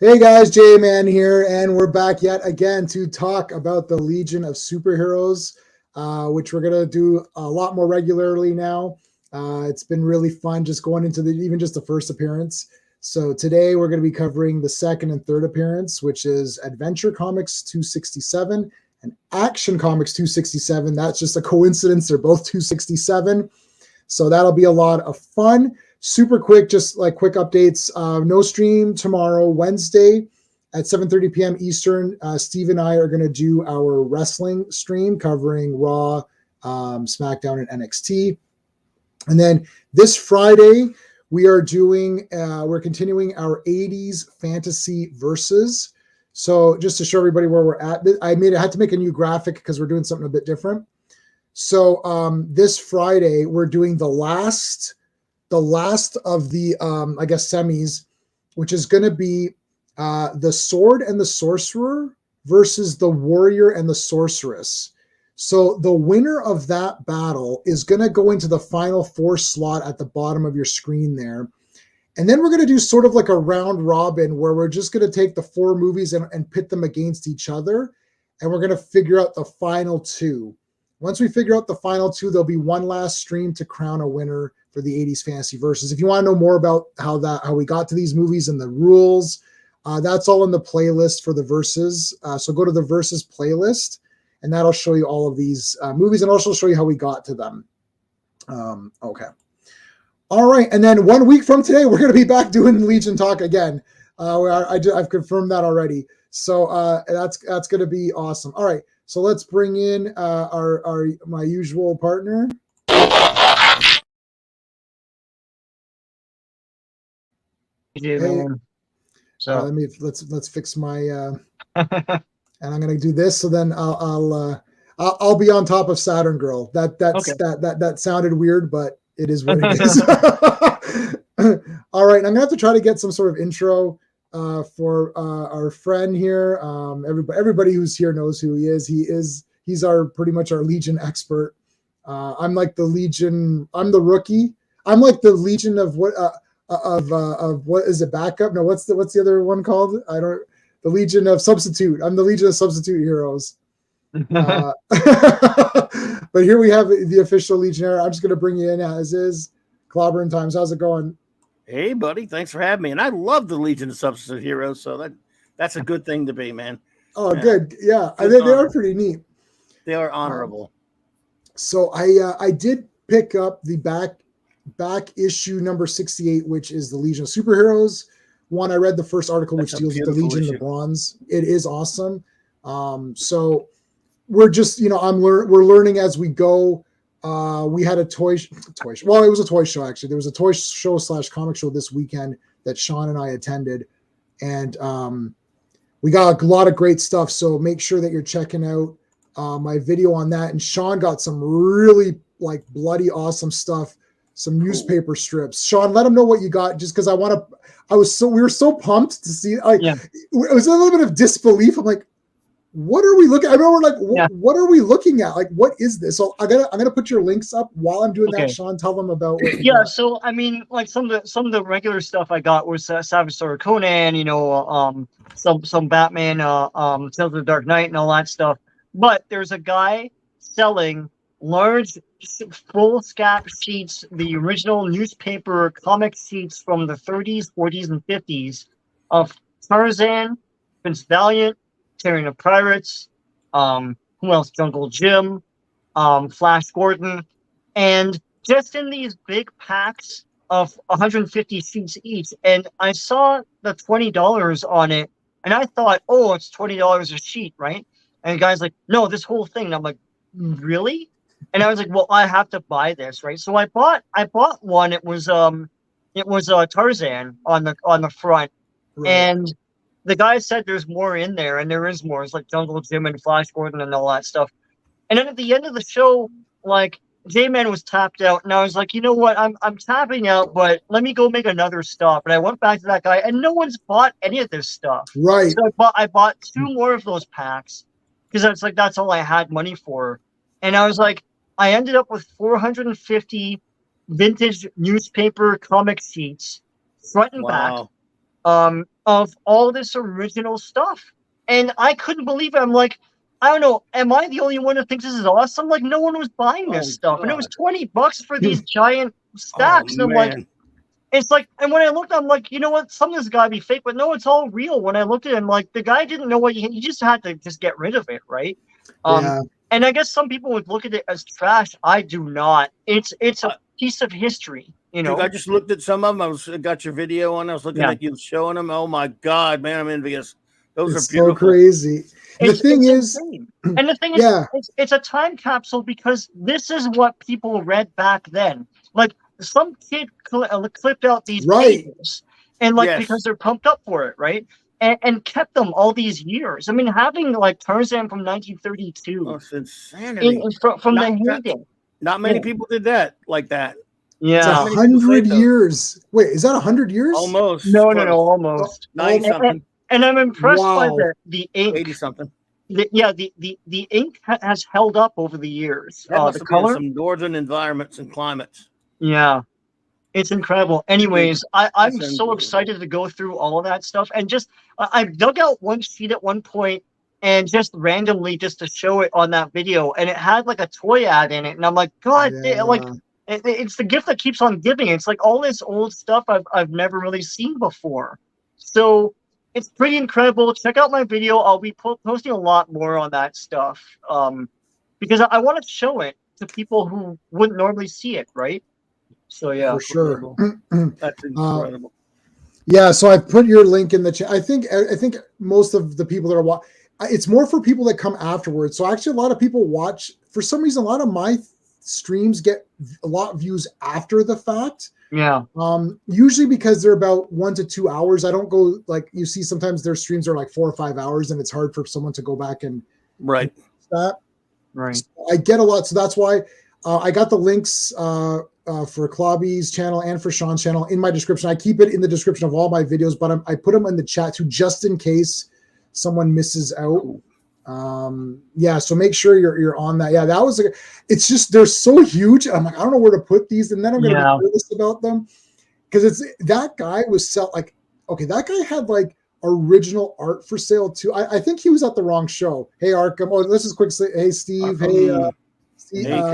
Hey guys, J-Man here, and we're back yet again to talk about the Legion of Superheroes, which we're gonna do a lot more regularly now. It's been really fun just going into even just the first appearance. So today we're going to be covering the second and third appearance, which is Adventure Comics 267 and Action Comics 267. That's just a coincidence; they're both 267. So that'll be a lot of fun. Super quick, just like quick updates. No stream tomorrow, Wednesday at 7:30 p.m. Eastern. Steve and I are going to do our wrestling stream covering Raw, SmackDown, and NXT. And then this Friday, we're continuing our 80s fantasy versus. So just to show everybody where we're at, I had to make a new graphic because we're doing something a bit different. So this Friday, we're doing the last of the I guess semis, which is going to be the Sword and the Sorcerer versus the Warrior and the Sorceress. So the winner of that battle is going to go into the final four slot at the bottom of your screen there. And then we're going to do sort of like a round robin where we're just going to take the four movies and pit them against each other. And we're going to figure out the final two. Once we figure out the final two, there'll be one last stream to crown a winner for the 80s Fantasy Versus. If you want to know more about how we got to these movies and the rules, that's all in the playlist for the Versus. So go to the Versus playlist, and that'll show you all of these movies and also show you how we got to them. Okay. All right. And then 1 week from today, we're going to be back doing Legion Talk again. I've confirmed that already. So that's going to be awesome. All right. So let's bring in my usual partner. Hey, so let's fix my and I'm gonna do this. So then I'll be on top of Saturn Girl. That sounded weird, but it is what it is. All right, I'm gonna have to try to get some sort of intro for our friend here. Everybody who's here knows who he is. He's pretty much our Legion expert. I'm like the Legion. I'm the rookie. I'm like the Legion of what what is it? Backup? No, what's the other one called? The Legion of Substitute. I'm the Legion of Substitute Heroes. But here we have the official Legionnaire. I'm just gonna bring you in as is. Clobberin times. How's it going? Hey, buddy. Thanks for having me. And I love the Legion of Substitute Heroes, so that's a good thing to be, man. Oh, good. Yeah, they are pretty neat. They are honorable. So I did pick up the back issue number 68, which is the Legion of Superheroes one. I read the first article, which deals with the Legion of the Bronze. It is awesome. So we're just, we're learning as we go. We had a toy show. Well, it was a toy show, actually. There was a toy show / comic show this weekend that Sean and I attended. And we got a lot of great stuff. So make sure that you're checking out my video on that. And Sean got some really like bloody awesome stuff. Some newspaper strips. Sean, let them know what you got, just because we were so pumped to see. It was a little bit of disbelief. I'm like, what are we looking at? I remember like, what are we looking at? Like, what is this? So I'm gonna put your links up while I'm doing that. Sean, tell them about what you got. So I mean, like some of the regular stuff I got was Savage Sword Conan, some Batman, Tales of the Dark Knight and all that stuff. But there's a guy selling large full scap sheets, the original newspaper comic sheets from the 30s, 40s, and 50s of Tarzan, Prince Valiant, Tyrion of Pirates, who else? Jungle Jim, Flash Gordon, and just in these big packs of 150 sheets each. And I saw the $20 on it, and I thought, oh, it's $20 a sheet, right? And the guy's like, no, this whole thing. And I'm like, really? And I was like, well, I have to buy this, right? So I bought one. It was Tarzan on the front, right. And the guy said there's more in there, and there is more. It's like Jungle Jim and Flash Gordon and all that stuff. And then at the end of the show, like J-Man was tapped out, and I was like, you know what? I'm tapping out, but let me go make another stop. And I went back to that guy, and no one's bought any of this stuff. Right. So I bought 2 more of those packs because that's all I had money for. And I was like, I ended up with 450 vintage newspaper comic sheets, front and back, of all this original stuff. And I couldn't believe it. I'm like, I don't know, am I the only one who thinks this is awesome? Like, no one was buying this Oh, stuff. And it was God. $20 for these giant Oh, stacks. And I'm like, man. it's like, and when I looked, I'm like, you know what? Some of this gotta be fake, but no, it's all real. When I looked at him, like, the guy didn't know what he just had to just get rid of it, right? Yeah. And I guess some people would look at it as trash. I do not. It's a piece of history, you know. I just looked at some of them. I got your video on. I was looking at you showing them. Oh my God, man, I'm envious. Those It's are beautiful. so crazy. The thing is, and the thing is, it's a time capsule because this is what people read back then. Like some kid clipped out these pages, and like because they're pumped up for it, right? And kept them all these years. I mean, having like Tarzan from 1932. Oh, it's insanity. From the heyday. Not many people did that like that. Yeah. It's 100 years. Wait, is that 100 years? Almost. No, something. 90 something. And I'm impressed by the ink. 80 something. The ink has held up over the years. That must the have color, been some northern environments and climates. Yeah, it's incredible. Anyways, I'm so excited to go through all of that stuff, and just I dug out one sheet at one point, and just randomly just to show it on that video, and it had like a toy ad in it, and I'm like, God, like it's the gift that keeps on giving. It's like all this old stuff I've never really seen before, so. It's pretty incredible. Check out my video. I'll be posting a lot more on that stuff because I want to show it to people who wouldn't normally see it, right? So yeah, for sure. That's incredible. Yeah, so I put your link in the chat. I think most of the people that are watching, it's more for people that come afterwards. So actually, a lot of people watch. For some reason, a lot of my streams get a lot of views after the fact. Yeah. Usually because they're about 1 to 2 hours. I don't go like you see sometimes their streams are like 4 or 5 hours, and it's hard for someone to go back and that. Right. So I get a lot, so that's why I got the links for Clobby's channel and for Sean's channel in my description. I keep it in the description of all my videos, but I put them in the chat too, just in case someone misses out. So make sure you're on that. Yeah, that was it's just they're so huge. I'm like, I don't know where to put these, and then I'm gonna be nervous about them because it's that guy was that guy had like original art for sale too. I think he was at the wrong show. Hey Arkham. Oh, let's just quick say hey Steve. Arkham.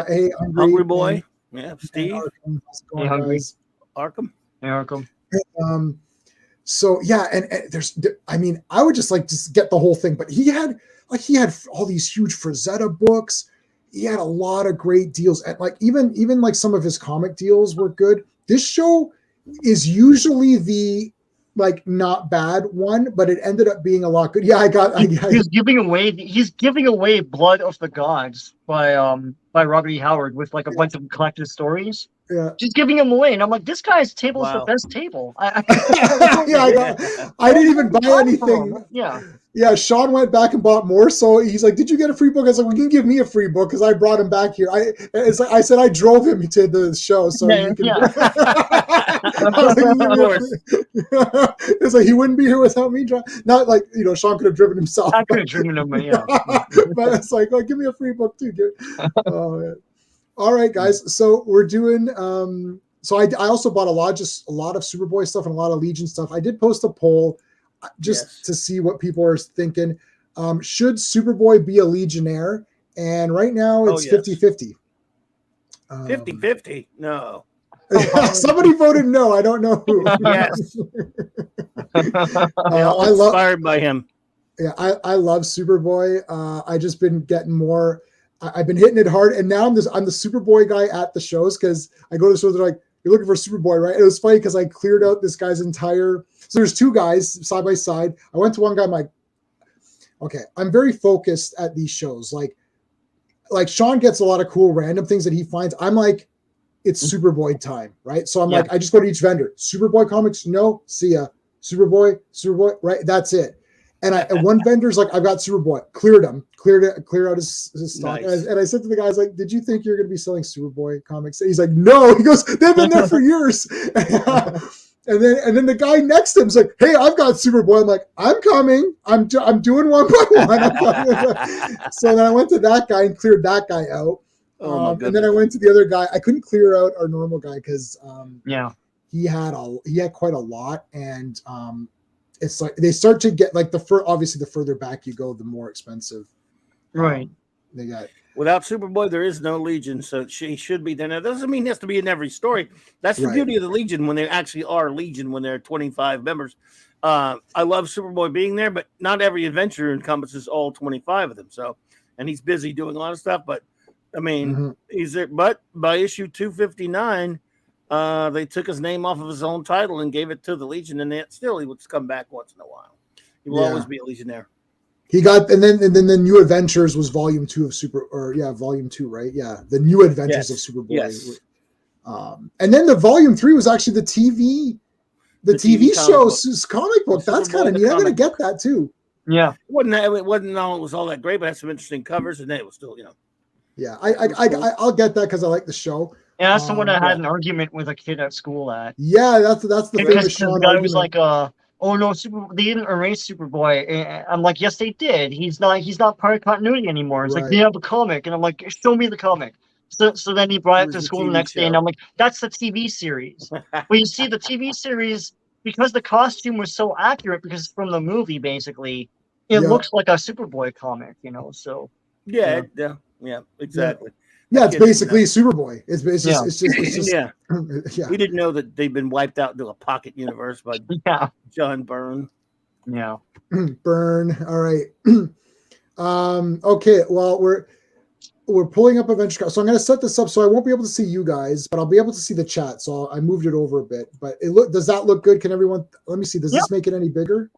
Hey Hungry Boy. Yeah, Steve. Arkham. How's it going, Hungry. guys? Arkham. Hey Arkham. So yeah, and I mean, I would just get the whole thing, but he had all these huge Frazetta books. He had a lot of great deals, and like even like some of his comic deals were good. This show is usually the like not bad one, but it ended up being a lot good. Yeah, he's giving away Blood of the Gods by Robert E. Howard with like a bunch of collected stories. Yeah, just giving them away, and I'm like, this guy's table is the best table. I didn't even buy anything. Yeah. Sean went back and bought more, so he's like, "Did you get a free book?" I was like, "Well, you can give me a free book because I brought him back here." I said I drove him to the show, so you can. It's like he wouldn't be here without me. Not like Sean could have driven himself. I could have driven him, yeah. But it's like, give me a free book too, dude. Oh man. All right, guys. So we're doing. So I also bought a lot of Superboy stuff and a lot of Legion stuff. I did post a poll just to see what people are thinking. Should Superboy be a Legionnaire? And right now it's 50-50. 50-50? No. Somebody voted no. I don't know who. Yes. I inspired by him. Yeah, I love Superboy. I just been getting more. I've been hitting it hard, and now I'm the Superboy guy at the shows because I go to the shows. They're like, "You're looking for Superboy, right?" And it was funny because I cleared out this guy's entire. So there's two guys side by side. I went to one guy. I'm like, okay, I'm very focused at these shows. Like Sean gets a lot of cool random things that he finds. I'm like, it's Superboy time, right? So I'm like, I just go to each vendor. Superboy comics, no, see ya. Superboy, right? That's it. And one vendor's like, I've got Superboy. Cleared out his stock. Nice. And I said to the guys, like, did you think you're going to be selling Superboy comics? And he's like, no. He goes, they've been there for years. And then the guy next to him's like, hey, I've got Superboy. I'm like, I'm coming. I'm doing one by one. So then I went to that guy and cleared that guy out. And then I went to the other guy. I couldn't clear out our normal guy because he had quite a lot, and it's like they start to get like obviously the further back you go, the more expensive. Right. They got. Without Superboy, there is no Legion, so she should be there. Now, that doesn't mean he has to be in every story. That's the beauty of the Legion when they actually are Legion, when they're 25 members. I love Superboy being there, but not every adventure encompasses all 25 of them. So, and he's busy doing a lot of stuff, but I mean, he's there. But by issue 259, they took his name off of his own title and gave it to the Legion, and still he would come back once in a while. He will always be a Legionnaire. He got, and then the New Adventures was volume 2 of volume 2, right? Yeah, the New Adventures of Superboy. Yes. And then the volume 3 was actually the TV show comic book. That's kind of neat. I'm gonna get that too. Yeah, it wasn't all that great, but it had some interesting covers, and then it was still, Yeah, I'll get that because I like the show. Yeah, that's the one I had an argument with a kid at school at. Yeah, that's the famous Sean guy argument. was like, "Oh no, they didn't erase Superboy." I'm like, "Yes, they did. He's not part of continuity anymore." It's like they have a comic, and I'm like, "Show me the comic." So then he brought it to school the next day, and I'm like, "That's the TV series." But you see, the TV series, because the costume was so accurate, because it's from the movie, basically, it looks like a Superboy comic, So yeah, exactly. Yeah, it's basically Superboy. It's just yeah. We didn't know that they've been wiped out into a pocket universe by John Byrne. Yeah. Byrne. All right. Okay. Well, we're pulling up Adventure. So I'm going to set this up so I won't be able to see you guys, but I'll be able to see the chat. So I moved it over a bit. But does that look good? Can everyone? Let me see. Does this make it any bigger?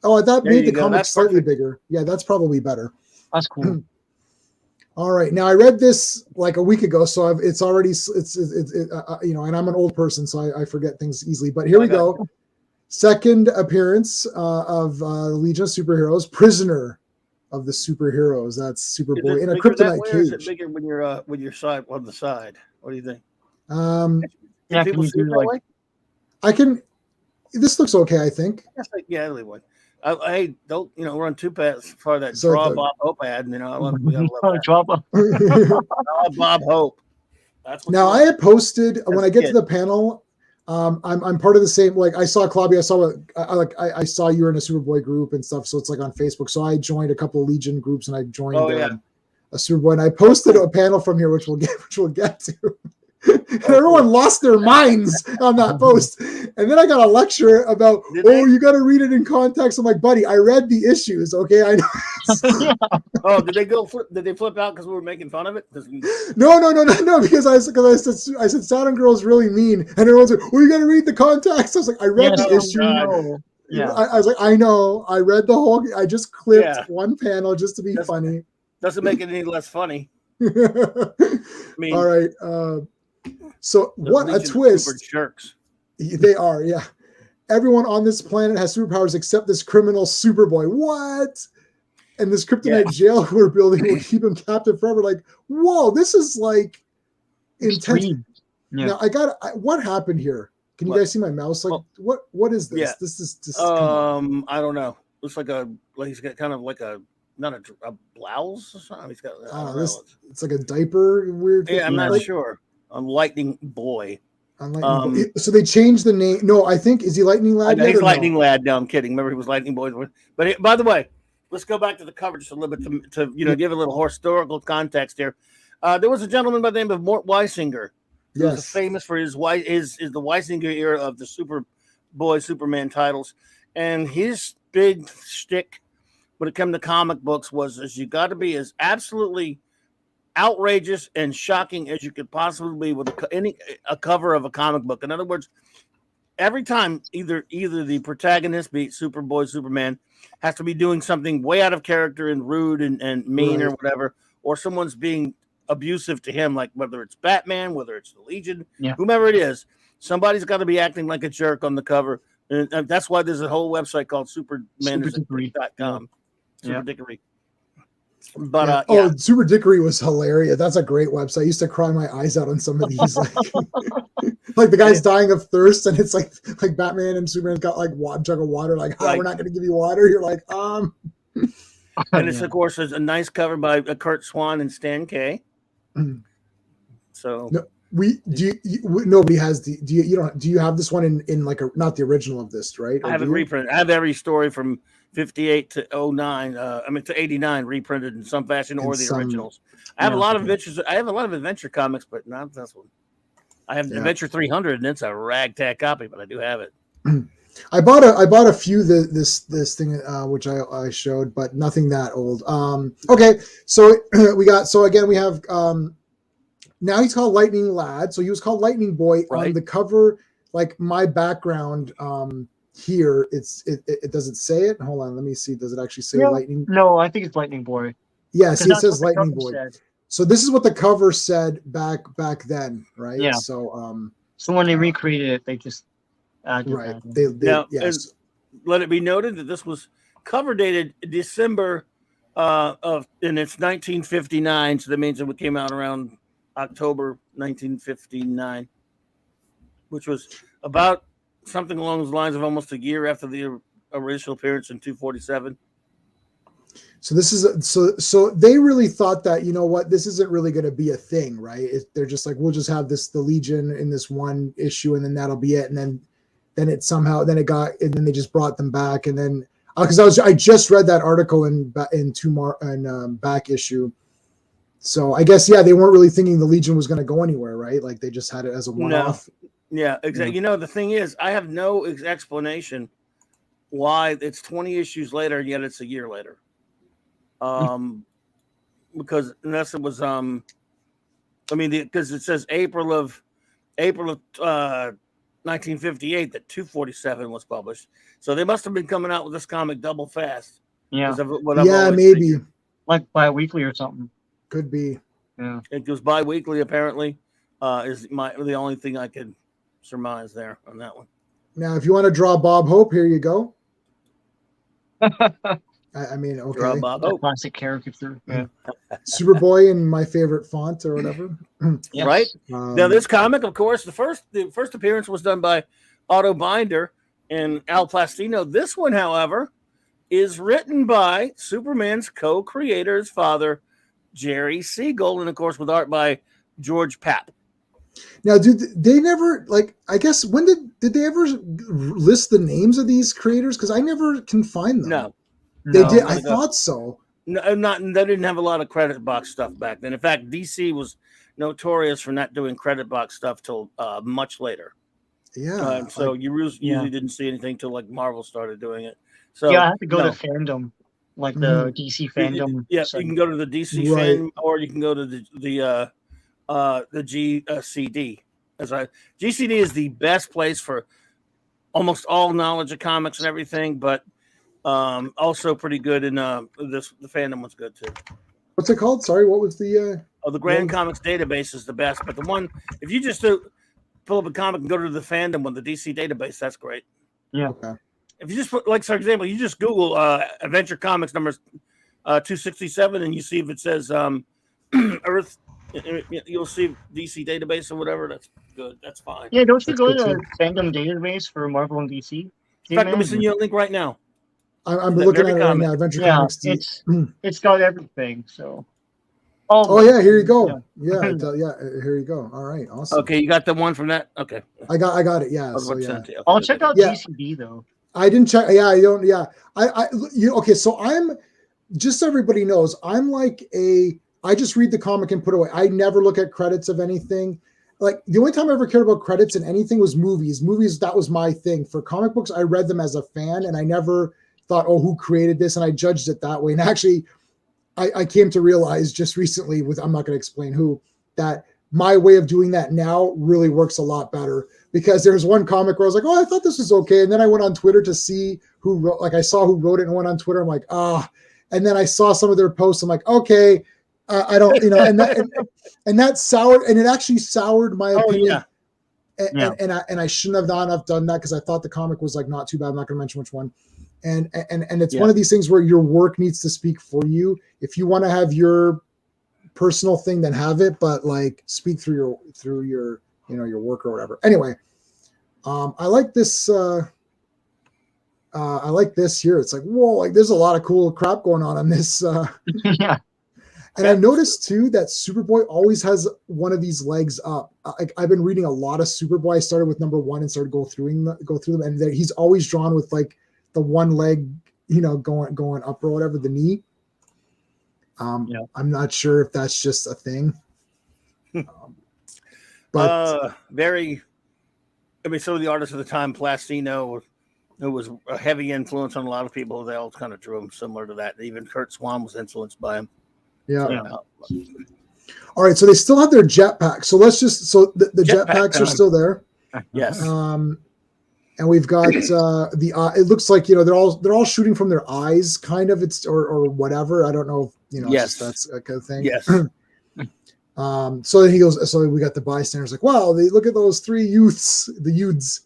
Oh, that made the comic slightly bigger. Yeah, that's probably better. That's cool. All right. Now I read this like a week ago, so it's already and I'm an old person, so I forget things easily. But here we go. Second appearance of Legion of Superheroes, Prisoner of the Superheroes. That's Superboy in a kryptonite cage. Is it bigger when you're with your side on the side? What do you think? Yeah, can you do like? I can. This looks okay. I think. Yeah, anyway. I don't, run too fast for that Bob Hope ad. We gotta love that. Bob Hope. Now I had posted when I get to the panel. I'm part of the same. Like I saw Clobberin, I saw you were in a Superboy group and stuff. So it's like on Facebook. So I joined a couple of Legion groups and I joined a Superboy. And I posted a panel from here, which we'll get to. And everyone lost their minds on that post. And then I got a lecture about, you got to read it in context. I'm like, buddy, I read the issues. Okay. I know. Oh, did they flip out because we were making fun of it? No. Because I said Saturn Girl's really mean. And everyone's like, you got to read the context. I was like, I read the issue. Yeah. I was like, I know. I read the whole, I just clipped one panel just to be funny. Doesn't make it any less funny. All right. So what a twist. Super jerks. They are, yeah. Everyone on this planet has superpowers except this criminal Superboy. What? And this kryptonite jail we're building will keep him captive forever. Like, whoa, this is like intense. Yeah. Now what happened here? Can you guys see my mouse? Like, what is this? Yeah. This is I don't know. Looks like he's got kind of like a blouse or something. He's got it's like a diaper weird thing. Yeah, I'm not sure. Lightning Boy. So they changed the name. No, I think, is he Lightning Lad? He's Lightning Lad. No, I'm kidding. Remember, he was Lightning Boy. But by the way, let's go back to the cover just a little bit to give a little historical context here. There was a gentleman by the name of Mort Weisinger. He was famous for the Weisinger era of the Superboy, Superman titles, and his big shtick when it came to comic books was you got to be as absolutely outrageous and shocking as you could possibly be with a cover of a comic book. In other words, every time either the protagonist, be it Superboy, Superman, has to be doing something way out of character and rude and mean or whatever, or someone's being abusive to him, like whether it's Batman, whether it's the Legion, whomever it is, somebody's got to be acting like a jerk on the cover. And that's why there's a whole website called superdickery.com. Super Dickery. But Super Dickery was hilarious. That's a great website. I used to cry my eyes out on some of these, like the guy's dying of thirst, and it's like Batman and Superman's got like a jug of water. Like, we're not going to give you water. You're like, And it's of course a nice cover by Kurt Swan and Stan Kay. So Nobody has the do you have this one in like a not the original of this, right? I have it reprinted. I have every story from 58 to 09. To 89 reprinted in some fashion or the originals. I have a lot of adventures. I have a lot of adventure comics, but not this one. I have Adventure 300, and it's a ragtag copy, but I do have it. I bought a few this thing which I showed, but nothing that old. Okay, so we have now he's called Lightning Lad. So he was called Lightning Boy on the cover. Like my background here, it does it say it? Hold on, let me see. Does it actually say Lightning? No, I think it's Lightning Boy. Yeah, see, it says Lightning Boy. Said. So this is what the cover said back then, right? Yeah. So when they recreated it, they just right. Yes. Let it be noted that this was cover dated December and it's 1959, so that means it came out around October 1959, which was about something along those lines of almost a year after the original appearance in 247. So this is so they really thought that, you know what, this isn't really going to be a thing, right? They're just like, we'll just have the Legion in this one issue, and then that'll be it. And then it somehow and then they just brought them back, and then because I just read that article in back issue. So I guess they weren't really thinking the Legion was going to go anywhere, right? Like they just had it as a one-off. No. Yeah, exactly. You know, the thing is, I have no explanation why it's 20 issues later, yet it's a year later. Because unless it was, because it says April of 1958 that 247 was published, so they must have been coming out with this comic double fast. Yeah, maybe thinking. Like bi-weekly or something. Could be. Yeah, it goes bi-weekly apparently. Is the only thing I could surmise there on that one. Now, if you want to draw Bob Hope, here you go. I mean, okay. Draw Bob Hope. Classic caricature. Yeah. Superboy in my favorite font or whatever. Yes. Right. Now, this comic, of course, the first appearance was done by Otto Binder and Al Plastino. This one, however, is written by Superman's co-creator's father, Jerry Siegel, and of course with art by George Papp. Now, did they never, I guess, when did they ever list the names of these creators? Because I never can find them. No. They did. I thought so. No, they didn't have a lot of credit box stuff back then. In fact, DC was notorious for not doing credit box stuff till much later. Yeah. So you usually didn't see anything till Marvel started doing it. So I have to go to fandom, like the DC fandom. Yeah, you can go to the DC fandom, or you can go to the GCD. GCD is the best place for almost all knowledge of comics and everything, but also pretty good in the fandom was good too. What's it called? Sorry, what was the the Grand Comics database is the best, but the one if you just pull up a comic and go to the fandom with the DC database, that's great. Yeah. Okay. If you just put, for example, you just Google Adventure Comics numbers 267 and you see if it says Earth, you'll see DC database or whatever. That's good. That's fine. Yeah, don't you go to the fandom database for Marvel and DC? In fact, let me send you a link right now. I'm looking at it right now. Adventure Comics. It's got everything. So. Oh yeah, here you go. Yeah, here you go. All right, awesome. Okay, you got the one from that. Okay, I got it. Yeah, I'll check out GCD though. I didn't check. Yeah, I don't. Yeah, okay. So I'm just so everybody knows, I'm I just read the comic and put it away. I never look at credits of anything. Like the only time I ever cared about credits in anything was movies. Movies, that was my thing. For comic books, I read them as a fan, and I never thought, oh, who created this? And I judged it that way. And actually, I came to realize just recently I'm not going to explain who, that my way of doing that now really works a lot better, because there's one comic where I was like, oh, I thought this was okay. And then I went on Twitter to see who wrote, I saw who wrote it and went on Twitter. I'm like, and then I saw some of their posts. I'm like, okay, I don't, and that soured, and it actually soured my opinion. And I shouldn't have done that, because I thought the comic was not too bad. I'm not going to mention which one. And it's one of these things where your work needs to speak for you. If you want to have your personal thing, then have it, but speak through your your work or whatever. Anyway, I like this. I like this here. It's whoa, there's a lot of cool crap going on this. Yeah. And I noticed too that Superboy always has one of these legs up. I've been reading a lot of Superboy. I started with number 1 and started go through them, and he's always drawn with like the one leg, going up or whatever, the knee. I'm not sure if that's just a thing. But very. I mean, some of the artists of the time, Plastino, who was a heavy influence on a lot of people, they all kind of drew him similar to that. Even Kurt Swan was influenced by him. Yeah. All right, so they still have their jetpacks. So let's just the jetpacks are still there. Yes. And we've got it looks like they're all shooting from their eyes, kind of. It's or whatever. I don't know. Yes, that's a good thing. Yes. So then he goes. So we got the bystanders like, wow, they look at those 3 youths, the youths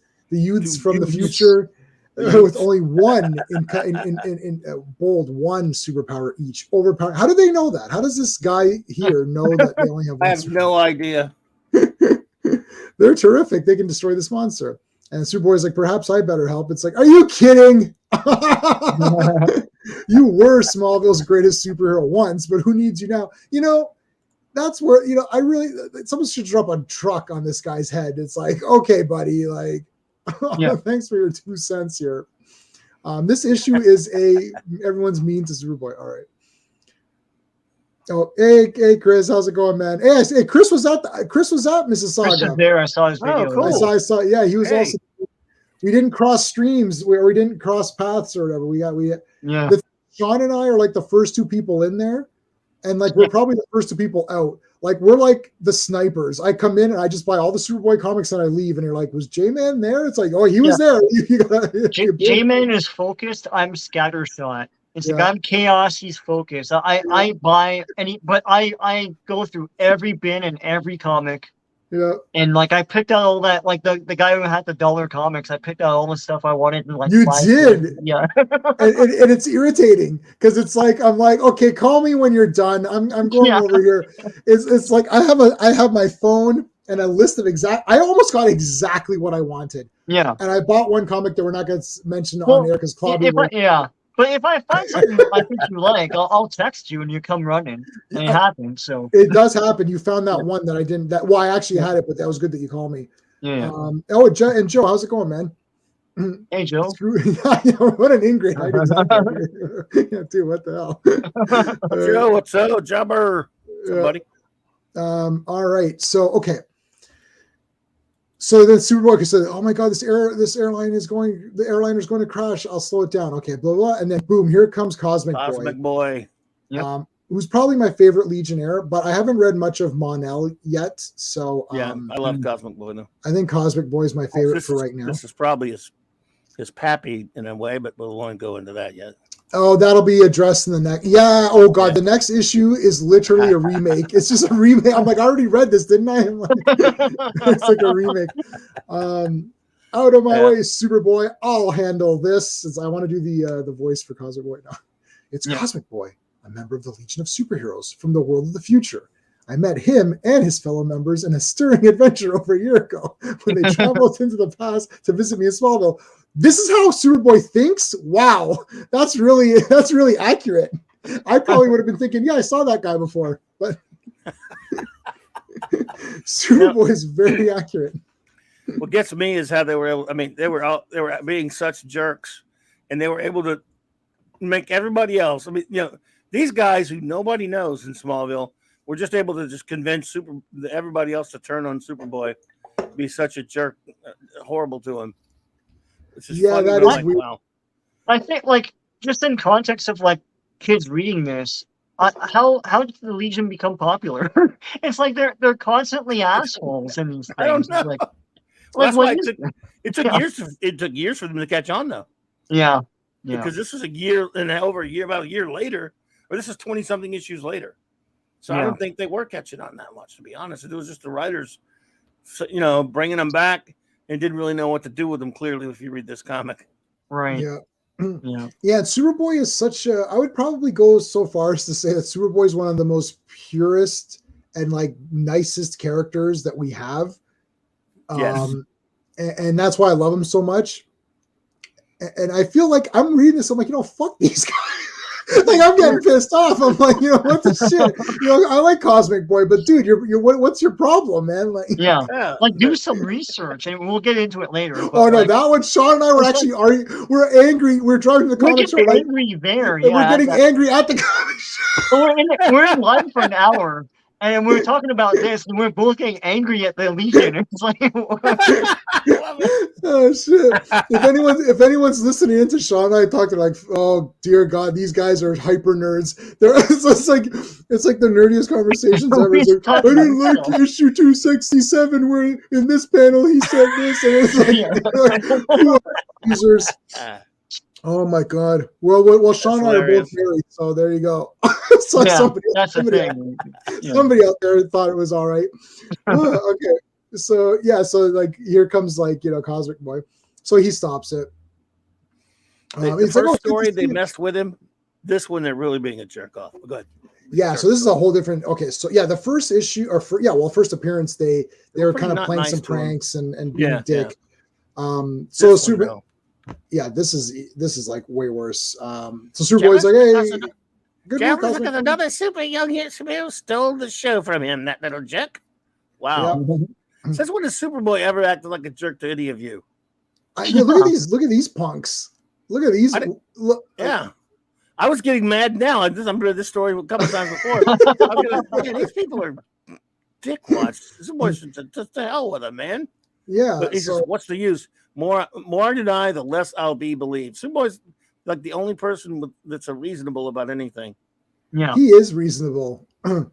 from the future, with only one in bold, one superpower each. Overpower. How do they know that? How does this guy here know that they only have one? I have no idea. They're terrific. They can destroy this monster. And Superboy's like, perhaps I better help. It's like, are you kidding? You were Smallville's greatest superhero once, but who needs you now? That's where, I really, someone should drop a truck on this guy's head. It's like, okay, buddy, like, thanks for your 2 cents here. This issue is everyone's mean to Superboy. All right. Oh, hey, Chris, how's it going, man? Hey, Chris was at Mississauga. Chris was there. I saw his video. Oh, cool. I saw. Yeah, he was also. We didn't cross streams. We didn't cross paths or whatever. Sean and I are like the first 2 people in there, and like we're probably the first 2 people out. Like we're like the snipers. I come in and I just buy all the Superboy comics and I leave. And you're like, was J-Man there? It's like, oh, he was there. J-Man is focused. I'm scattershot. It's like I'm chaos. He's focused. I buy but I go through every bin and every comic. Yeah. And like I picked out all that, like the guy who had the dollar comics, I picked out all the stuff I wanted and like you did. Yeah. and it's irritating because it's like I'm like, okay, call me when you're done. I'm going over here. It's like I have my phone and a list of I almost got exactly what I wanted. Yeah. And I bought one comic that we're not going to mention on air because Clobberin. But if I find something I think you like, I'll text you and you come running. And it happens. So it does happen. You found that one that I didn't. I actually had it, but that was good that you called me. Yeah. And Joe, how's it going, man? Hey, Joe. What an ingrate. Yeah, dude, what the hell? Joe, what's up, Jumper? Somebody. All right. So okay. So then Superboy said, "Oh my God, this airliner is going to crash. I'll slow it down." Okay, blah blah. And then boom, here comes Cosmic Boy. Yep. Who's probably my favorite Legionnaire, but I haven't read much of Mon-El yet. So I love Cosmic Boy though. I think Cosmic Boy is my favorite for right now. This is probably his pappy in a way, but we won't go into that yet. Oh, that'll be addressed in the next. Yeah. Oh God, the next issue is literally a remake. It's just a remake. I'm like, I already read this, didn't I? I'm like, it's like a remake. Out of my way, Superboy. I'll handle this. Since I want to do the voice for Cosmic Boy now. It's Cosmic Boy, a member of the Legion of Superheroes from the world of the future. I met him and his fellow members in a stirring adventure over a year ago when they traveled into the past to visit me in Smallville. This is how Superboy thinks? Wow. That's really accurate. I probably would have been thinking, yeah, I saw that guy before, but Superboy is very accurate. What gets me is how they were able, they were being such jerks and they were able to make everybody else. These guys who nobody knows in Smallville were just able to just convince everybody else to turn on Superboy, be such a jerk, horrible to him. That is weird. Wow. I think, like, just in context of like kids reading this, how did the Legion become popular? It's like they're constantly assholes in these things. I don't know. Like, that's why it took years. It took years for them to catch on, though. Yeah. Because this was about a year later, or this is 20-something issues later. So I don't think they were catching on that much, to be honest. It was just the writers, bringing them back. And didn't really know what to do with them, clearly, if you read this comic. Right. Yeah. Yeah. Yeah. Superboy is I would probably go so far as to say that Superboy is one of the most purest and like nicest characters that we have. Yes. And that's why I love him so much. And I feel like I'm reading this. I'm like, fuck these guys. Like I'm getting pissed off. I'm like, what the shit? I like Cosmic Boy, but dude, what's your problem, man? Like, yeah, like do some research, and we'll get into it later. But oh no, that one, Sean and I were actually arguing. We're angry. We're driving to the comic shop, we're angry there. and we're getting angry at the comic shop. We're in line for an hour. And we're talking about this, and we're both getting angry at the Legion. It's like, oh shit! If anyone's listening into Sean and I talking, like, oh dear God, these guys are hyper nerds. It's like the nerdiest conversations ever. It's like, I didn't like issue 267 where in this panel he said this, and it's like, who are users? Oh my God! Well, Sean and I are both married, so there you go. So somebody out there thought it was all right. Okay, so like here comes like Cosmic Boy, so he stops it. The first story they messed with him. This one they're really being a jerk off. Go ahead. Yeah, so this is a whole different. Okay, so yeah, the first issue first appearance they were kind of playing some pranks and being a dick. Yeah. So Super. Yeah, this is like way worse. So Superboy's like, hey, good work, look at another super young superhero stole the show from him, that little jerk. Wow. Yeah. Since when has Superboy ever acted like a jerk to any of you? Look at these punks. Look at these. I was getting mad now. I've read this story a couple times before. These people are dickwads. Superboy's just the hell with them, man. Yeah. But he says, what's the use? More deny, the less I'll be believed. Superboy's like the only person that's reasonable about anything. Yeah, he is reasonable to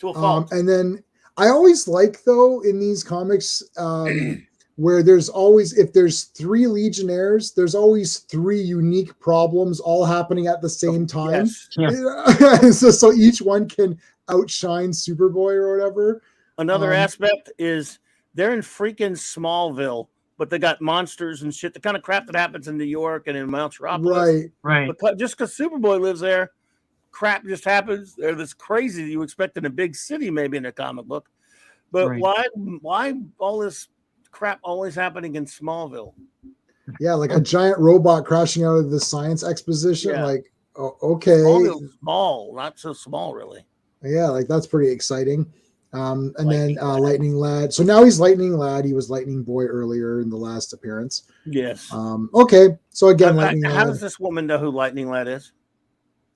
a fault. And then I always like though in these comics where there's always, if there's 3 Legionnaires, there's always 3 unique problems all happening at the same time. Yes. Yeah. so each one can outshine Superboy or whatever. Another aspect is they're in freaking Smallville. But they got monsters and shit, the kind of crap that happens in New York and in Mount Metropolis. Right. But just because Superboy lives there, crap just happens. They're this crazy that you expect in a big city, maybe in a comic book. But why all this crap always happening in Smallville? Yeah, like a giant robot crashing out of the science exposition. Yeah. Like, okay. Smallville's small, not so small, really. Yeah, like that's pretty exciting. And then Lightning Lad. So now he's Lightning Lad. He was Lightning Boy earlier in the last appearance. Yes. Okay. So again, Lightning Lad. How does this woman know who Lightning Lad is?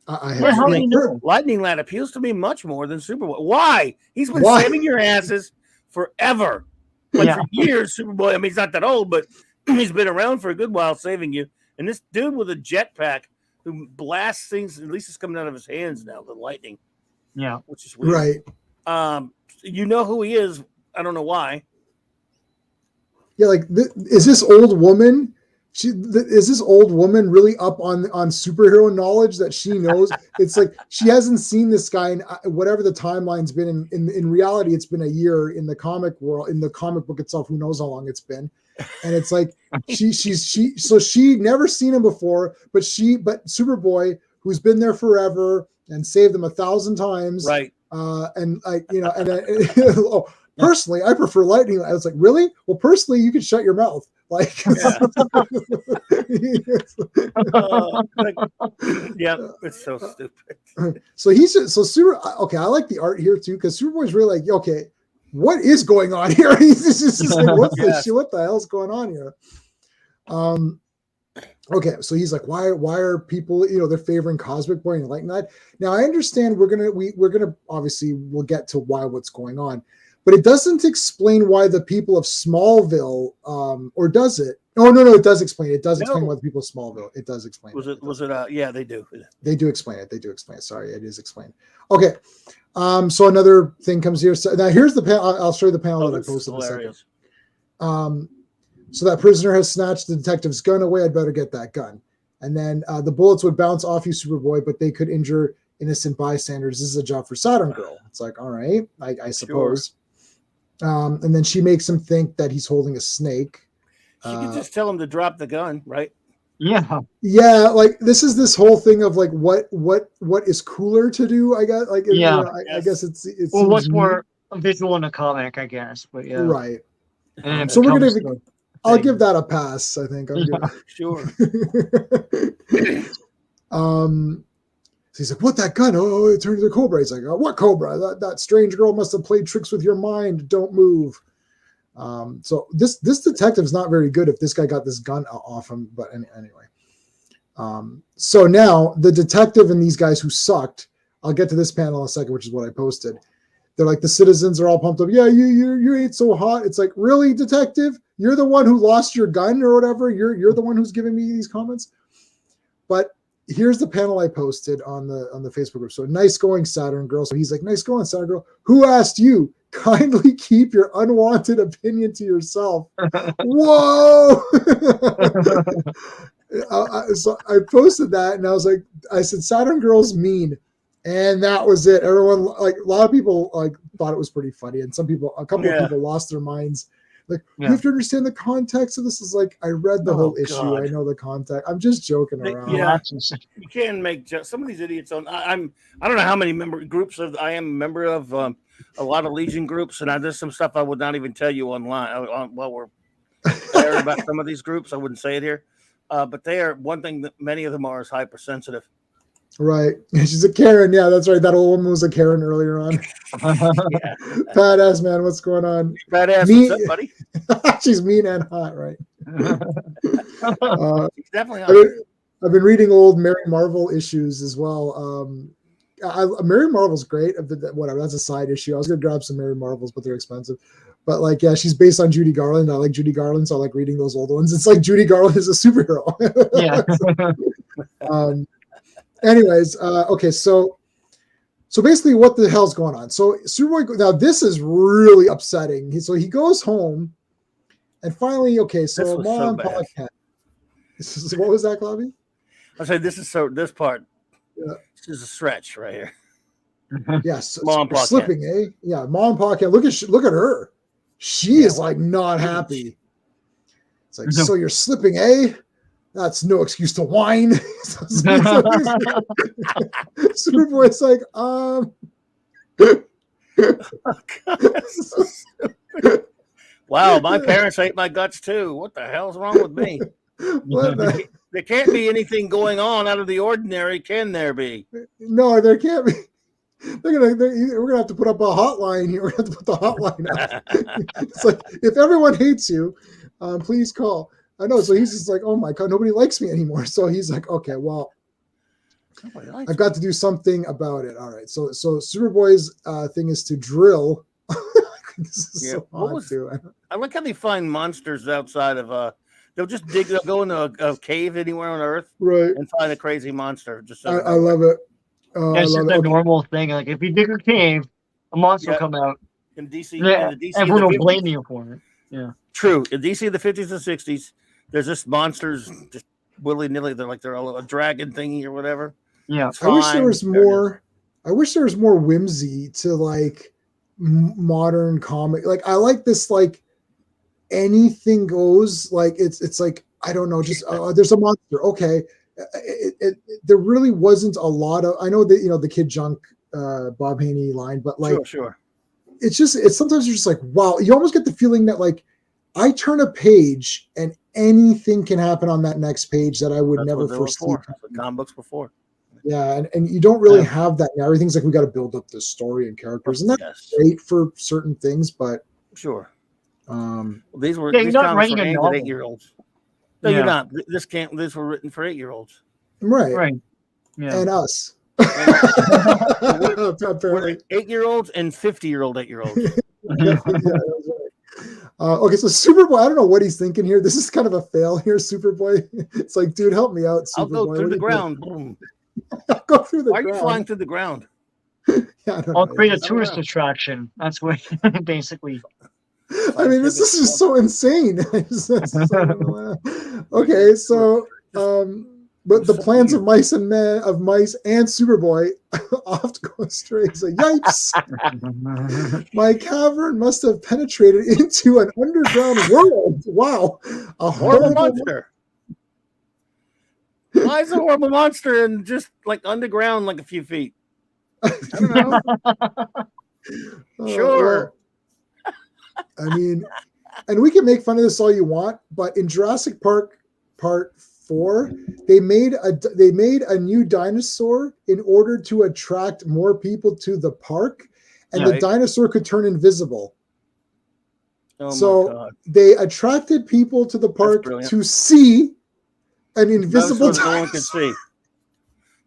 How do you know? Lightning Lad appeals to me much more than Superboy. Why? He's been saving your asses forever. Like for years, Superboy. I mean, he's not that old, but he's been around for a good while saving you. And this dude with a jetpack who blasts things, at least it's coming out of his hands now, the lightning. Yeah. Which is weird. Right. You know who he is. I don't know why. Yeah, like is this old woman? Is this old woman really up on superhero knowledge that she knows? It's like she hasn't seen this guy in whatever the timeline's been. In reality, it's been a year in the comic world. In the comic book itself, who knows how long it's been? And it's like she never seen him before, but Superboy, who's been there forever and saved them 1,000 times, right? And like personally, I prefer Lightning. I was like, really? Well, personally, you can shut your mouth. Like, yeah, it's so stupid. So Super. Okay, I like the art here too because Superboy's really like, okay, what is going on here? He's just like, what's this shit? What the hell's going on here? Okay, so he's like, why are people, they're favoring Cosmic Boy and Lightning Lad? Now I understand we're gonna obviously we'll get to what's going on, but it doesn't explain why the people of Smallville, or does it? Oh no, it does explain. It does explain why the people of Smallville. It does explain. Yeah, they do. They do explain it. Sorry, it is explained. Okay, so another thing comes here. So now here's the panel. I'll show you the panel that I posted in a second. So that prisoner has snatched the detective's gun away. I'd better get that gun. And then the bullets would bounce off you, Superboy, but they could injure innocent bystanders. This is a job for Saturn Girl. It's like, all right, I suppose. Sure. And then she makes him think that he's holding a snake. She could just tell him to drop the gun, right? Yeah. Yeah, like this whole thing of like what is cooler to do, I guess. Like I guess it's well, what's more visual in a comic, I guess. But yeah. Right. And so we're gonna I'll give that a pass, I think. Sure. So he's like, what, that gun? Oh, it turned into a cobra. He's like, oh, what cobra? That strange girl must have played tricks with your mind. Don't move. So this detective's not very good if this guy got this gun off him. But anyway. So now the detective and these guys who sucked, I'll get to this panel in a second, which is what I posted. They're like, the citizens are all pumped up. Yeah, you ain't so hot. It's like, really, detective? You're the one who lost your gun or whatever. You're the one who's giving me these comments. But here's the panel I posted on the Facebook group. So, nice going, Saturn girl. So he's like, nice going, Saturn girl. Who asked you? Kindly keep your unwanted opinion to yourself. Whoa. So I posted that and I was like, I said, Saturn girl's mean. And that was it. Everyone, like, a lot of people like thought it was pretty funny. And a couple of people lost their minds. Like, you have to understand the context of this. Is like, I read the whole issue. God. I know the context. I'm just joking around. Yeah, you can make some of these idiots on. I don't know how many groups I am a member of. A lot of Legion groups, and there's some stuff I would not even tell you online while we're there about some of these groups. I wouldn't say it here, but they are one thing that many of them are is hypersensitive. Right. She's a Karen. Yeah, that's right. That old woman was a Karen earlier on. Yeah. Badass, man. What's going on? Badass. What's up, buddy? She's mean and hot, right? She's definitely hot. I've been reading old Mary Marvel issues as well. Mary Marvel's great. Whatever. That's a side issue. I was going to grab some Mary Marvels, but they're expensive. But like, yeah, she's based on Judy Garland. I like Judy Garland, so I like reading those old ones. It's like Judy Garland is a superhero. Yeah. Anyways, okay, so basically what the hell's going on? So Superboy, now this is really upsetting. So he goes home and finally, okay, so Mom, Papa Ken. What was that, Clobby? I said this part. Yeah. This is a stretch right here. Yes, Mom, Papa slipping, Ken. Eh? Yeah, Mom, Papa Ken. Look at her. She is like not happy. It's like, so you're slipping, eh? That's no excuse to whine. Superboy's like, wow, my parents ate my guts too. What the hell's wrong with me? There can't be anything going on out of the ordinary, can there be? No, there can't be. We're gonna have to put up a hotline here. We're gonna have to put the hotline up. It's like, if everyone hates you, please call. I know. So he's just like, oh my God, nobody likes me anymore. So he's like, okay, well, I've got to do something about it. All right. So Superboy's thing is to drill. This is so odd too. I like how they find monsters outside of they'll just they'll go into a cave anywhere on Earth, right, and find a crazy monster. Just I love it. It's just a normal thing. Like, if you dig a cave, a monster will come out. In DC, everyone will blame you for it. Yeah, true. In DC, the 50s and 60s, there's just monsters just willy nilly. They're a dragon thingy or whatever. Yeah, I wish there was more. I wish there was more whimsy to like modern comic. Like, I like this, like, anything goes. Like, it's like, I don't know. Just there's a monster. Okay. There really wasn't a lot of. I know that, the Kid Junk Bob Haney line, but like, sure. It's sometimes you're just like, wow. You almost get the feeling that, like, I turn a page and anything can happen on that next page that I would never foresee. Comic books before. Yeah, and you don't really have that now. Everything's like, we got to build up this story and characters, and that's great for certain things, but sure. Well, these were you're not writing a novel. 8-year-olds. No, you're not. These were written for 8-year-olds. Right. Yeah. And us. We're 8-year-olds and 50-year-old 8-year-olds. Yeah, that's right. Okay, so Superboy, I don't know what he's thinking here. This is kind of a fail here, Superboy. It's like, dude, help me out, Superboy. I'll go through the ground. Boom. I'll go through the ground. Why are you flying through the ground? I'll create a tourist attraction. That's what basically. I mean, this is just so insane. Okay, so but the plans of mice and Superboy off to go astray. He's like, yikes! My cavern must have penetrated into an underground world. Wow, a horrible monster. Why is a horrible monster and just like underground, like a few feet? I don't know. Sure. I mean, and we can make fun of this all you want, but in Jurassic Park Part 4, they made a new dinosaur in order to attract more people to the park, and the dinosaur could turn invisible. Oh so my God. They attracted people to the park to see an invisible dinosaur. No one can see.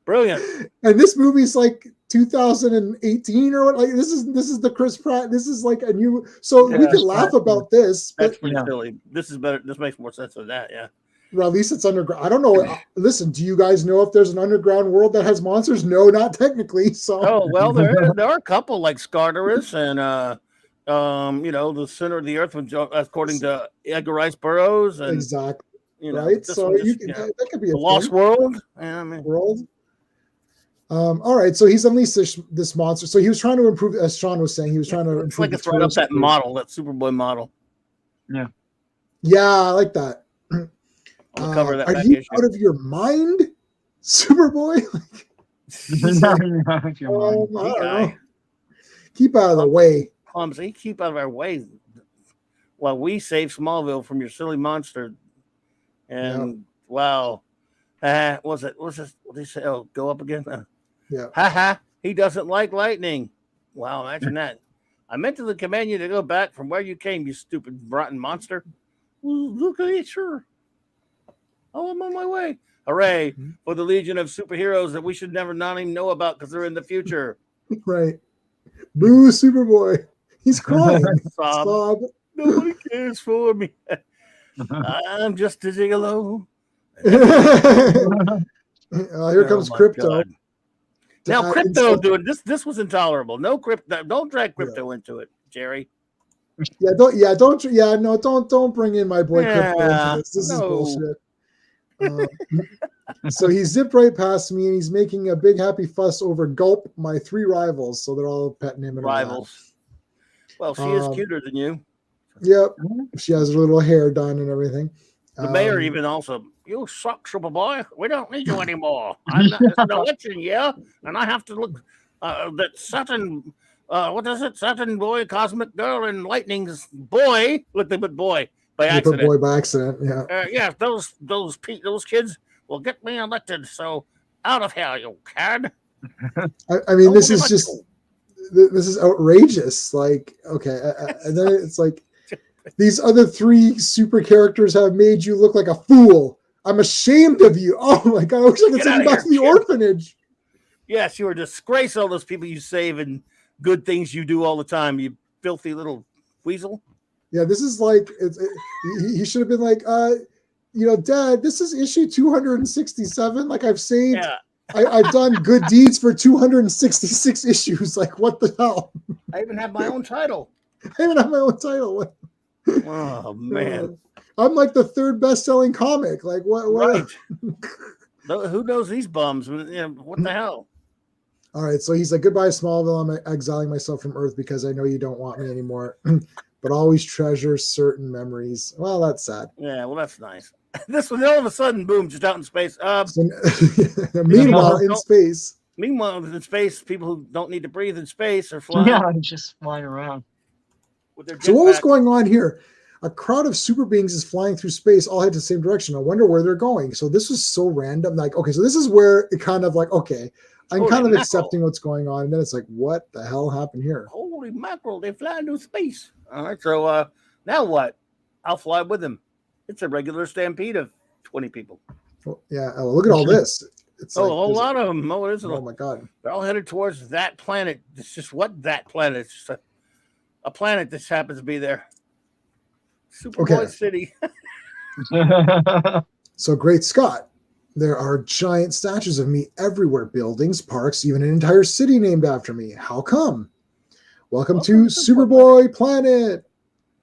Brilliant. And this movie's like 2018 or what? Like this is the Chris Pratt. This is like a new. So we can laugh about this. But that's pretty silly. This is better. This makes more sense than that. Yeah. Well, at least it's underground. I don't know. Listen, do you guys know if there's an underground world that has monsters? No, not technically. So. Oh well, there are a couple like Scarterus and the center of the earth, according to Edgar Rice Burroughs, and exactly. Right. So that could be a Lost World. Yeah, world. All right, so he's unleashed this monster. So he was trying to improve, as Sean was saying, he was trying to improve. It's like it's right up that model, that Superboy model. Yeah. Yeah, I like that. I'll cover that. Are you out of your mind, Superboy? Keep out of the way. Clumsy, keep out of our way. While we save Smallville from your silly monster. And wow. What's this? What did he say? Oh, go up again? Yeah. Ha. He doesn't like lightning. Wow, imagine that. I meant to command you to go back from where you came, you stupid, rotten monster. Well, look at it, sure. Oh, I'm on my way. Hooray for the Legion of Superheroes that we should never not even know about because they're in the future. Right. Boo, Superboy. He's crying. Sob. Nobody cares for me. I'm just a gigolo. Here comes Crypto. God. Now Crypto doing this. This was intolerable. No Crypto. Don't drag Crypto into it, Jerry. Don't bring in my boy Crypto into this. This is bullshit. So he zipped right past me and he's making a big happy fuss over Gulp, my 3 rivals. So they're all petting him and rivals. Well, she is cuter than you. Yep. She has her little hair done and everything. The mayor even also, you suck, Superboy. We don't need you anymore. It's an election year, and I have to look that Saturn. What is it? Saturn boy, cosmic girl, and lightning's boy. Look, they put boy by accident. Boy by accident. Yeah. Yeah. Those kids will get me elected. So out of here, you cad. I mean, this is outrageous. Like, okay, and then it's like. These other 3 super characters have made you look like a fool. I'm ashamed of you. Oh my God. I wish I could send you back to the orphanage. Yes, you are a disgrace, all those people you save and good things you do all the time, you filthy little weasel. Yeah, this is like, he should have been like, Dad, this is issue 267. Like I've saved, I've done good deeds for 266 issues. Like what the hell? I even have my own title. Oh man, I'm like the 3rd best-selling comic. Like what? Right. Who knows these bums? What the hell? All right, so he's like, goodbye, Smallville. I'm exiling myself from Earth because I know you don't want me anymore, but always treasure certain memories. Well, that's sad. Yeah, well, that's nice. This was all of a sudden, boom, just out in space. Meanwhile, in space. Meanwhile, in space, people who don't need to breathe in space are flying. Yeah, just flying around. So what was going on here? A crowd of super beings is flying through space, all head to the same direction. I wonder where they're going. So this was so random. Like, okay, so this is where it kind of like, okay, I'm kind of accepting what's going on. And then it's like, what the hell happened here? Holy mackerel, they fly into space. All right, so now what? I'll fly with them. It's a regular stampede of 20 people. Well, yeah, look at all this. It's a whole lot of them. Oh, oh my God. They're all headed towards that planet. It's just what that planet. It's just a planet that happens to be there. Superboy City. So Great Scott. There are giant statues of me everywhere. Buildings, parks, even an entire city named after me. How come? Welcome to Superboy Planet.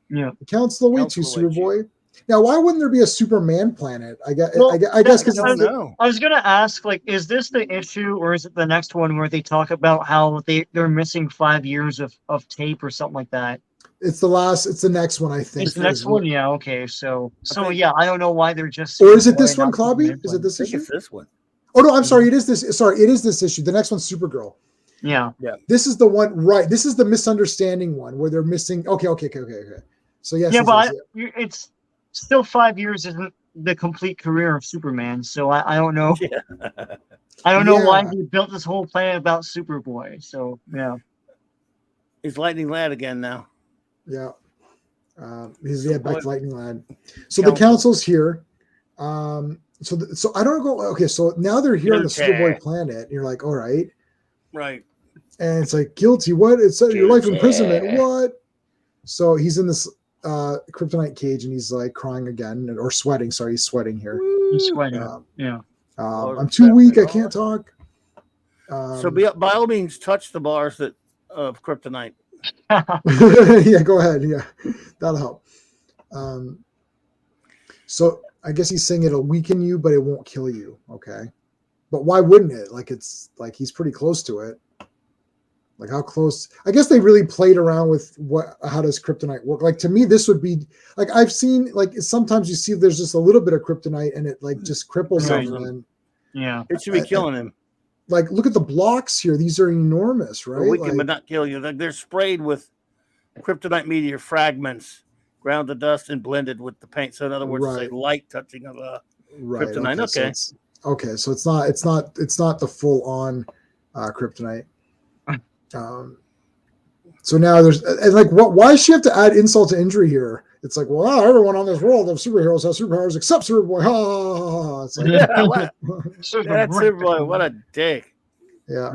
Yeah. The Council awaits you, Superboy. Now, why wouldn't there be a Superman planet? I guess because I was going to ask, like, is this the issue, or is it the next one where they talk about how they're missing 5 years of tape or something like that? It's the next one, I think. It's the next one, yeah. Okay, so yeah, I don't know why they're just. Or is it this one, Clobby? Is it this issue? It's this one. Oh no, I'm sorry. It is this. Sorry, it is this issue. The next one's Supergirl. Yeah. This is the one, right? This is the misunderstanding one where they're missing. Okay. So yes. Yeah, but it's still 5 years isn't the complete career of Superman. So I don't know. Yeah. I don't know why Yeah. he built this whole planet about Superboy. So yeah. He's Lightning Lad again now. Yeah. He's So back boy- to Lightning Lad. So the council's here. So I don't go. Okay, so now they're here on the Guilty. Superboy planet. And you're like, all right, Right. and it's like guilty. What? It's your life Guilty. imprisonment. What? So he's in this kryptonite cage and he's like crying again or sweating. Sorry, he's sweating here. He's sweating. Um, Yeah. I'm too weak. I can't talk. So by all means, touch the bars of kryptonite. Yeah, go ahead. Yeah, that'll help. So I guess he's saying it'll weaken you, but it won't kill you. Okay, but why wouldn't it? Like it's like he's pretty close to it. Like how close? I guess they really played around with how does kryptonite work? Like to me, this would be like I've seen like sometimes you see there's just a little bit of kryptonite and it like just cripples Right. them. And Yeah. It should be killing him. like look at the blocks here; these are enormous, right? Or weaken, Like, but not kill you. They're sprayed with kryptonite meteor fragments, ground to dust, and blended with the paint. So in other words, it's a light touching of right. kryptonite. Okay. So it's not the full on kryptonite. So now there's and like why does she have to add insult to injury here? It's like, well, everyone on this world of superheroes has superpowers except Superboy. Ha, ha, ha, ha. It's like, Yeah, that's Superboy. What a dick, yeah.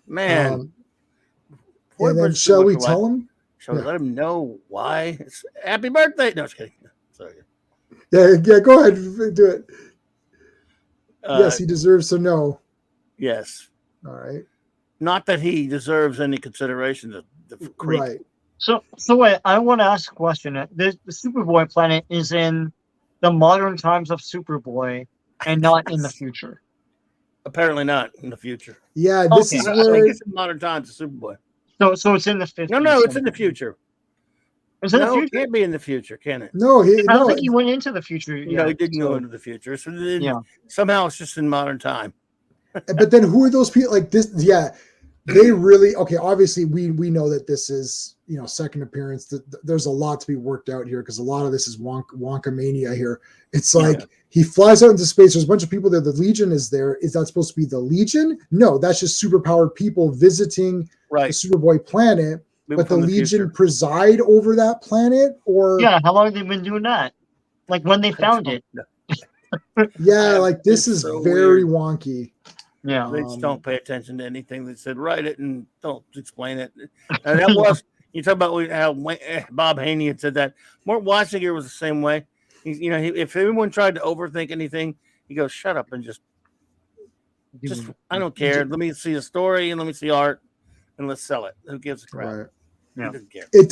man. And then shall we tell him? Shall we let him know why? It's happy birthday. No, just kidding. Sorry. Yeah, go ahead, do it. Yes, he deserves to know. Yes. All right. Not that he deserves any consideration. The creep. Right. So wait, I want to ask a question. The Superboy planet is in the modern times of Superboy and not in the future. Apparently not in the future. Yeah, this is where I guess in modern times, it's Superboy. So it's in the 50s. No, it's in the future. It's in the No, future. it can't be in the future, can it? no. I don't think he went into the future. No, he didn't go into the future. So Yeah. somehow it's just in modern time. But then who are those people? Like this? Yeah, they really okay. Obviously, we know that this is second appearance. There's a lot to be worked out here because a lot of this is Wonka mania here. It's like he flies out into space. There's a bunch of people there. The Legion is there. Is that supposed to be the Legion? No, that's just superpowered people visiting the Superboy planet. But the Legion preside over that planet, or how long have they been doing that? Like when they found it. Yeah, like this is so very weird. wonky. Yeah. They just don't pay attention to anything. They said, write it and don't explain it. And that was, you talk about how Bob Haney had said that. Mort Weisinger was the same way. If anyone tried to overthink anything, he goes, shut up and just I don't care. Let me see a story and let me see art and let's sell it. Who gives a crap? Right. He doesn't care. It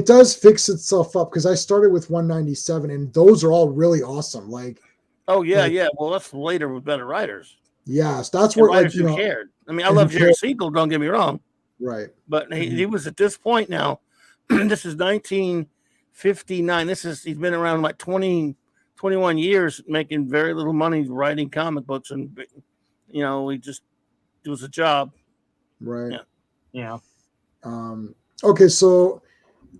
does fix itself up because I started with 197 and those are all really awesome. Like, oh yeah. Well, that's later with better writers. Yes, that's where writers who cared. I mean, I love Jerry Siegel. Don't get me wrong. Right. But he was at this point now. This is 1959. He's been around like 21 years, making very little money writing comic books, and he just does a job. Right. Yeah. Okay, so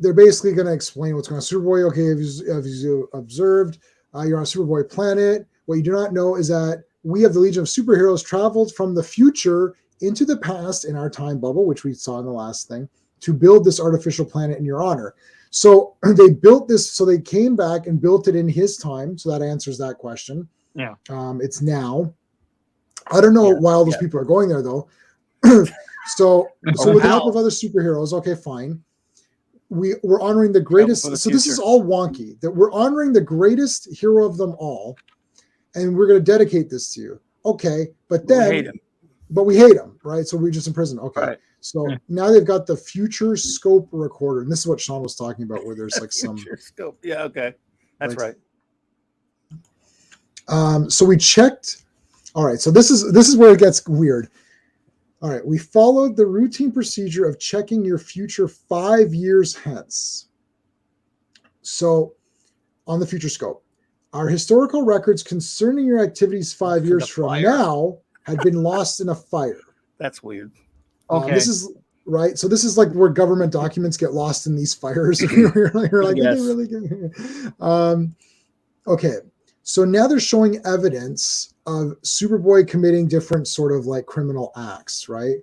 they're basically going to explain what's going on. Superboy. Okay, have you observed? You're on a Superboy planet. What you do not know is that we have the Legion of Superheroes traveled from the future into the past in our time bubble, which we saw in the last thing, to build this artificial planet in your honor. So they built this. So they came back and built it in his time. So that answers that question. Yeah. It's now. I don't know why all those people are going there though. So with the help of other superheroes, okay, fine. We're honoring the greatest. So this is all wonky. That we're honoring the greatest hero of them all, and we're going to dedicate this to you. Okay, but then we hate him, right? So we're just in prison. Okay, right. So now they've got the future scope recorder, and this is what Sean was talking about, where there's like some future scope. Yeah, okay, that's right. So we checked. All right, so this is where it gets weird. All right, we followed the routine procedure of checking your future 5 years hence. So on the future scope, our historical records concerning your activities 5 years from now had been lost in a fire. That's weird. Okay. This is right. So this is like where government documents get lost in these fires. You're like, yes. did they really get? Okay. So now they're showing evidence of Superboy committing different sort of like criminal acts, right?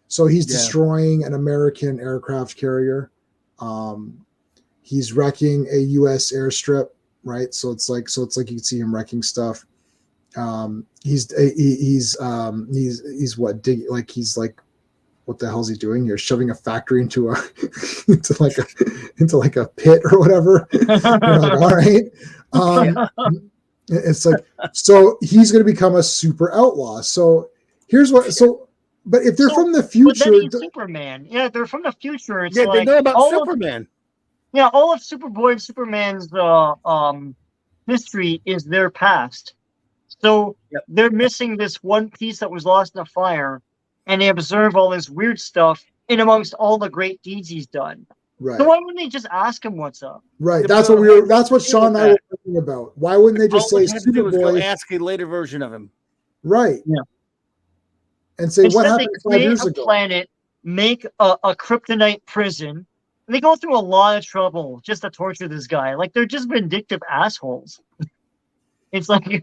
So he's destroying an American aircraft carrier. He's wrecking a U.S. airstrip, right? So it's like you can see him wrecking stuff. He's what he's like, what the hell's he doing here? Shoving a factory into a into like a pit or whatever. You're like, all right. It's like, so he's going to become a super outlaw. So here's what. So, but if they're from the future, but then Superman. Yeah, they're from the future. It's like they know about Superman. All of Superboy and Superman's history is their past. So they're missing this one piece that was lost in a fire, and they observe all this weird stuff in amongst all the great deeds he's done. Right. So why wouldn't they just ask him what's up? Right. That's what Sean and I were thinking about. Why wouldn't they just say Superboy? Ask a later version of him. Right. Yeah. And say, what happened 5 years ago? Planet, make a kryptonite prison, and they go through a lot of trouble just to torture this guy. Like, they're just vindictive assholes. It's like they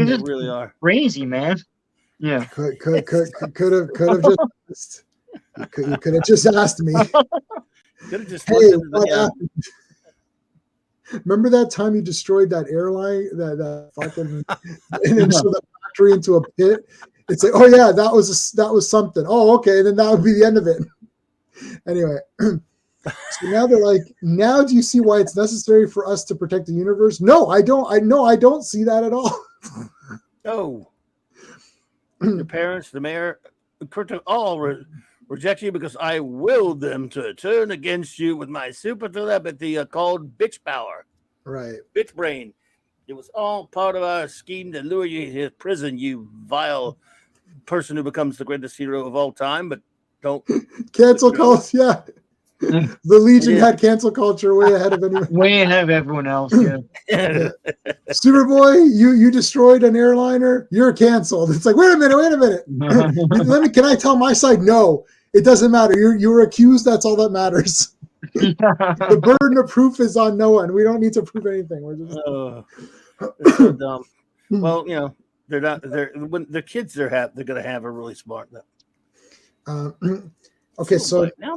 just really are crazy, man. Yeah. Could have just you could have just asked me. Could have just remember that time you destroyed that airline, that fucking, and then showed the factory into a pit? It's like, oh yeah, that was something. Oh, okay, then that would be the end of it. Anyway, so now they're like, now do you see why it's necessary for us to protect the universe? No, I don't. I don't see that at all. No. Your parents, the mayor, all reject you because I willed them to turn against you with my super telepathy called bitch power. Right. Bitch brain. It was all part of our scheme to lure you to prison, you vile person who becomes the greatest hero of all time, but don't cancel culture. Yeah. The Legion had cancel culture way ahead of anyone. Way ahead of everyone else. Yeah. Superboy, you destroyed an airliner. You're canceled. It's like, wait a minute. Can I tell my side? No, it doesn't matter. You were accused. That's all that matters. The burden of proof is on no one. We don't need to prove anything. We're just they're so dumb. Well, they're not. When the kids they're going to have are really smart. Okay, so now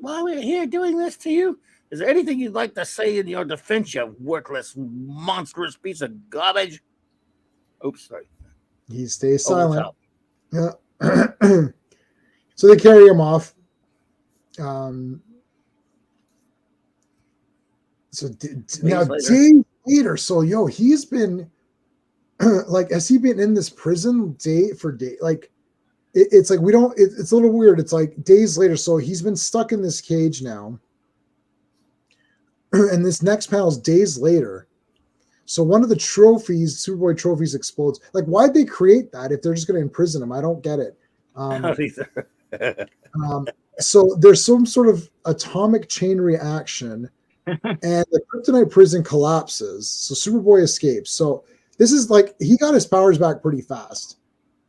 while we're here doing this to you, is there anything you'd like to say in your defense, you worthless, monstrous piece of garbage? Oops, sorry. He stays silent. Yeah. So they carry him off. So now days later, so he's been like, has he been in this prison day for day? Like, it's like it's a little weird. It's like days later. So he's been stuck in this cage now. And this next panel is days later. So one of the trophies, Superboy trophies, explodes. Like, why'd they create that if they're just going to imprison him? I don't get it. Not either. So there's some sort of atomic chain reaction, and the kryptonite prison collapses. So Superboy escapes. So this is like, he got his powers back pretty fast.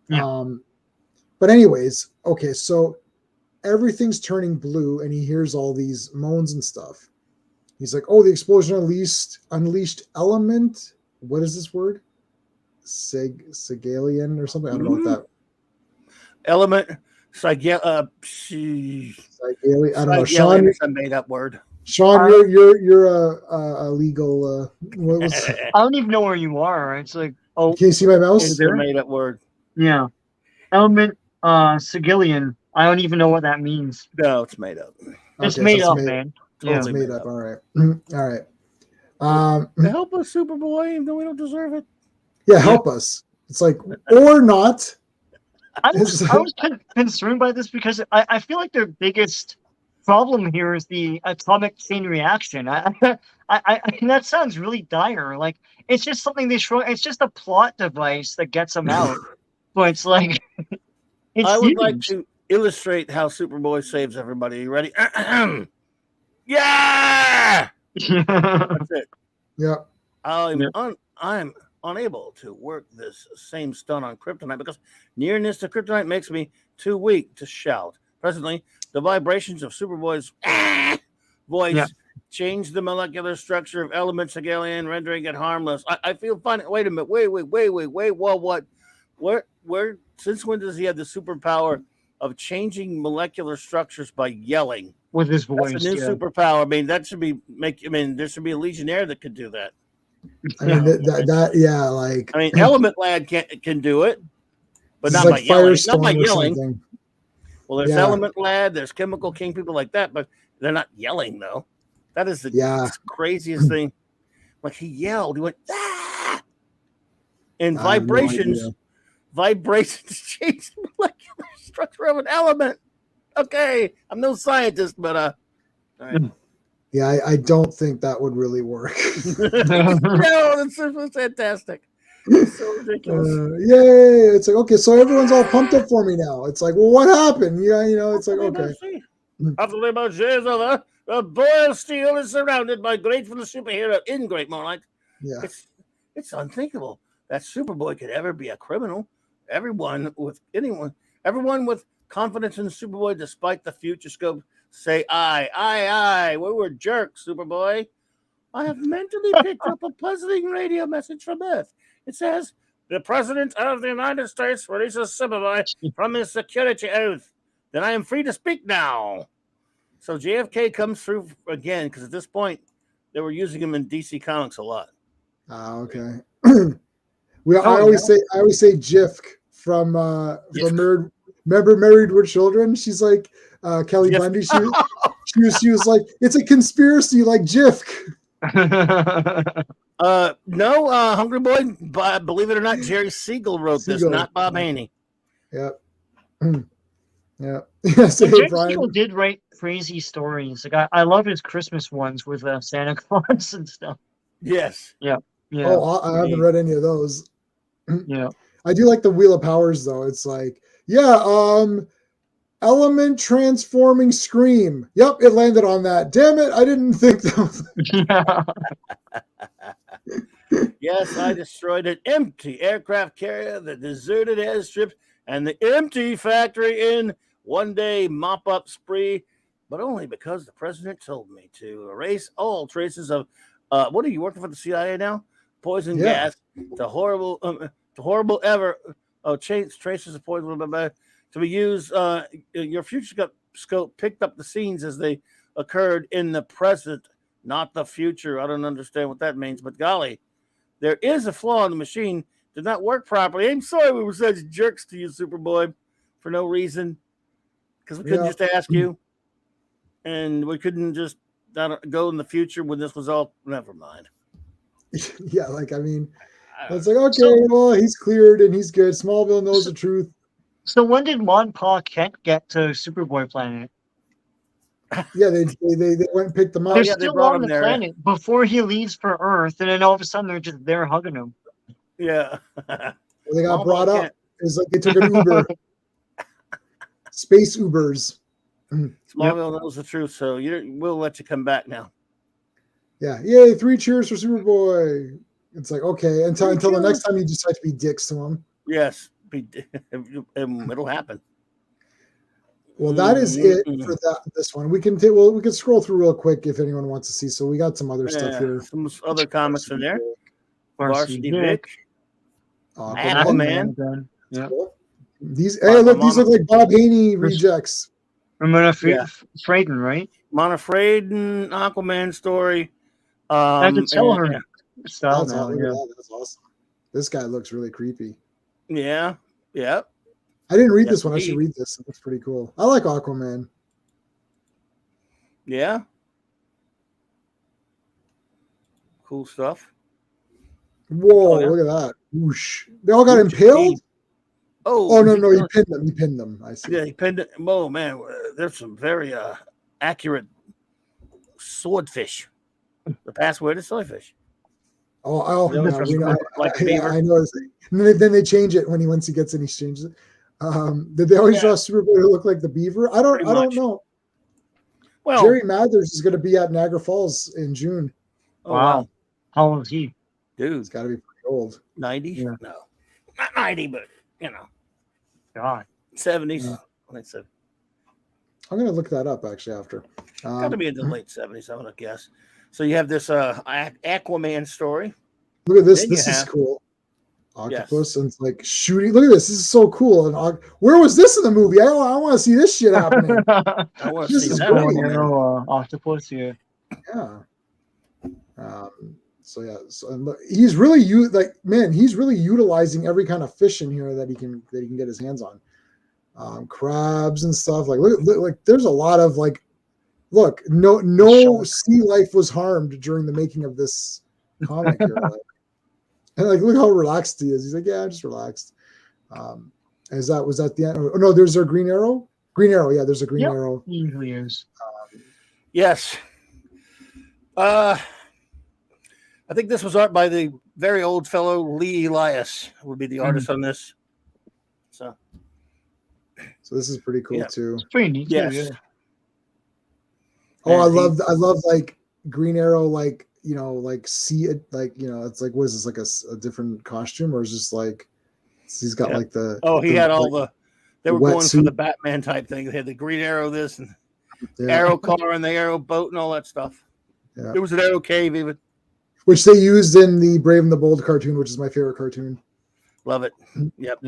Yeah. But anyways, okay, so everything's turning blue, and he hears all these moans and stuff. He's like, oh, the explosion unleashed element. What is this word? Sigalian or something? I don't know what that. Element. Sigalian. I don't know. Sean, it's a made-up word. Sean, you're a legal. What was? I don't even know where you are. It's like, oh, can you see my mouse? It's a made-up word. Yeah. Element. Sigillian. I don't even know what that means. No, it's made up. It's made up, man. It's made up. All right. All right. Help us, Superboy, even though we don't deserve it. Yeah, help us. It's like, or not. I was concerned by this because I feel like their biggest problem here is the atomic chain reaction. I that sounds really dire. Like, it's just something they show. It's just a plot device that gets them out. But it's like, I would like to illustrate how Superboy saves everybody. You ready? Yeah. That's it. Yeah. I'm unable to work this same stunt on kryptonite because nearness to kryptonite makes me too weak to shout. Presently, the vibrations of Superboy's voice change the molecular structure of elements Hegelian, rendering it harmless. I feel funny. Wait a minute. Wait. Well, what? Where? Since when does he have the superpower of changing molecular structures by yelling? With his That's voice, a new yeah. superpower. I mean, that should be there should be a Legionnaire that could do that. I mean, yeah, like. I mean, Element Lad can do it, but not like by yelling. Not by Firestorm or yelling. something. Well, there's Element Lad, there's Chemical King, people like that, but they're not yelling though. That is the craziest thing. Like he yelled, he went ah, and vibrations change the molecular structure of an element. Okay, I'm no scientist, but all right. Yeah, I don't think that would really work. No, that's fantastic. It's so ridiculous. Yay! It's like, okay, so everyone's all pumped up for me now. It's like, well, what happened? Yeah, it's like, okay. After the Liberty is over, the boy of steel is surrounded by grateful superhero in Great Moonlight. Yeah. It's unthinkable that Superboy could ever be a criminal. Everyone with confidence in Superboy, despite the future scope, say aye. We were jerks, Superboy. I have mentally picked up a puzzling radio message from Earth. It says, the President of the United States releases Superboy from his security oath. Then I am free to speak now. So JFK comes through again, because at this point, they were using him in DC Comics a lot. Okay. I always say Jifk from Remember Married with Children? She's like Kelly Bundy. She was like, it's a conspiracy like Jifk. No, Hungry Boy, believe it or not, Jerry Siegel wrote this, not Bob Haney. Yep. Yeah. So Jerry Siegel did write crazy stories. Like I love his Christmas ones with Santa Claus and stuff. Yes. Yeah. Oh, I haven't read any of those. Yeah. I do like the Wheel of Powers though. It's like, element transforming scream. Yep, it landed on that. Damn it, I didn't think that. Yes, I destroyed an empty aircraft carrier, the deserted airstrip, and the empty factory in one day mop-up spree, but only because the president told me to erase all traces of what are you working for the CIA now? Poison gas to horrible traces of poison to be used. Your future scope picked up the scenes as they occurred in the present, not the future. I don't understand what that means, but golly, there is a flaw in the machine. Did not work properly. I'm sorry we were such jerks to you, Superboy, for no reason, because we couldn't just ask you, and we couldn't just go in the future when this was all. Never mind. Yeah, like I mean, it's like well, he's cleared and he's good. Smallville knows the truth. So when did Mon Pa Kent get to Superboy Planet? Yeah, they went and picked them up. They're still on the planet before he leaves for Earth, and then all of a sudden they're just there hugging him. Yeah. They got brought up. It's like they took an Uber. Space Ubers. Smallville knows the truth, so we'll let you come back now. Yeah. Yay, 3 cheers for Superboy. It's like, okay, until the next time you decide to be dicks to him. Yes. It'll happen. Well, that is it for this one. We can scroll through real quick if anyone wants to see. So we got some other stuff here. Some other comics in there. Varsity Vic. Aquaman. Yeah. These these look like Bob Haney rejects. Monofraden, right? Monofraden, Aquaman story. I can tell her style That's now. That's awesome. This guy looks really creepy. Yeah. I didn't read this one. I should read this. It looks pretty cool. I like Aquaman. Yeah. Cool stuff. Whoa, look at that. Whoosh. They all got impaled? Oh, no, he pinned them. I see. Yeah, he pinned it. Oh, man, there's some very accurate swordfish. The password is soyfish. Oh, no, I know. And then they change it once he gets in, he changes it. Did they always draw Superboy to look like the beaver? I don't know. Well, Jerry Mathers is going to be at Niagara Falls in June. Oh, wow. How old is he? Dude, he's got to be pretty old. 90? Yeah. No, not 90, but God, 70s. Yeah. I'm gonna look that up actually after. Got to be in the late 70s, I would guess. So you have this Aquaman story. Look at this. Then This is cool. Octopus, Yes. and it's like shooting. Look at this. This is so cool. And where was this in the movie? I want to see this shit happening. I want to This see is that. great. Octopus, yeah. Yeah. So yeah, and look, he's really he's really utilizing every kind of fish in here that he can get his hands on. Crabs and stuff. Like look, like there's a lot of like, look, no sea life was harmed during the making of this comic here. Like, and like, look how relaxed he is. He's like, yeah, I'm just relaxed. Was that the end? Oh no, there's our Green Arrow. Green Arrow, yeah, there's a Green Arrow. He usually is. Yes. I think this was art by the very old fellow Lee Elias, would be the artist on this. So this is pretty cool too. It's pretty neat. Yes. Too, yeah. Oh, I love like Green Arrow, like like see it, like it's like, what is this, like a different costume, or is just like he's got like the he had all they were going suit. for the Batman type thing. They had the Green Arrow this and Arrow car and the Arrow boat and all that stuff. Yeah. There was an Arrow cave even. Which they used in the Brave and the Bold cartoon, which is my favorite cartoon. Love it. Yep.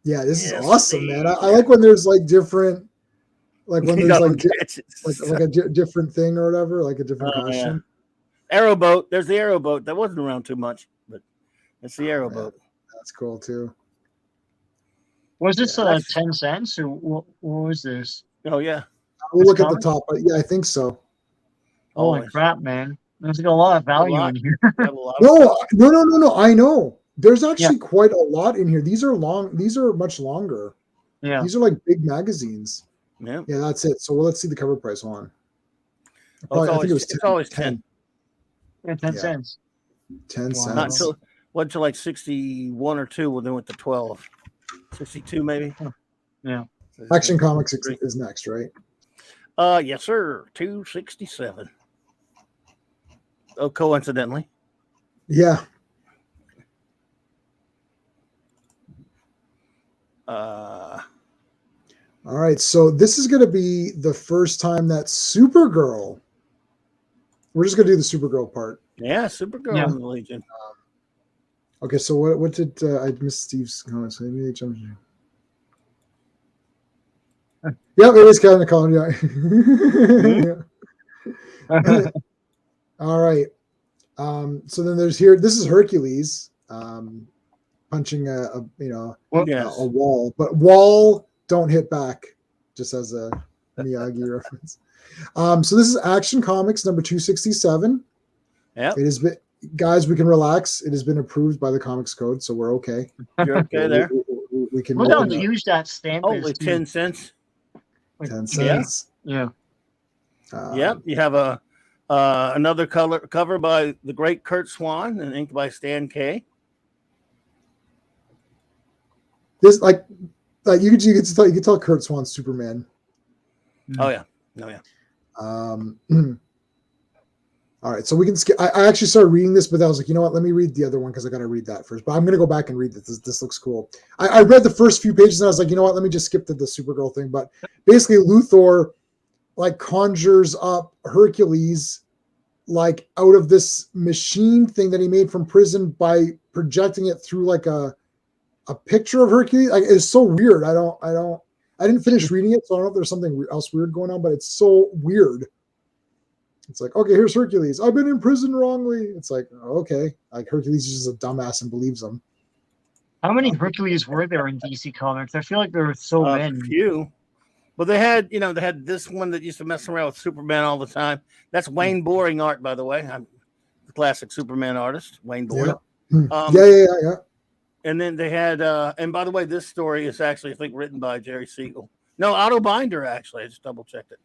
Yeah, this is awesome, man. I like when there's like different, like when there's like a different thing or whatever, like a different costume. Yeah. Arrow boat. There's the Arrow boat. That wasn't around too much, but it's the Arrow boat. That's cool too. Was this 10 cents or what was this? Oh yeah. We'll look at the top, but yeah, I think so. Holy crap, man. There's a lot of value in here. No. I know. There's actually quite a lot in here. These are long. These are much longer. Yeah. These are like big magazines. Yeah. Yeah, that's it. So let's see the cover price on. I think it was 10. It's always 10. Yeah, 10 cents. 10 cents. Not until went to like 61 or 2 when they went to 12. 62 maybe. Yeah. Action Comics is next, right? Yes, sir. 267. Oh, coincidentally. Yeah. All right, so this is going to be the first time that Supergirl. We're just going to do the Supergirl part. Yeah, Supergirl in the Legion. Okay, so what did I missed Steve's comments? So maybe they jumped in. Yep, it is kind of calling you. All right. So then there's here. This is Hercules punching a wall, but wall don't hit back. Just as a Miyagi reference. So this is Action Comics number 267. Yeah. It has been, guys. We can relax. It has been approved by the Comics Code, so we're okay. You're okay there. We can. Look how huge that stamp is. Only 10 cents. 10 cents. Yeah. Yep. You have another cover by the great Kurt Swan and inked by Stan Kay. This you can tell Kurt Swan's Superman. Oh yeah. All right, so we can skip. I actually started reading this, but I was like, you know what? Let me read the other one because I got to read that first. But I'm going to go back and read this. This looks cool. I read the first few pages and I was like, you know what? Let me just skip the Supergirl thing. But basically, Luthor like conjures up Hercules like out of this machine thing that he made from prison by projecting it through like a picture of Hercules. Like, it's so weird. I didn't finish reading it, so I don't know if there's something else weird going on, but it's so weird. It's like, okay, here's Hercules. I've been in prison wrongly. It's like, okay. Like Hercules is just a dumbass and believes them. How many Hercules were there in DC Comics? I feel like there were so many. Few. Well, they had this one that used to mess around with Superman all the time. That's Wayne Boring art, by the way. I'm the classic Superman artist, Wayne Boring. Yeah. And then they had, and by the way, this story is actually, I think, written by Jerry Siegel. No, Otto Binder, actually. I just double checked it.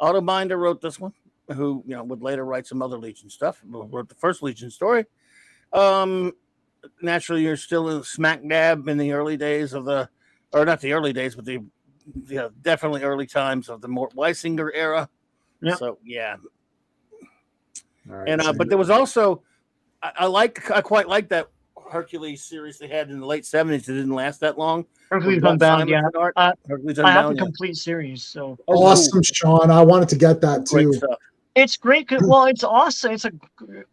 Otto Binder wrote this one, who would later write some other Legion stuff. Wrote the first Legion story. Naturally, you're still in smack dab in the early days of or not the early days, but the definitely early times of the Mort Weisinger era. Yeah. So yeah. All right, and but there was also, I quite like that Hercules series they had in the late 70s. It didn't last that long. Hercules Walt Unbound, yeah. Simonson art. Hercules I have the Unbound, yeah. complete series, so Oh, cool. Awesome, Sean. I wanted to get that Great too. stuff. it's great. Well, it's awesome. It's a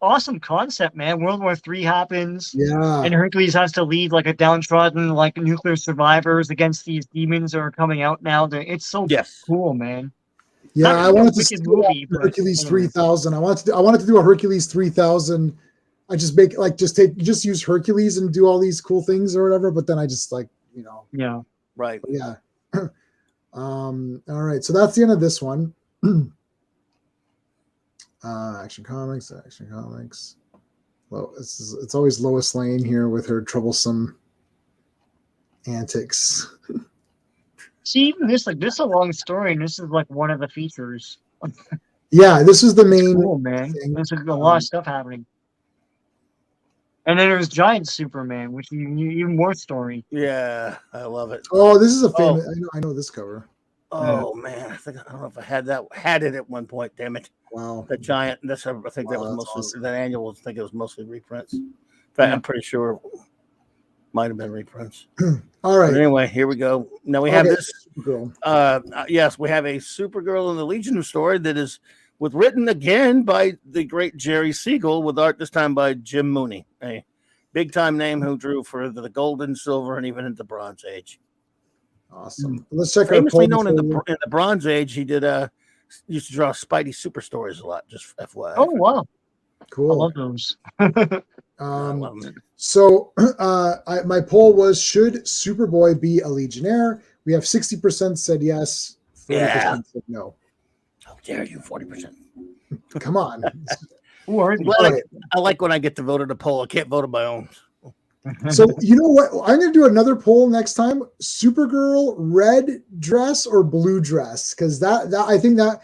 awesome concept, man. World War III happens, Yeah. and Hercules has to lead like a downtrodden, like nuclear survivors against these demons that are coming out now. It's so Yes. cool, man. Yeah, I wanted to see movie, but Hercules anyway. 3000. I wanted to do a Hercules 3000. I just just use Hercules and do all these cool things or whatever, but then I just Yeah. Right. Yeah. All right. So that's the end of this one. Action Comics. Well, it's always Lois Lane here with her troublesome antics. See, even this is a long story, and this is like one of the features. Yeah, this is the main cool, man. thing. There's a lot of stuff happening. And then there's Giant Superman, which even more story. Yeah, I love it. Oh, this is a famous. I know this cover. Oh man, I don't know if I had it at one point. Damn it! Wow, the Giant. I think that was mostly awesome. That annual. I think it was mostly reprints. In fact, I'm pretty sure might have been reprints. All right. But anyway, here we go. Now we have this. Yes, we have a Supergirl in the Legion story that is written again by the great Jerry Siegel, with art this time by Jim Mooney, a big time name who drew for the Golden, Silver, and even in the Bronze Age. Awesome. Let's check. Famously known in the Bronze Age, he did used to draw Spidey super stories a lot. Just FYI. Oh wow, cool. I love those. So my poll was: should Superboy be a Legionnaire? We have 60% said yes, 40% said no. How dare you? 40%. Come on. I like when I get to vote at a poll. I can't vote on my own. So you know what? I'm going to do another poll next time. Supergirl red dress or blue dress? Because that I think that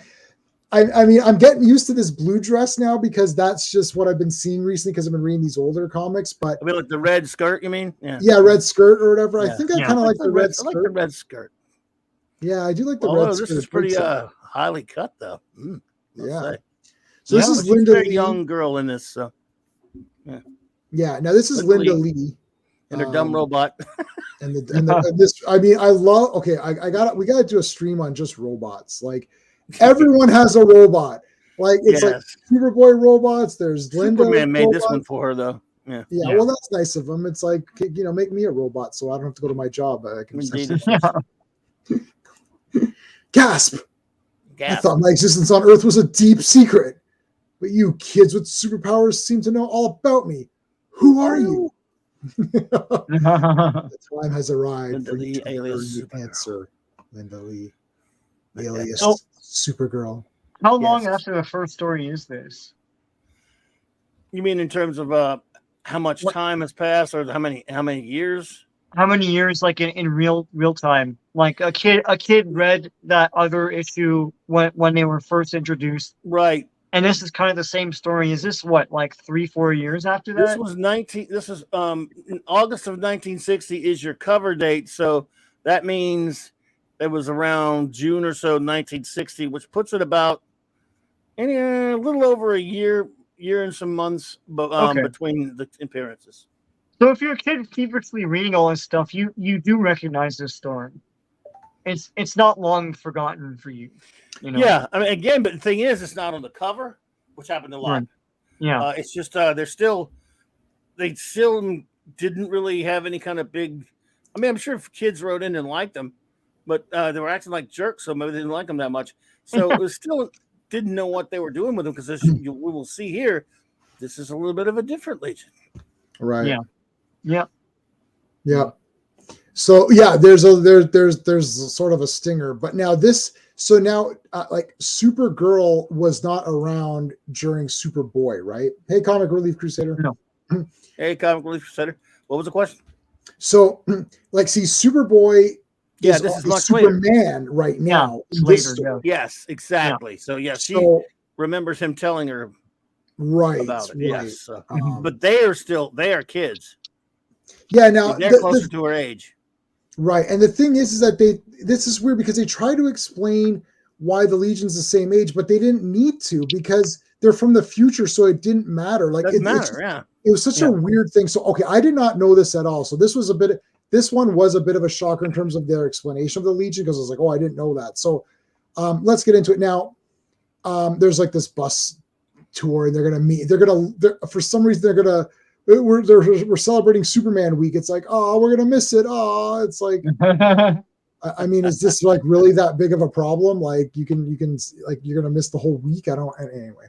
I mean I'm getting used to this blue dress now because that's just what I've been seeing recently because I've been reading these older comics. But I mean, like the red skirt, you mean? Yeah, red skirt or whatever. Yeah. I think I kind of like the red skirt. I like the red skirt. Yeah, I do like the red skirt. This is pretty highly cut though. Yeah. Say. So this is Linda Lee. Young girl in this. So. Yeah. Yeah. Now this is Linda Lee. And her dumb robot. and this, I mean, I love. Okay, we got to do a stream on just robots. Like everyone has a robot. Like it's like Superboy robots. There's Linda. Superman made this one for her though. Yeah. Well, that's nice of them. It's like make me a robot so I don't have to go to my job. I can just Gasp! I thought my existence on Earth was a deep secret, but you kids with superpowers seem to know all about me. Who are you? The time has arrived. Linda Lee, alias answer. Linda Lee, alias Supergirl. How long after the first story is this? You mean in terms of how much time has passed, or how many years? How many years, like in real time? Like a kid read that other issue when they were first introduced, right? And this is kind of the same story. Is this like 3-4 years after that? This is August of 1960 is your cover date, so that means it was around June or so 1960, which puts it about a little over a year and some months between the appearances. So if you're a kid feverishly reading all this stuff, you do recognize this story. It's not long forgotten for you. You know? Yeah, I mean, again, but the thing is, it's not on the cover, which happened a lot. Yeah, it's just they still didn't really have any kind of big. I mean, I'm sure if kids wrote in and liked them, but they were acting like jerks, so maybe they didn't like them that much. So it was still didn't know what they were doing with them because we will see here, this is a little bit of a different Legion. Right. Yeah. So there's sort of a stinger, but now like Supergirl was not around during Superboy, right? Hey, Comic Relief Crusader. No. Hey, Comic Relief Crusader. What was the question? So, like, see, Superboy. Yeah, this is much Superman later. Right now. Later, Yes, exactly. Yeah. So, yes, she remembers him telling her about it. Yes. But they are kids. Yeah, now they're closer to her age. Right. And the thing is that this is weird because they try to explain why the Legion's the same age, but they didn't need to because they're from the future, so it didn't matter. Like Doesn't matter, it was such a weird thing. So, okay, I did not know this at all. So this one was a bit of a shocker in terms of their explanation of the Legion, because I was like, oh, I didn't know that. So let's get into it now. There's like this bus tour, and they're gonna meet. For some reason we're celebrating Superman week. It's like, oh, we're gonna miss it. Oh, it's like, I mean, is this like really that big of a problem? Like you can like you're gonna miss the whole week. I don't anyway.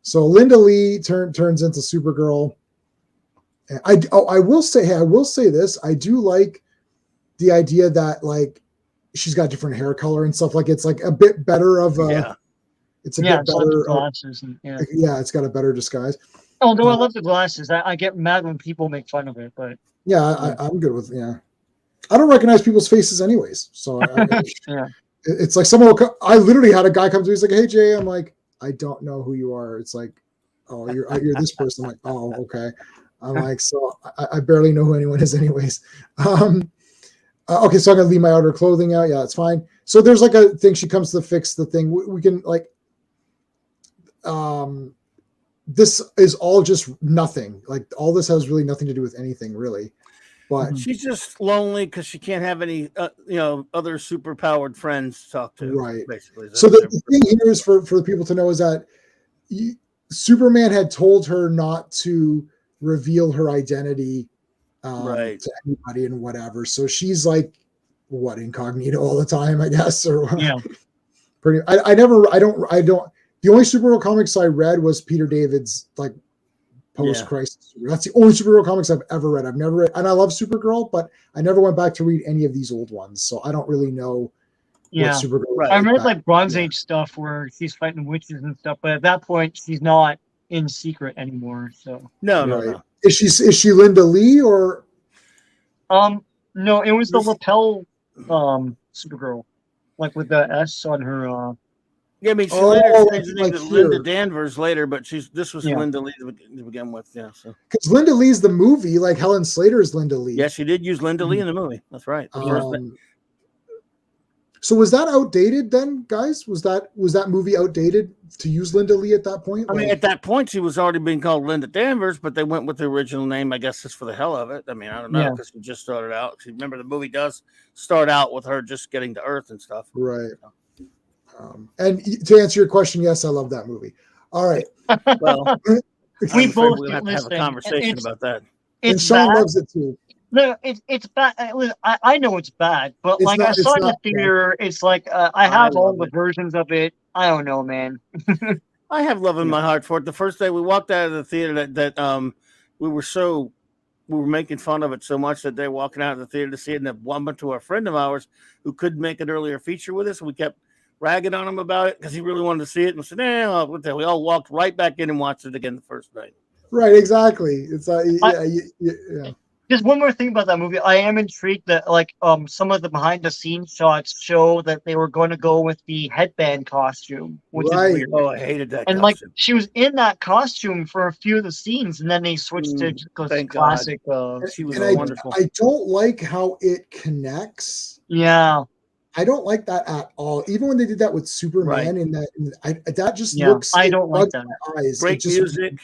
So Linda Lee turns into Supergirl. I will say this. I do like the idea that like she's got different hair color and stuff. Like it's like a bit better of a. It's a bit better. Glasses it's got a better disguise. Although I love the glasses, I get mad when people make fun of it. But I'm good with I don't recognize people's faces anyways, so it's like someone. I literally had a guy come to me. He's like, "Hey Jay," I'm like, "I don't know who you are." It's like, "Oh, you're this person." I'm like, "Oh, okay." I'm like, "So I barely know who anyone is, anyways." Okay, so I'm gonna leave my outer clothing out. Yeah, it's fine. So there's like a thing. She comes to fix the thing. We can like, this is all just nothing. Like all this has really nothing to do with anything, really. But she's just lonely because she can't have any, other super powered friends to talk to. Right. Basically. So the thing here is for the people to know is that Superman had told her not to reveal her identity to anybody and whatever. So she's like, what, incognito all the time, I guess, or pretty. I don't. The only Supergirl comics I read was Peter David's like post-crisis. That's the only Supergirl comics I've ever read. I've never read, and I love Supergirl, but I never went back to read any of these old ones, so I don't really know what Supergirl. I read like Bronze Age stuff where she's fighting witches and stuff, but at that point she's not in secret anymore. So no. Is she Linda Lee or? No, it was the lapel Supergirl, like with the S on her. Yeah, I mean, she later changed the name to Linda Danvers later, but this was Linda Lee to begin with. Yeah, so because Linda Lee's the movie, like Helen Slater's Linda Lee. Yeah, she did use Linda Lee in the movie. That's right. So was that outdated then, guys? Was that movie outdated to use Linda Lee at that point? I mean, at that point, she was already being called Linda Danvers, but they went with the original name, I guess, just for the hell of it. I mean, I don't know, because she just started out. Remember, the movie does start out with her just getting to Earth and stuff. Right. And to answer your question, yes, I love that movie. All right. Well, we both we'll have to have a conversation about that. And Sean loves it too. No, it's bad. I know it's bad, but it's like I saw it in the theater. It's like I have all the versions of it. I don't know, man. I have love in my heart for it. The first day we walked out of the theater, that we were making fun of it so much that they're walking out of the theater to see it, and then bumped into a friend of ours who couldn't make an earlier feature with us. And we kept ragging on him about it because he really wanted to see it, and we said, what the hell? We all walked right back in and watched it again the first night. Right, exactly. It's Just one more thing about that movie. I am intrigued that like some of the behind the scenes shots show that they were going to go with the headband costume, which is weird. Oh, I hated that. And costume. Like she was in that costume for a few of the scenes, and then they switched to classic. She was wonderful. I don't like how it connects. Yeah. I don't like that at all. Even when they did that with Superman, that just looks. I don't like that. Great music.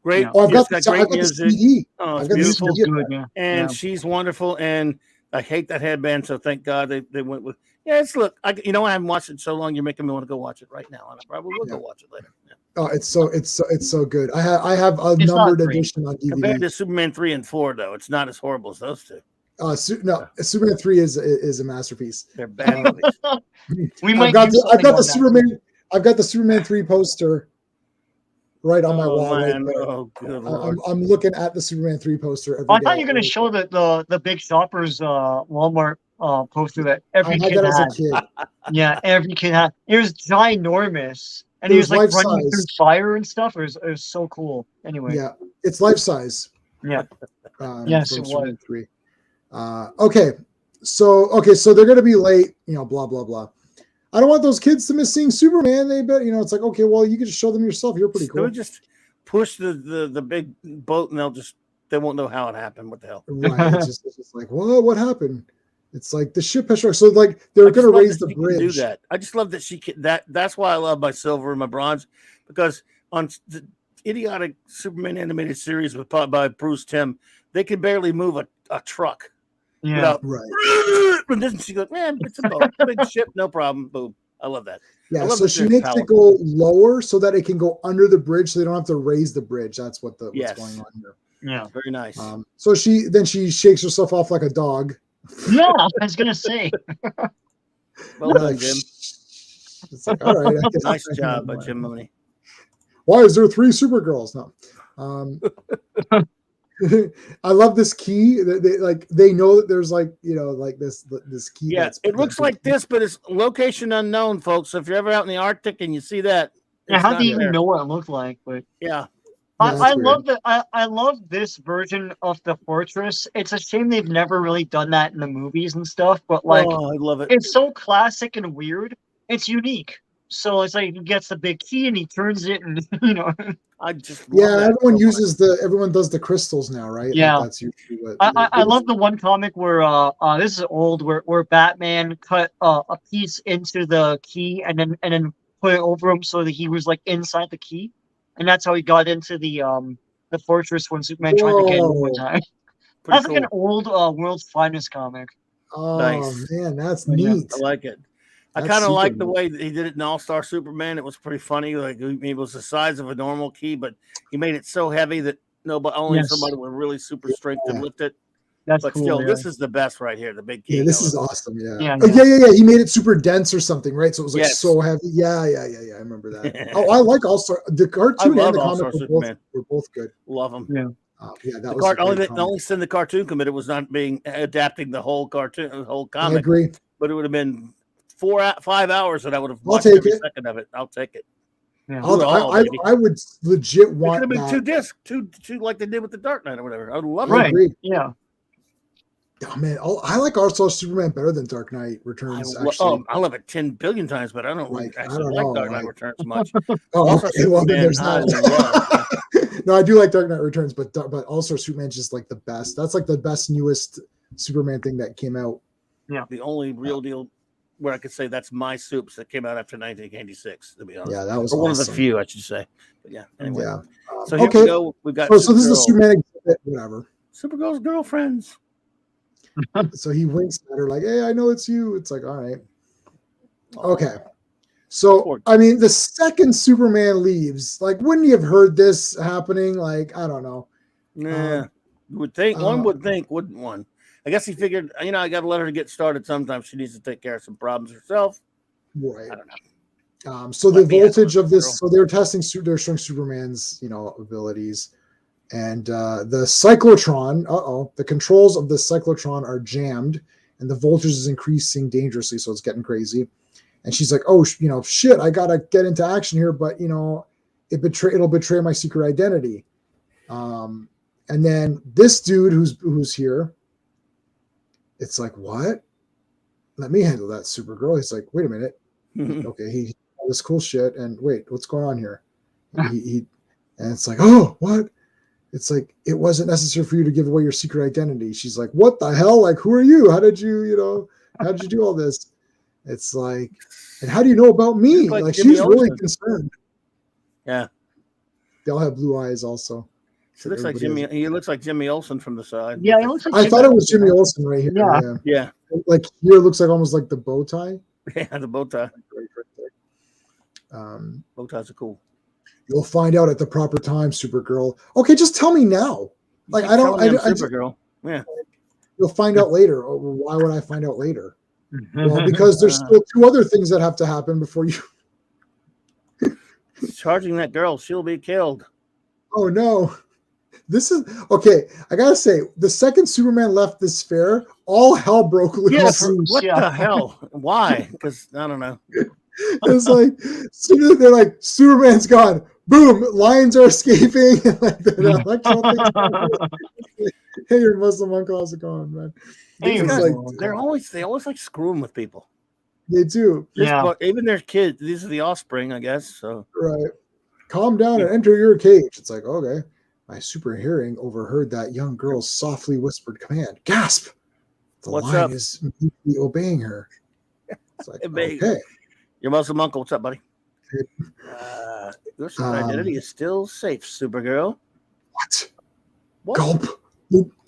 Great. Oh, I've got the CD. Oh, I've got beautiful. And she's wonderful. And I hate that headband. So thank God they went with. Yeah, I haven't watched it so long. You're making me want to go watch it right now. And I probably will go watch it later. Yeah. Oh, it's so good. I have a numbered edition on DVD. Compared to Superman 3 and 4, though, it's not as horrible as those two. Superman 3 is a masterpiece. They're bad. I've got the Superman 3 poster right on my wall. Right there. Oh, good Lord. I'm looking at the Superman 3 poster every I day. thought you were going to show the big shoppers Walmart poster that every kid had. As a kid. Yeah, every kid had. It was ginormous, and he was like running through fire and stuff. It was so cool. Anyway, yeah, it's life size. Yeah. Yes, it was. 3. Okay, so they're gonna be late. Blah blah blah. I don't want those kids to miss seeing Superman. They bet it's like, okay, well, you can just show them yourself. You're pretty cool. They'll just push the big boat, and they won't know how it happened. What the hell? Right. It's just like, what happened? It's like the ship has struck. So like they're going to raise the bridge. Do that. I just love that she can. That's why I love my silver and my bronze, because idiotic Superman animated series by Bruce Timm, they could barely move a truck. Yeah. Without, Right. and then she goes, man, it's a boat, big ship, no problem. Boom. I love that. Yeah, so she makes it go lower so that it can go under the bridge, so they don't have to raise the bridge. That's what's going on here. Yeah, very nice. So she shakes herself off like a dog. Yeah, I was gonna say. Well done, Jim. It's like, all right. Nice job by Jim Mooney. Why is there 3 Supergirls? No. I love this key. They know that there's this key. Yeah, it looks like this, but it's location unknown, folks. So if you're ever out in the Arctic and you see that, yeah, how do you even know what it looked like? But yeah, I love that. I love this version of the fortress. It's a shame they've never really done that in the movies and stuff. But I love it. It's so classic and weird. It's unique. So it's like he gets the big key and he turns it, and I just everyone does the crystals now, right? Yeah, that's usually what I love the one comic where this is old where Batman cut a piece into the key and then put it over him so that he was like inside the key, and that's how he got into the fortress when Superman tried to get in one time. That's like an old World's Finest comic. Oh nice. Man, that's neat. I like it. I kind of like the way that he did it in All-Star Superman. It was pretty funny. Like it was the size of a normal key, but he made it so heavy that only somebody with really super strength could lift it. That's but cool, still, this is the best right here. The big key. Yeah, this is awesome. Yeah. Yeah. He made it super dense or something, right? So it was like so heavy. Yeah. I remember that. I like All-Star. The cartoon and the comic were both good. Love them. Yeah. That was the only sin the cartoon committed was not adapting the whole cartoon, the whole comic. I agree. But it would have been 5 hours, and I would have watched every second of it. I'll take it. Yeah. I would legit want it could have been 2 discs, two like they did with the Dark Knight or whatever. I would love it. Right. Yeah. Oh man, I like All-Star Superman better than Dark Knight Returns. I love it 10 billion times, but I don't like Dark Knight Returns much. Okay, well then there's not. No, I do like Dark Knight Returns, but All-Star Superman's just like the best. That's like the best newest Superman thing that came out. Yeah, the only real deal where I could say that's my soups that came out after 1986, to be honest. Yeah, that was one of the few, I should say. But yeah, anyway. Yeah. So here we go. We've got so this is the Superman exhibit, whatever. Supergirl's girlfriends. So he winks at her like, hey, I know it's you. It's like, all right. Okay. So, I mean, the second Superman leaves, like, wouldn't you have heard this happening? Like, I don't know. Yeah. You would think, one would think, wouldn't one? I guess he figured, I got to let her get started. Sometimes she needs to take care of some problems herself. Right. I don't know. So the voltage of this, so they're showing Superman's, abilities. And the cyclotron, the controls of the cyclotron are jammed and the voltage is increasing dangerously. So it's getting crazy. And she's like, oh, shit, I got to get into action here. But, it'll betray my secret identity. And then this dude who's here, it's like, what? Let me handle that, Supergirl. He's like, wait a minute. Okay, he all this cool shit. And wait, what's going on here? And it's like, oh, what? It's like, it wasn't necessary for you to give away your secret identity. She's like, what the hell? Like, who are you? How did you, how did you do all this? It's like, and how do you know about me? Like she's really concerned. Yeah. They all have blue eyes also. He looks like Jimmy. He looks like Jimmy Olsen from the side. Yeah, he looks like I thought it was Jimmy Olsen right here. Yeah. Like here, it looks like almost like the bow tie. Yeah, the bow tie. Right bow ties are cool. You'll find out at the proper time, Supergirl. Okay, just tell me now. Like I don't. Supergirl. Yeah. You'll find out later. Why would I find out later? Well, because there's still 2 other things that have to happen before you. Charging that girl, she'll be killed. Oh no. This is okay. I gotta say, the second Superman left this fair, all hell broke loose. Yeah, what the hell? Why? Because I don't know. It's like they're like, Superman's gone. Boom! Lions are escaping. Like hey, your Muslim uncle, how's it going, man? These guys, they always like screwing with people. They do. Even their kids. These are the offspring, I guess. So right. Calm down and enter your cage. It's like, okay. My super hearing overheard that young girl's softly whispered command. Gasp! The lion is obeying her. It's like, okay. Your Muslim uncle, what's up, buddy? Your secret identity is still safe, Supergirl. What? Gulp.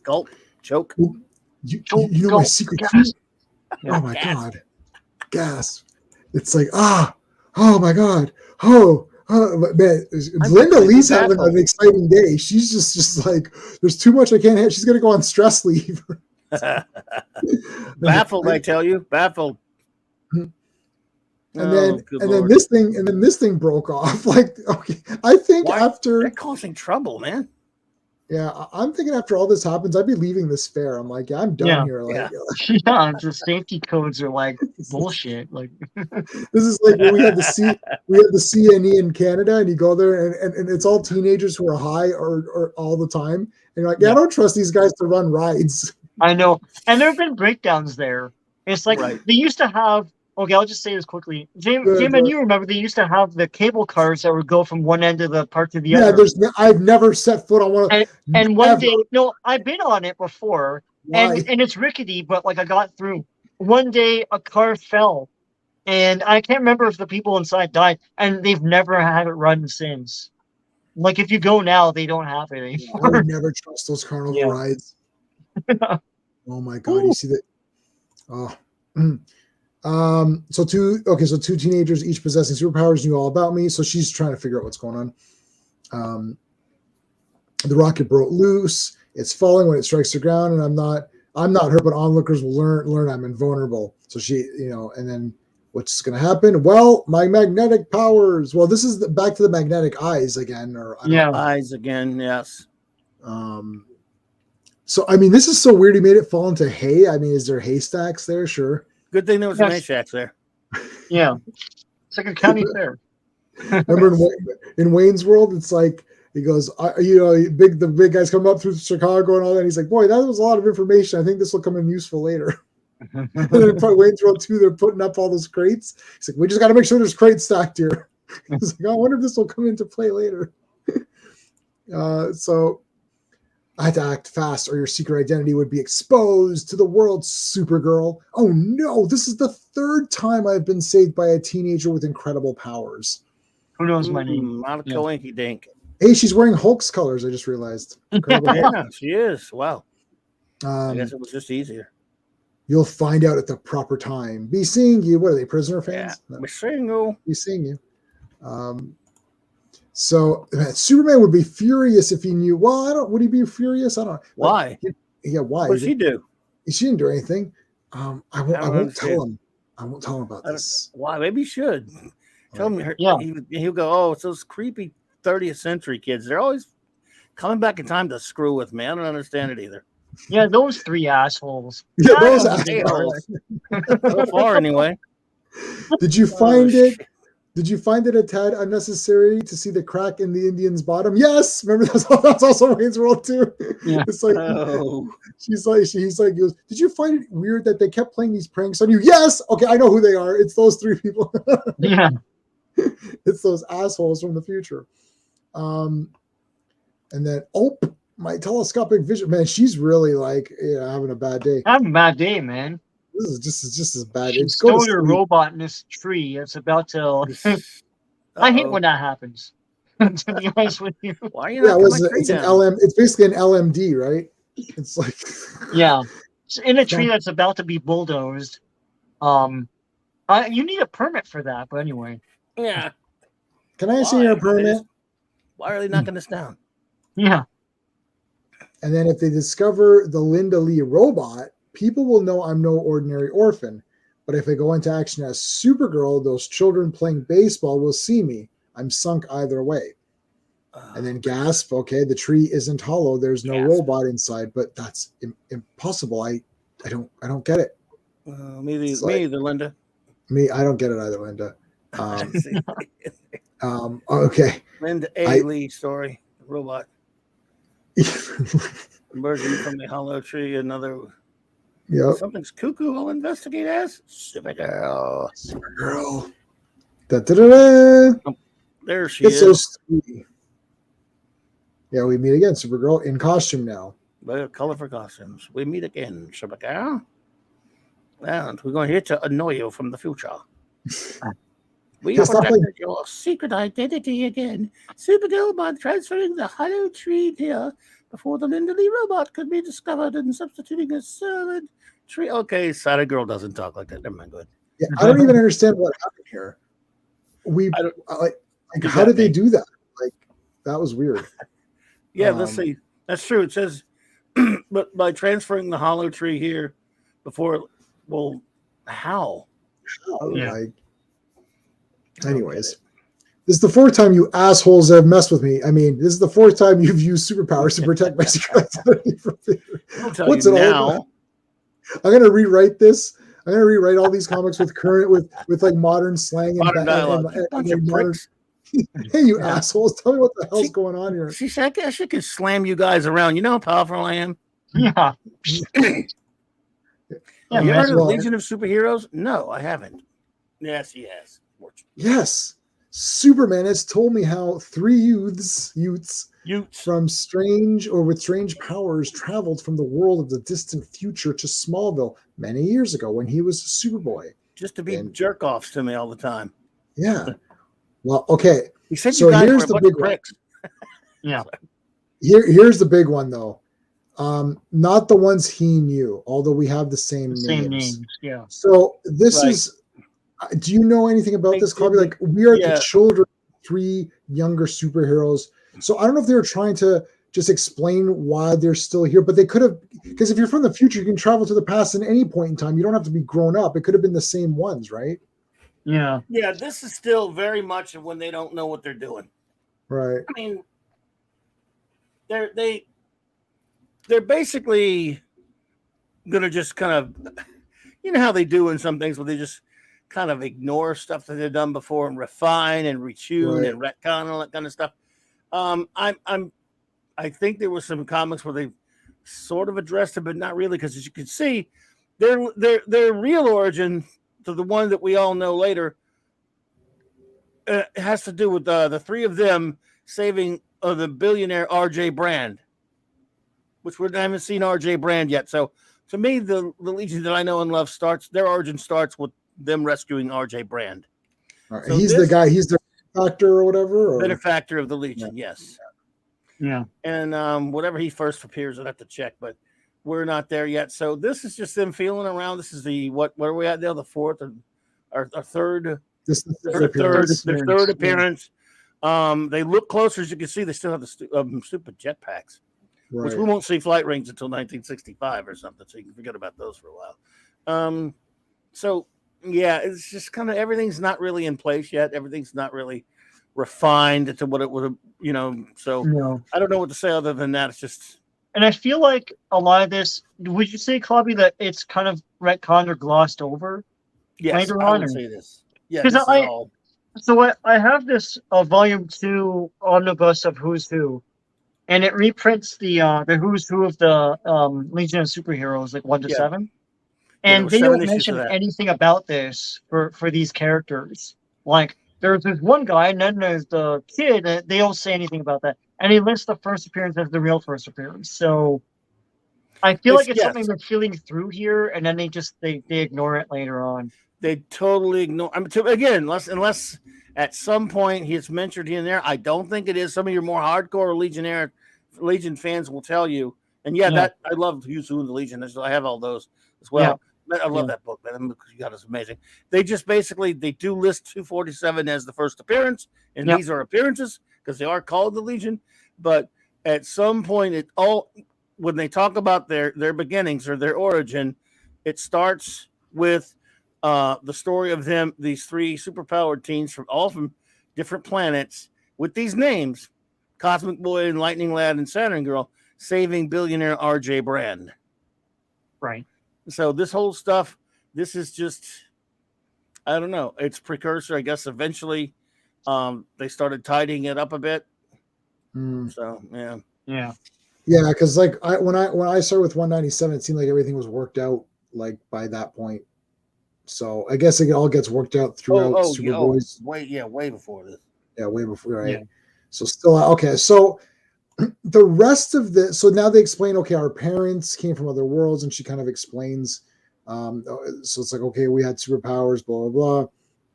Gulp. Choke. You know my secret key? Oh my God. Gasp. It's like, oh my God. Man, Linda Lee's having an exciting day. She's just like, there's too much I can't have. She's gonna go on stress leave. Baffled, I tell you, baffled. And then this thing broke off. Like, okay, I think after they're causing trouble, man. Yeah, I'm thinking after all this happens, I'd be leaving this fair. I'm like, I'm done here. Like, the safety codes are like bullshit. Like, this is like when we had the CNE in Canada, and you go there, and it's all teenagers who are high or all the time, and you're like, I don't trust these guys to run rides. I know, and there have been breakdowns there. It's like they used to have. Okay, I'll just say this quickly. Jim, and you remember they used to have the cable cars that would go from one end of the park to the other. I've never set foot on one of and one day, no, I've been on it before, and it's rickety, but like I got through. One day a car fell, and I can't remember if the people inside died, and they've never had it run since. Like if you go now, they don't have it anymore. I would never trust those carnival rides. Oh my God, you see that? Oh. So two teenagers, each possessing superpowers, knew all about me. So she's trying to figure out what's going on. The rocket broke loose. It's falling when it strikes the ground, and I'm not hurt, but onlookers will learn I'm invulnerable. So she, and then what's going to happen? Well, my magnetic powers. Well, this is back to the magnetic eyes again, eyes again. Yes. So I mean, this is so weird. He made it fall into hay. I mean, is there haystacks there? Sure. Good thing there was some hayshacks there. Yeah, it's like a county fair. Remember in Wayne's World, it's like he goes, the big guys come up through Chicago and all that. And he's like, boy, that was a lot of information. I think this will come in useful later. And then in Wayne's World 2, they're putting up all those crates. He's like, we just got to make sure there's crates stacked here. He's like, I wonder if this will come into play later. So I had to act fast or your secret identity would be exposed to the world, Supergirl. Oh no, this is the third time I've been saved by a teenager with incredible powers. Who knows my name? Monica Inky Dink. Hey, she's wearing Hulk's colors, I just realized. Yeah, she is. Wow. I guess it was just easier. You'll find out at the proper time. Be seeing you. What are they, prisoner fans? Yeah, be seeing you. Be seeing you. So Superman would be furious if he knew. Well, would he be furious? I don't know. Why? Yeah, why? What did she do? She didn't do anything. I won't tell him. I won't tell him about this. Why? Maybe you should. Tell him. He'll go, oh, it's those creepy 30th century kids. They're always coming back in time to screw with me. I don't understand it either. Yeah, those three assholes. Yeah, those assholes. So far, anyway. Did you find it? Did you find it a tad unnecessary to see the crack in the Indian's bottom? Yes. Remember that's also Wayne's World too. Yeah. It's like he's like, he goes, did you find it weird that they kept playing these pranks on you? Yes. Okay, I know who they are. It's those three people. Yeah. It's those assholes from the future. And then my telescopic vision. Man, she's really like having a bad day. Having a bad day, man. This is just as bad. She stole your robot in this tree. It's about to. I hate when that happens. To be honest with you. Why are you not it's an LM. It's basically an LMD, right? It's like. Yeah, it's in a tree that's about to be bulldozed. You need a permit for that, but anyway. Yeah. Can I see your permit? Why are they knocking this down? Yeah. And then if they discover the Linda Lee robot, people will know I'm no ordinary orphan. But if I go into action as Supergirl, those children playing baseball will see me. I'm sunk either way. And then gasp, okay, the tree isn't hollow. There's no robot inside, but that's impossible. I don't get it. Me either, Linda. I don't get it either, Linda. Okay. Linda Lee story, robot. Emerging from the hollow tree, another. Yep. Something's cuckoo. I'll investigate as Supergirl. Supergirl. Da-da-da-da. Oh, there she is. So sweet. Yeah, we meet again, Supergirl, in costume now. Colorful costumes. We meet again, Supergirl. And we're going here to annoy you from the future. We Yeah, stop protected your secret identity again. Supergirl by transferring the hollow tree here before the Lindley robot could be discovered and substituting a solid tree. Okay, Solid Girl doesn't talk like that. Never mind. Go ahead. Yeah, I don't even understand what happened here. We I don't. like how did they do that? Like that was weird. Yeah, let's see. That's true. It says, but by transferring the hollow tree here before, well, how? Yeah. Like, anyways, this is the fourth time you assholes have messed with me. I mean, this is the fourth time you've used superpowers to protect my secret identity from Peter. What's it all about? I'm gonna rewrite this. I'm gonna rewrite all these comics with current with like modern slang Modern dialogue. and modern. Hey, you assholes! Tell me what the hell's going on here. She said, "I guess I could slam you guys around. You know how powerful I am." Yeah. Have you heard of the Legion of Superheroes? No, I haven't. Yes, he has. Yes, Superman has told me how three youths from strange or with strange powers traveled from the world of the distant future to Smallville many years ago when he was Superboy. Just to be jerk offs to me all the time. Yeah. Well, okay. He said so you guys here's were the big one. Yeah. Here's the big one though. Not the ones he knew, although we have the same names. Yeah. So this is. Do you know anything about this, Clobberin? Like we are the children of three younger superheroes. So I don't know if they were trying to just explain why they're still here, but they could have, because if you're from the future, you can travel to the past at any point in time. You don't have to be grown up. It could have been the same ones, right? Yeah. Yeah, this is still very much of when they don't know what they're doing. Right. I mean, they're basically gonna just kind of, you know how they do in some things where they just kind of ignore stuff that they've done before and refine and retune and retcon and all that kind of stuff. I think there was some comics where they sort of addressed it, but not really, because as you can see, their real origin to the one that we all know later has to do with the three of them saving the billionaire R.J. Brand, which we haven't seen R.J. Brand yet. So to me, the Legion that I know and love their origin starts with them rescuing R.J. Brand. Right. So he's the guy. He's the benefactor or whatever. Or? Benefactor of the Legion, yes. Yeah. And whatever he first appears, I'd have to check, but we're not there yet. So this is just them feeling around. This is the what are we at now? The fourth or third. This is their third appearance. They look closer, as you can see. They still have the stupid jetpacks, which we won't see flight rings until 1965 or something. So you can forget about those for a while. So yeah, it's just kind of everything's not really in place yet. Everything's not really refined to what it would have, So I don't know what to say other than that. It's just. And I feel like a lot of this, would you say, Clobby, that it's kind of retconned or glossed over? Yes, I would say this. Yeah, because I have this volume 2 omnibus of Who's Who, and it reprints the Who's Who of the Legion of Superheroes, like 1 to 7. And they don't mention anything about this for these characters. Like, there's this one guy, and then there's the kid, and they don't say anything about that. And he lists the first appearance as the real first appearance. So I feel like it's something they're feeling through here, and then they ignore it later on. They totally ignore. I mean, again, unless at some point he's mentioned in there. I don't think it is. Some of your more hardcore Legion fans will tell you. And that I love Who's Who in the Legion. I have all those as well. Yeah. I love that book, man. God, it's amazing. They just basically they do list 247 as the first appearance, and these are appearances because they are called the Legion. But at some point, when they talk about their beginnings or their origin, it starts with the story of these three superpowered teens from different planets with these names: Cosmic Boy and Lightning Lad and Saturn Girl, saving billionaire R.J. Brand. Right. So this whole stuff, this is just, I don't know. It's precursor, I guess. Eventually, they started tidying it up a bit. So yeah. Because like when I started with 197, it seemed like everything was worked out like by that point. So I guess it all gets worked out throughout Superboy's. Way before this. Yeah, way before, right? Yeah. So still okay. So the rest of so now they explain, okay, our parents came from other worlds, and she kind of explains. So it's like, okay, we had superpowers, blah blah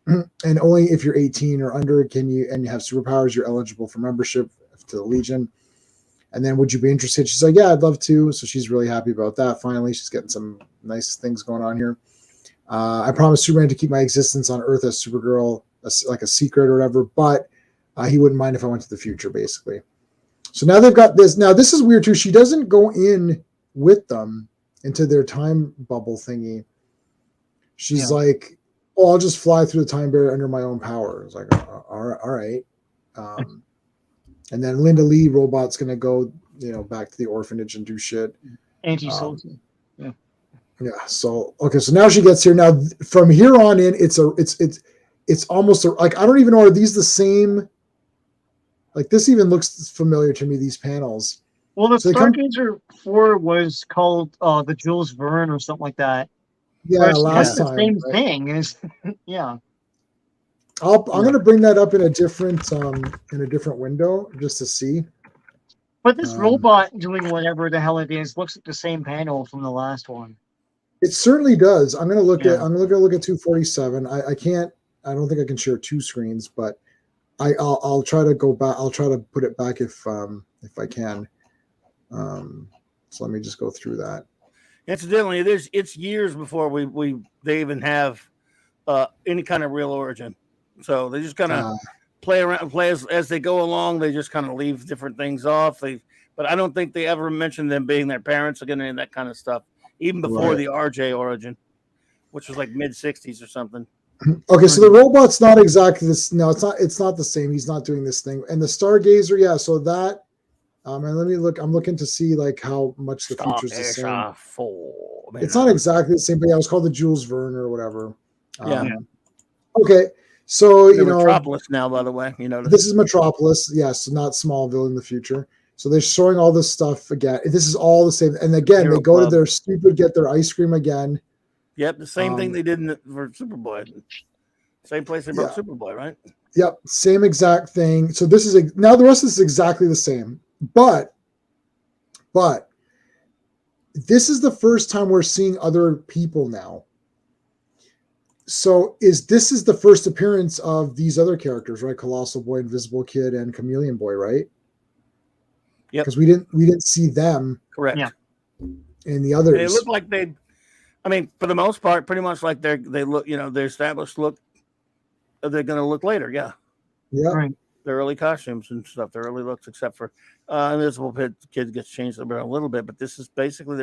And only if you're 18 or under can you, and you have superpowers, you're eligible for membership to the Legion. And then, would you be interested? She's like, yeah, I'd love to. So she's really happy about that. Finally, she's getting some nice things going on here. I promised Superman to keep my existence on Earth as Supergirl, like a secret or whatever, but he wouldn't mind if I went to the future, basically. So now they've got this. Now, this is weird, too. She doesn't go in with them into their time bubble thingy. She's like, oh, I'll just fly through the time barrier under my own power. It's like, all right. And then Linda Lee robot's gonna go, back to the orphanage and do shit. Anti-social. Yeah. So okay. So now she gets here. Now from here on in, it's almost like, I don't even know, are these the same? Like, this even looks familiar to me. These panels. Well, the Stargazer 4 was called the Jules Verne or something like that. Yeah, last time. The same thing is, yeah. I'm gonna bring that up in a different window just to see. But this robot doing whatever the hell it is looks like the same panel from the last one. It certainly does. I'm gonna look at 247. I don't think I can share two screens, but I'll try to go back. I'll try to put it back if I can. So let me just go through that. Incidentally, it's years before they even have any kind of real origin. So they just kind of play around, play as they go along. They just kind of leave different things off. But I don't think they ever mentioned them being their parents again and that kind of stuff, even before the RJ origin, which was like mid-60s or something. Okay, so the robot's not exactly this. No, it's not the same. He's not doing this thing. And the Stargazer, yeah. So that, and let me look. I'm looking to see like how much the future's the same. It's not exactly the same, but yeah, it was called the Jules Verne or whatever. Okay, so Metropolis now, by the way, this is Metropolis. Yes, not Smallville in the future. So they're showing all this stuff again. This is all the same. And again, they go to their stupid get their ice cream again. Yep, the same thing they did for Superboy. Same place they brought Superboy, right? Yep, same exact thing. So this is now the rest of this is exactly the same. But this is the first time we're seeing other people now. So this is the first appearance of these other characters, right? Colossal Boy, Invisible Kid, and Chameleon Boy, right? Yeah. Because we didn't see them. Correct. Yeah. In the others. They look like for the most part, pretty much like they look, their established look. They're going to look later. Yeah. Yeah. Right. Their early costumes and stuff, their early looks, except for Invisible Kid gets changed a little bit, but this is basically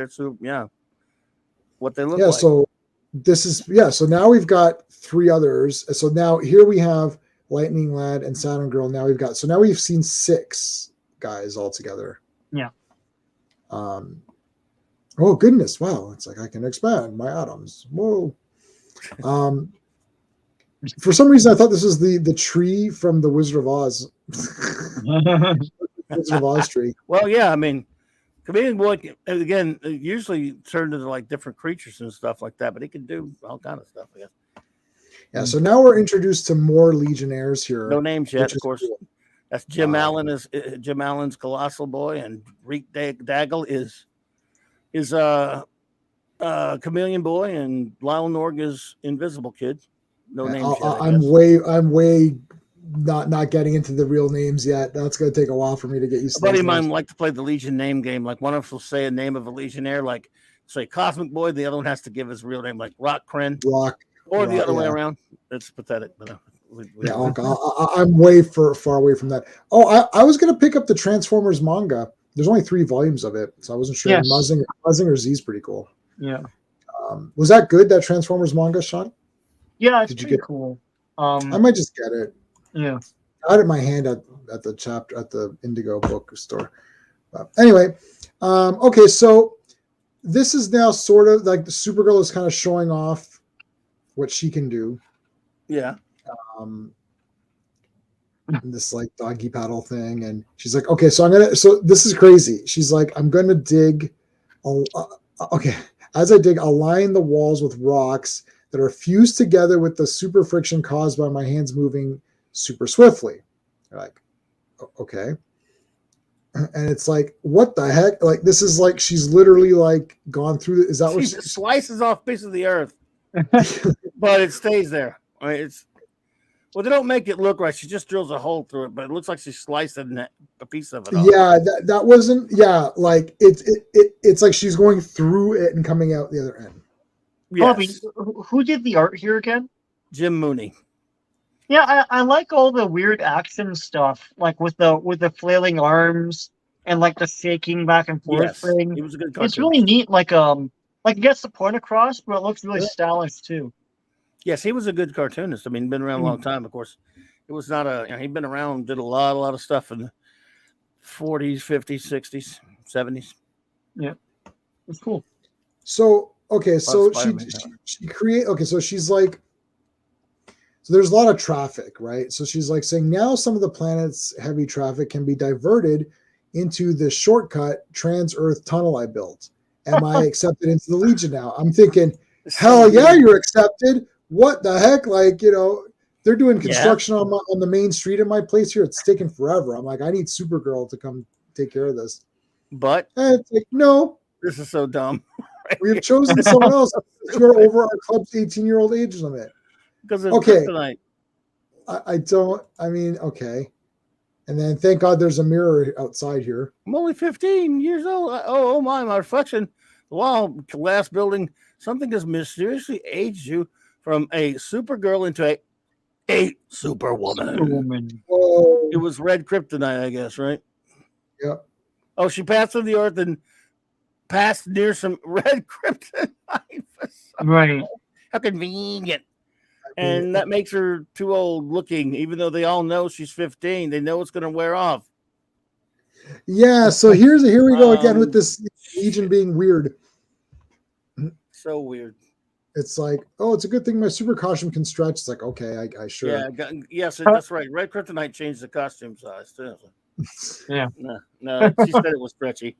what they look like. So this is so now we've got three others. So now here we have Lightning Lad and Saturn Girl. Now we've seen 6 guys all together. Yeah. Oh goodness, wow. It's like I can expand my atoms. Whoa. For some reason I thought this was the tree from the Wizard of Oz. Wizard of Oz tree. Well, yeah, Chameleon Boy again usually turn into like different creatures and stuff like that, but he can do all kind of stuff, I guess. Yeah, so now we're introduced to more Legionnaires here. No names yet, of course. Cool. That's Jim Allen is Jim Allen's Colossal Boy, and Reek Daggle is Chameleon Boy, and Lyle Norg is Invisible Kid. No names yet. I'm way not getting into the real names yet. That's going to take a while for me to get used to. A buddy of mine like to play the Legion name game. Like one of us will say a name of a Legionnaire, like say Cosmic Boy. The other one has to give his real name, like Rock Kren. Or the other way around. It's pathetic. But, I'm way far away from that. Oh, I was going to pick up the Transformers manga. There's only 3 volumes of it, so I wasn't sure. Yes. Mazinger Z is pretty cool. Yeah. Was that good, that Transformers manga, Sean? Yeah, it's pretty cool. I might just get it. Yeah. I had it in my hand at the chapter at the Indigo bookstore. Anyway, okay, so this is now sort of like the Supergirl is kind of showing off what she can do. Yeah. This like doggy paddle thing, and she's like, okay, so this is crazy. She's like, I'm gonna dig. Okay, as I dig, I'll line the walls with rocks that are fused together with the super friction caused by my hands moving super swiftly. You're like, okay. And it's like, what the heck? Like, this is like, she's literally like gone through. Is that what she slices off piece of the earth, but it stays there. It's Well, they don't make it look right. She just drills a hole through it, but it looks like she sliced a piece of it off. Yeah, that wasn't. Yeah, like it's like she's going through it and coming out the other end. Yes. Who did the art here again? Jim Mooney. Yeah, I like all the weird action stuff, like with the flailing arms and like the shaking back and forth Yes, thing. it was a good cartoon. It's really neat. Like it gets the point across, but it looks really stylish too. Yes, he was a good cartoonist. I mean, been around a long time. Of course, it was not a. He'd been around, did a lot of stuff in the 40s, 50s, 60s, 70s. Yeah, it's cool. So okay, so she create. Okay, so she's like. So there's a lot of traffic, right? So she's like saying now some of the planet's heavy traffic can be diverted into the shortcut trans-Earth tunnel I built. Am I accepted into the Legion now? I'm thinking, hell yeah, you're accepted. What the heck? Like, they're doing construction on the main street in my place here. It's taking forever. I'm like, I need Supergirl to come take care of this. But and it's like, no. This is so dumb. We have chosen someone else to are over our club's 18-year-old age limit. Because of okay. Kryptonite. Okay. And then thank God there's a mirror outside here. I'm only 15 years old. Oh my reflection. Wow, glass building. Something has mysteriously aged you from a Supergirl into a Superwoman. Whoa. It was red kryptonite, I guess, right? Yep. Oh, she passed through the earth and passed near some red kryptonite. Right. How convenient. And that makes her too old looking, even though they all know she's 15. They know it's going to wear off. Yeah, so here we go again with this Legion being weird. So weird. It's like, oh, it's a good thing my super costume can stretch. It's like, okay, I sure. Yeah, yes, that's right. Red kryptonite changed the costume size too. Yeah. No, she said it was stretchy.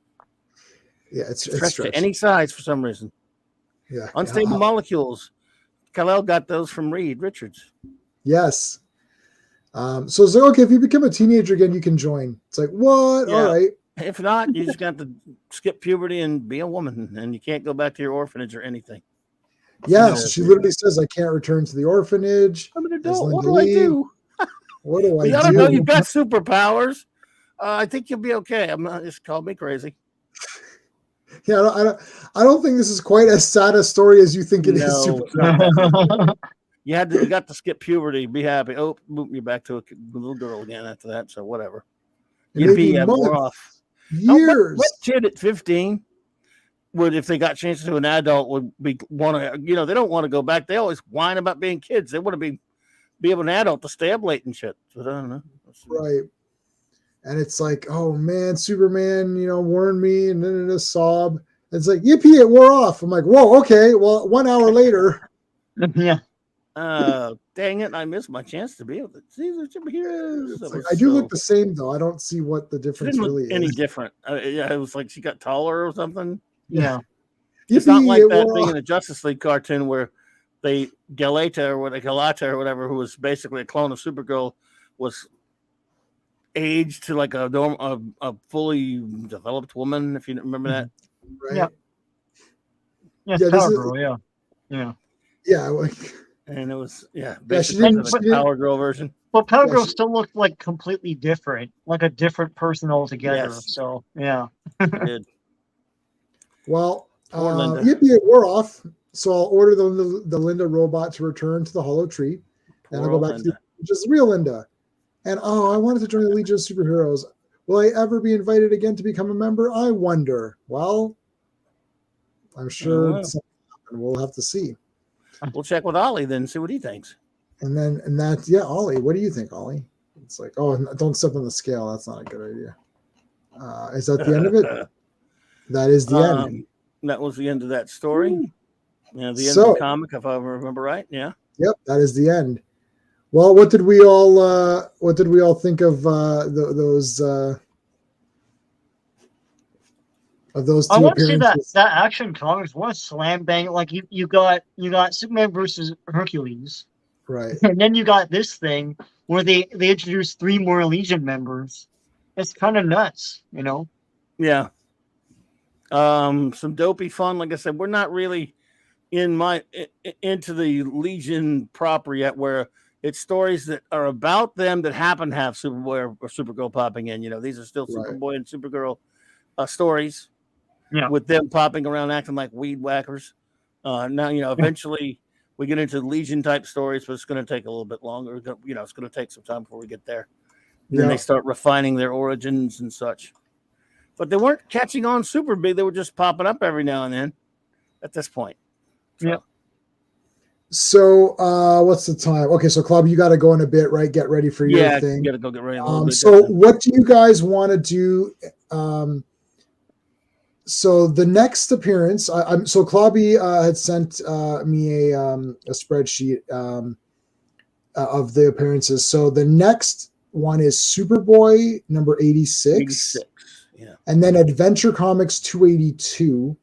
Yeah, it's stretched to any size for some reason. Yeah. Unstable molecules. Kal-El got those from Reed Richards. Yes. So it's like, okay, if you become a teenager again, you can join. It's like, what? Yeah. All right. If not, you just got to skip puberty and be a woman, and you can't go back to your orphanage or anything. Yeah, so she literally says, I can't return to the orphanage. I'm an adult. What do I do? What do I do? I don't know. You've got superpowers. I think you'll be okay. I'm not. Just call me crazy. Yeah, I don't think this is quite as sad a story as you think it is. You got to skip puberty. Be happy. Oh, you're back to a little girl again after that. So whatever. You'd be more off. Years. What kid at 15 would, if they got changed to an adult, would be want to? They don't want to go back. They always whine about being kids. They want to be able an adult to stay up late and shit. But I don't know. Right. And it's like, oh man, Superman, warned me, and then a sob. It's like, yippee, it wore off. I'm like, whoa, okay. Well, 1 hour later. Yeah. Dang it, I missed my chance to be able to see the superheroes. Like, I do look the same though. I don't see what the difference really is. Any different. Yeah, it was like she got taller or something. Yeah. It's not like that thing in the Justice League cartoon where Galata or whatever, who was basically a clone of Supergirl, was aged to like a fully developed woman, if you remember that. Right. Yeah. Yeah, Power Girl, yeah. Like, and it was basically the Power Girl version. But Power Girl still looked like completely different, like a different person altogether. Yes. So yeah. It did. Well, yippee, it wore off. So I'll order the Linda robot to return to the Hollow Tree. And I'll go back to just real Linda. And I wanted to join the Legion of Superheroes. Will I ever be invited again to become a member? I wonder. Well, I'm sure something will happen. We'll have to see. We'll check with Ollie then, see what he thinks. And that's Ollie. What do you think, Ollie? It's like, oh, don't step on the scale. That's not a good idea. Is that the end of it? That is the end. That was the end of that story. Yeah, the end of the comic, if I remember right. Yeah. Yep, that is the end. Well, what did we all think of those two I want to say that Action Comics was slam bang. Like you got Superman versus Hercules, right? And then you got this thing where they introduced 3 more Legion members. It's kind of nuts, Yeah. Some dopey fun. Like I said, we're not really into the Legion proper yet, where It's stories that are about them that happen to have Superboy or Supergirl popping in. These are still Right. Superboy and Supergirl stories Yeah. with them popping around acting like weed whackers. Now, eventually we get into Legion type stories, but it's going to take a little bit longer. It's going to take some time before we get there. And then they start refining their origins and such. But they weren't catching on super big. They were just popping up every now and then at this point. So. Yeah. So, what's the time? Okay, so Club, you got to go in a bit, right? Get ready for your thing. You got to go get ready a little bit. So, what do you guys want to do? So the next appearance, so Clobby had sent me a spreadsheet of the appearances. So the next one is Superboy number 86. Yeah. And then Adventure Comics 282.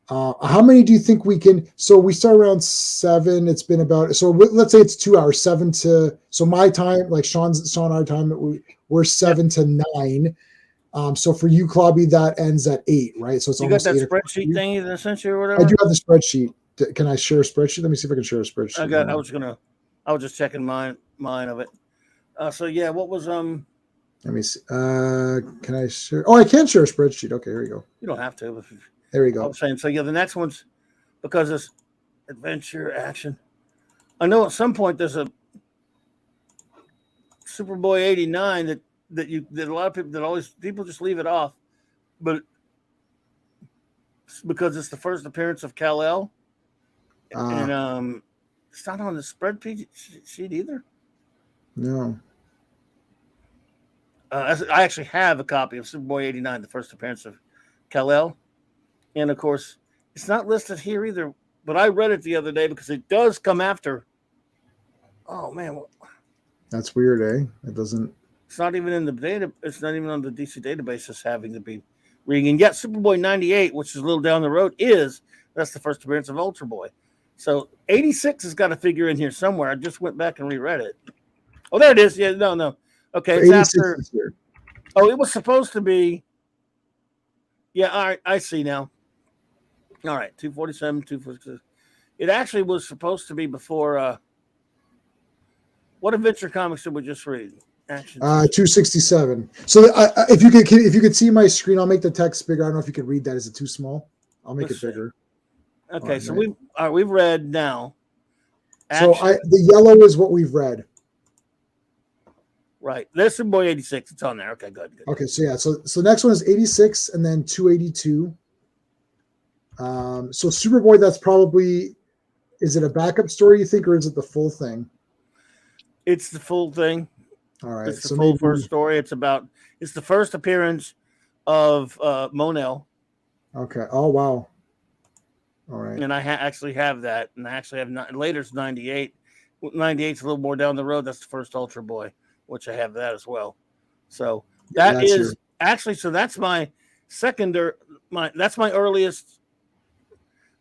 How many do you think we can? So we start around 7. It's been about, so let's say it's 2 hours, 7 to, so my time, like Sean our time, we're 7 to 9. So for you, Clobby, that ends at 8, right? So it's you almost got that 8 spreadsheet thing that sent you or whatever? I do have the spreadsheet. Can I share a spreadsheet? Let me see if I can share a spreadsheet. I was just checking mine of it. So yeah, what was Let me see. Can I share? Oh, I can share a spreadsheet. Okay, here we go. You don't have to. There we go. I was saying, so yeah, the next one's because it's adventure action. I know at some point there's a Superboy 89 that a lot of people just leave it off, but because it's the first appearance of Kal-El, and it's not on the spreadsheet either. No. I actually have a copy of Superboy 89, the first appearance of Kal-El, and of course it's not listed here either. But I read it the other day because it does come after. Oh man, that's weird, eh? It doesn't. It's not even in the data. It's not even on the DC database. It's having to be reading. And yet, Superboy 98, which is a little down the road, that's the first appearance of Ultra Boy. So 86 has got to figure in here somewhere. I just went back and reread it. Oh, there it is. Yeah, no. Okay, it's after. Oh, it was supposed to be. Yeah, all right. I see now. All right, 247, 246. It actually was supposed to be before. What Adventure Comics did we just read? Action. 267. So if you could see my screen, I'll make the text bigger. I don't know if you could read that. Is it too small? I'll make it bigger. Okay, so we've read now. Action. So the yellow is what we've read. Right. There's Superboy 86. It's on there. Okay, good. Okay, so yeah, so next one is 86 and then 282. So Superboy, that's probably, is it a backup story you think, or is it the full thing? It's the full thing. All right. It's the full first story. It's the first appearance of Monel. Okay. Oh, wow. All right. And I actually have that. And I actually have later's 98. 98's a little more down the road. That's the first Ultra Boy, which I have that as well. So that's my that's my earliest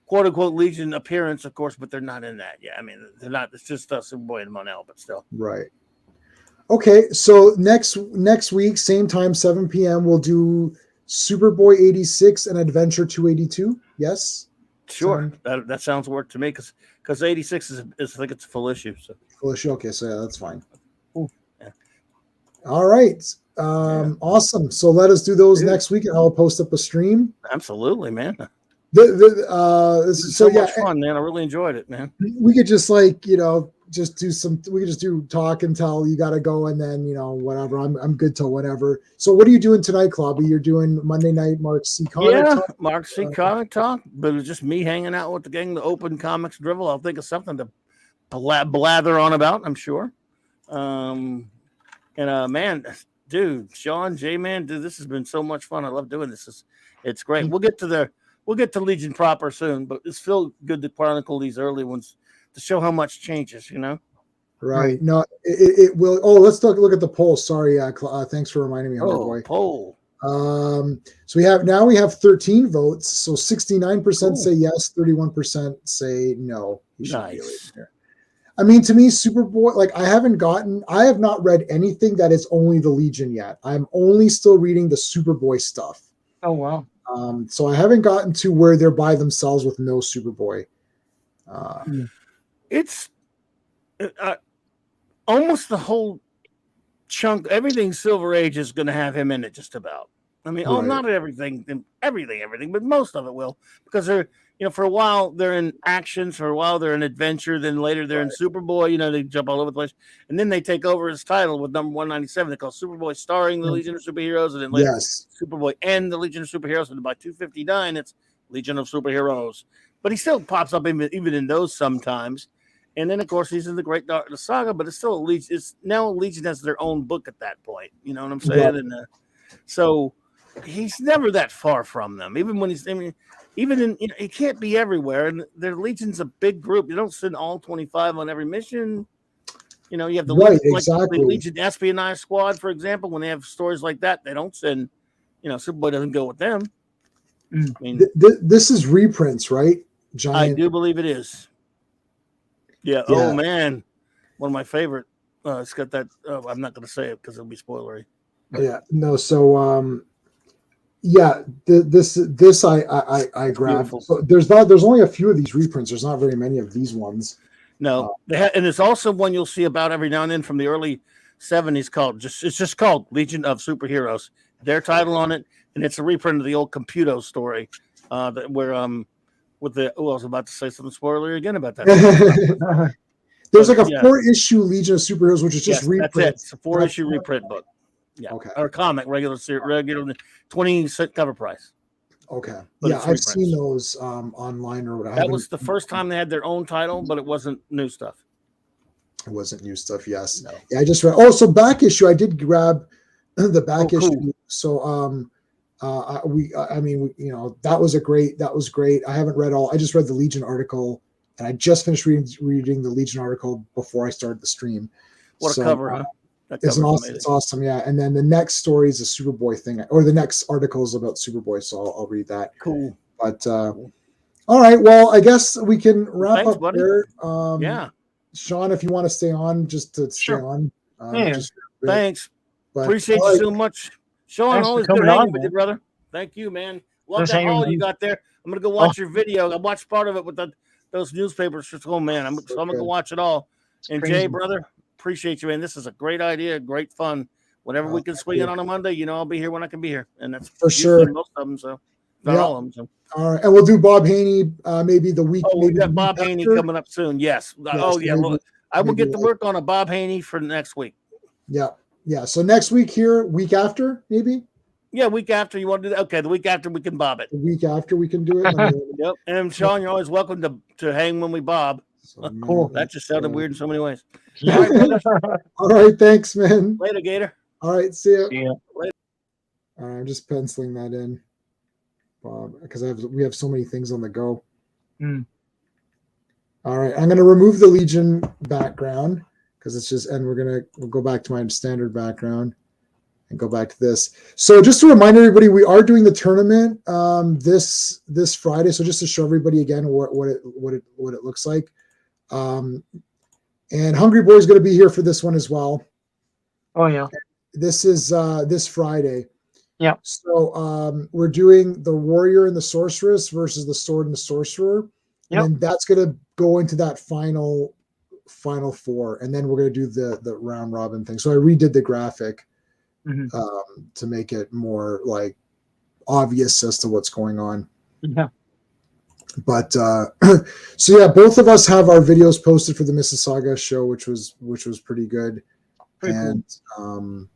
quote unquote Legion appearance, of course, but they're not in that yet. I mean, they're not. It's just Superboy and Monel, but still. Right. Okay, so next week, same time, 7 p.m., we'll do Superboy 86 and Adventure 282. Yes. Sure, that sounds work to me because 86 is I think it's a full issue. So full issue. Okay, so yeah, that's fine. Ooh, yeah. All right. Awesome. So let us do those next week, and I'll post up a stream. Absolutely, man. This is so much fun, man. I really enjoyed it, man. We could just we could just do talk until you got to go, and then whatever. I'm good till whatever. So what are you doing tonight, Clobby? You're doing Monday night Mark C. Comic Talk? Mark C. Comic Talk, but it's just me hanging out with the gang, the Open Comics Drivel. I'll think of something to blather on about, I'm sure. Man, dude, Sean, J-Man, dude, this has been so much fun. I love doing this. It's great. We'll get to Legion proper soon, but it's still good to chronicle these early ones to show how much changes, Right. No, it will. Oh, let's look at the poll. Sorry, thanks for reminding me, boy. Poll. So we have 13 votes. So 69% say yes, 31% say no. Nice. I mean, to me, Superboy, I have not read anything that is only the Legion yet. I'm only still reading the Superboy stuff. Oh, wow. So I haven't gotten to where they're by themselves with no Superboy. almost the whole chunk, everything Silver Age is going to have him in it, just about. I mean, Right. not everything, but most of it will, because they're, for a while they're in actions, for a while they're in adventure, then later they're in Superboy. They jump all over the place, and then they take over his title with number 197. They call Superboy starring the Legion of Superheroes, and then later Superboy and the Legion of Superheroes, and by 259 it's Legion of Superheroes. But he still pops up even in those sometimes. And then, of course, he's in the Great Dark Saga, but it's still a Legion. It's now Legion has their own book at that point. You know what I'm saying? And so he's never that far from them. Even when he can't be everywhere. And their Legion's a big group. You don't send all 25 on every mission. You have the the Legion Espionage Squad, for example. When they have stories like that, they don't send. Superboy doesn't go with them. I mean, this is reprints, right? I do believe it is. Yeah. Oh man, one of my favorite. It's got that. I'm not going to say it because it'll be spoilery. Yeah. No. So this I grabbed. So there's only a few of these reprints. There's not very many of these ones. No, and it's also one you'll see about every now and then from the early 70s called it's just called Legion of Superheroes. Their title on it, and it's a reprint of the old Computo story, where with the I was about to say something spoilery again about that. There's like a 4-issue Legion of Superheroes, which is just reprint. That's it. It's a 4-issue reprint book. Yeah. Okay. Or comic, regular 20-cent cover price. Okay. But yeah, I've seen those online or whatever. That was the first time they had their own title, but it wasn't new stuff. It wasn't new stuff. Yes. No. Yeah, I just read. Oh, so back issue. I did grab the back issue. Cool. So that was great. I haven't read all. I just read the Legion article, and I just finished reading the Legion article before I started the stream. What a cover, huh? It's awesome, yeah. And then the next story is a Superboy thing, or the next article is about Superboy, so I'll read that. Cool. But all right, well, I guess we can wrap up buddy. There. Sean, if you want to stay on, just to stay on. Thanks. But, appreciate you so much. Sean, always good hanging with you, brother. Thank you, man. Love that haul you got there. I'm gonna go watch your video. I watched part of it with those newspapers. Oh man, I'm gonna go watch it all. And crazy. Jay, brother, appreciate you, man. This is a great idea, great fun. Whenever we can swing it on a Monday, I'll be here when I can be here, and that's for sure. Most of them, so not all of them. So. All right, and we'll do Bob Haney maybe the week. We got Bob Haney coming up soon. Yes. I will get to work on a Bob Haney for next week. Yeah. Yeah. So next week here, week after, maybe. Yeah, week after you want to do that. Okay, the week after we can bob it. The week after we can do it. Yep. And Sean, you're always welcome to hang when we bob. So, cool. That just sounded weird in so many ways. All right, all right, thanks, man. Later, Gator. All right, see ya. See ya. Later. All right, I'm just penciling that in, Bob, because we have so many things on the go. All right, I'm gonna remove the Legion background because it's just, and we'll go back to my standard background and go back to this. So just to remind everybody, we are doing the tournament this Friday. So just to show everybody again what it looks like. And Hungry Boy is going to be here for this one as well. Oh yeah. This is this Friday. Yeah. So we're doing the Warrior and the Sorceress versus the Sword and the Sorcerer. And then that's going to go into that final four. And then we're going to do the round robin thing. So I redid the graphic to make it more like obvious as to what's going on. Yeah. But so yeah, both of us have our videos posted for the Mississauga show, which was pretty good. And cool.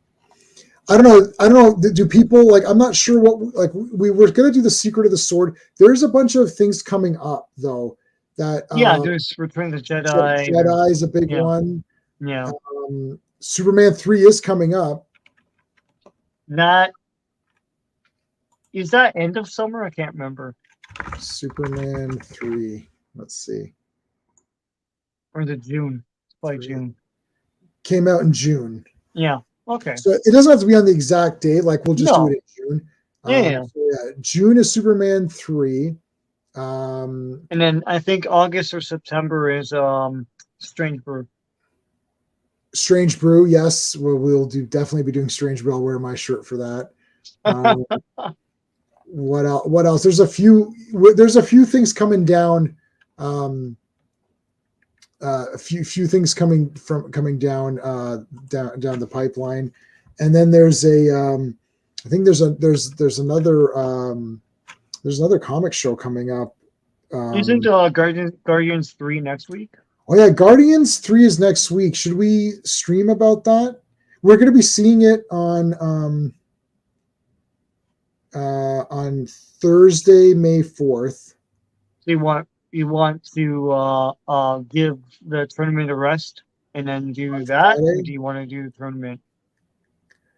I don't know. Do people like? I'm not sure what like. We were gonna do the Secret of the Sword. There's a bunch of things coming up though. That there's Return of the Jedi. Jedi is a big one. Yeah. Superman 3 is coming up. That is that end of summer. I can't remember. Superman 3. Let's see. Or the June. It's by June. Came out in June. Yeah. Okay. So it doesn't have to be on the exact date. Like we'll just do it in June. Yeah. June is Superman 3. And then I think August or September is Strange Brew. Strange Brew, yes. We'll definitely be doing Strange Brew. I'll wear my shirt for that. What else? There's a few things coming down a few things coming down down the pipeline, and then there's I think there's another comic show coming up. Isn't Guardians 3 next week? Oh yeah, Guardians 3 is next week. Should we stream about that? We're going to be seeing it on Thursday, May 4th. So you want to give the tournament a rest and then do that, or do you want to do the tournament?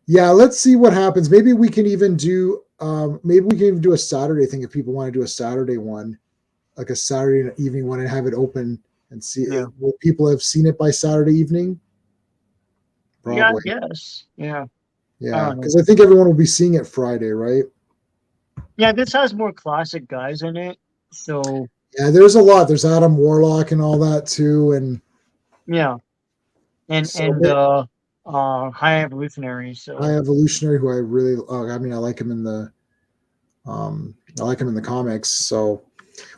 Yeah, let's see what happens. Maybe we can even do a Saturday thing if people want to do a Saturday one, like a Saturday evening one, and have it open and see. Yeah. Will people have seen it by Saturday evening? Probably. Yeah, yes. Yeah. Yeah, because I think everyone will be seeing it Friday, right? Yeah, this has more classic guys in it, so. Yeah, there's a lot. There's Adam Warlock and all that too, and. Yeah. And High Evolutionary. So High Evolutionary, who I really, I mean, I like him in the comics. So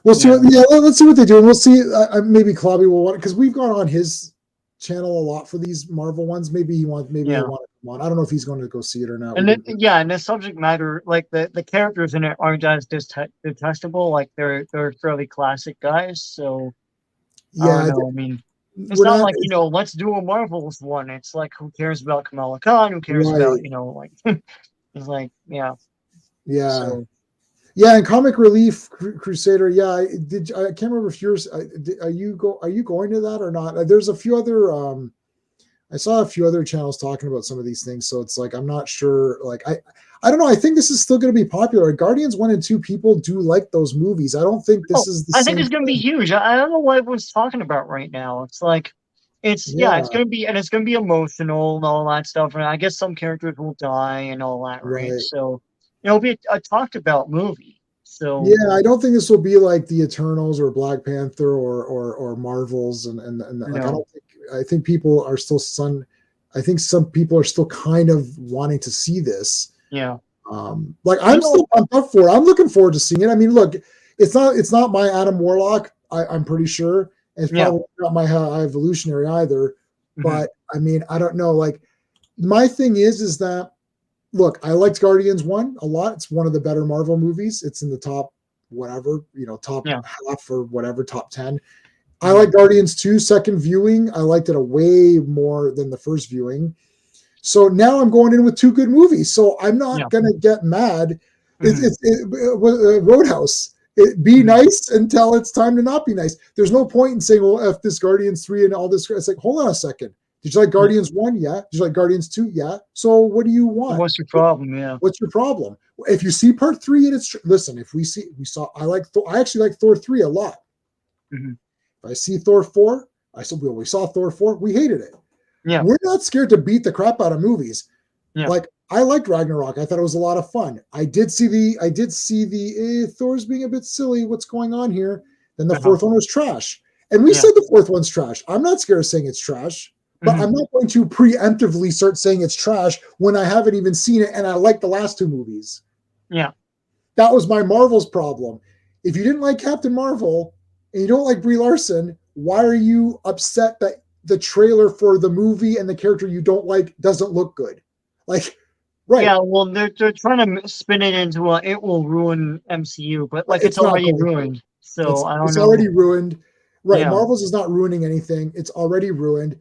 we'll see. Let's see what they do, and we'll see. Maybe Clobby will want, because we've gone on his channel a lot for these Marvel ones. Maybe he wants. Maybe he'll want to come on. I don't know if he's going to go see it or not. And and the subject matter, like the characters in it, aren't as detestable. Like they're fairly classic guys. So I mean. It's not like, let's do a Marvels one. It's like, who cares about Kamala Khan? Who cares about, like, it's like, yeah. Yeah. So. Yeah, and Comic Relief Crusader. Yeah, I can't remember if yours. Are you going to that or not? There's a few other. I saw a few other channels talking about some of these things, so it's like I'm not sure. Like I don't know. I think this is still going to be popular. Guardians 1 and 2, people do like those movies. I don't think this is. I think it's going to be huge. I don't know what everyone's talking about right now. It's like, it's going to be, and it's going to be emotional and all that stuff. And I guess some characters will die and all that, right? So it'll be a talked about movie. So yeah, I don't think this will be like the Eternals or Black Panther or Marvels and like I think people are still I think some people are still kind of wanting to see this. Yeah. Like I'm still pumped up for it. I'm looking forward to seeing it. I mean, look, it's not my Adam Warlock. I'm pretty sure. It's probably not my High Evolutionary either. Mm-hmm. But I mean, I don't know. Like my thing is that, look, I liked Guardians 1 a lot. It's one of the better Marvel movies. It's in the top whatever, top half or whatever, top 10. I like Guardians 2 second viewing. I liked it a way more than the first viewing. So now I'm going in with two good movies. So I'm not going to get mad. Mm-hmm. Roadhouse. Be nice until it's time to not be nice. There's no point in saying, well, if this Guardians 3 and all this, it's like, hold on a second. Did you like Guardians 1? Yeah. Did you like Guardians 2? Yeah. So what do you want? What's your problem? Yeah. What's your problem? If you see part 3 and it's listen, if we saw, I actually like Thor 3 a lot. Mm-hmm. If I see Thor 4, we saw Thor 4, we hated it. Yeah. We're not scared to beat the crap out of movies. Yeah. Like I liked Ragnarok. I thought it was a lot of fun. I did see the Thor's being a bit silly. What's going on here? Then the fourth one was trash. And we said the fourth one's trash. I'm not scared of saying it's trash, but I'm not going to preemptively start saying it's trash when I haven't even seen it and I like the last two movies. Yeah. That was my Marvel's problem. If you didn't like Captain Marvel and you don't like Brie Larson, why are you upset that the trailer for the movie and the character you don't like doesn't look good? Like, right. Yeah, well, they're trying to spin it into it will ruin MCU, but like it's already ruined. So I don't know. It's already ruined. Right. Yeah. Marvel's is not ruining anything. It's already ruined.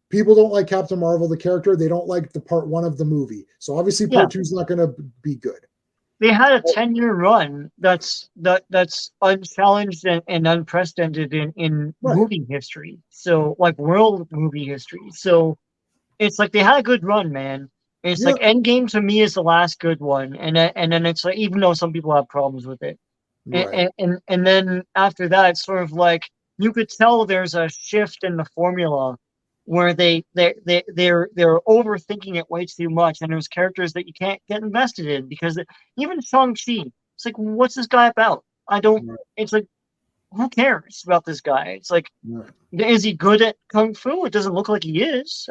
People don't like Captain Marvel, the character. They don't like the part 1 of the movie. So obviously part 2 is not going to be good. They had a 10-year run that's unchallenged and unprecedented in movie history. So like world movie history. So it's like they had a good run, man. It's like Endgame to me is the last good one, and then it's like, even though some people have problems with it, and then after that, it's sort of like you could tell there's a shift in the formula where they're overthinking it way too much, and there's characters that you can't get invested in because even Shang-Chi, it's like, what's this guy about? It's like, who cares about this guy? It's like, is he good at kung fu? It doesn't look like he is.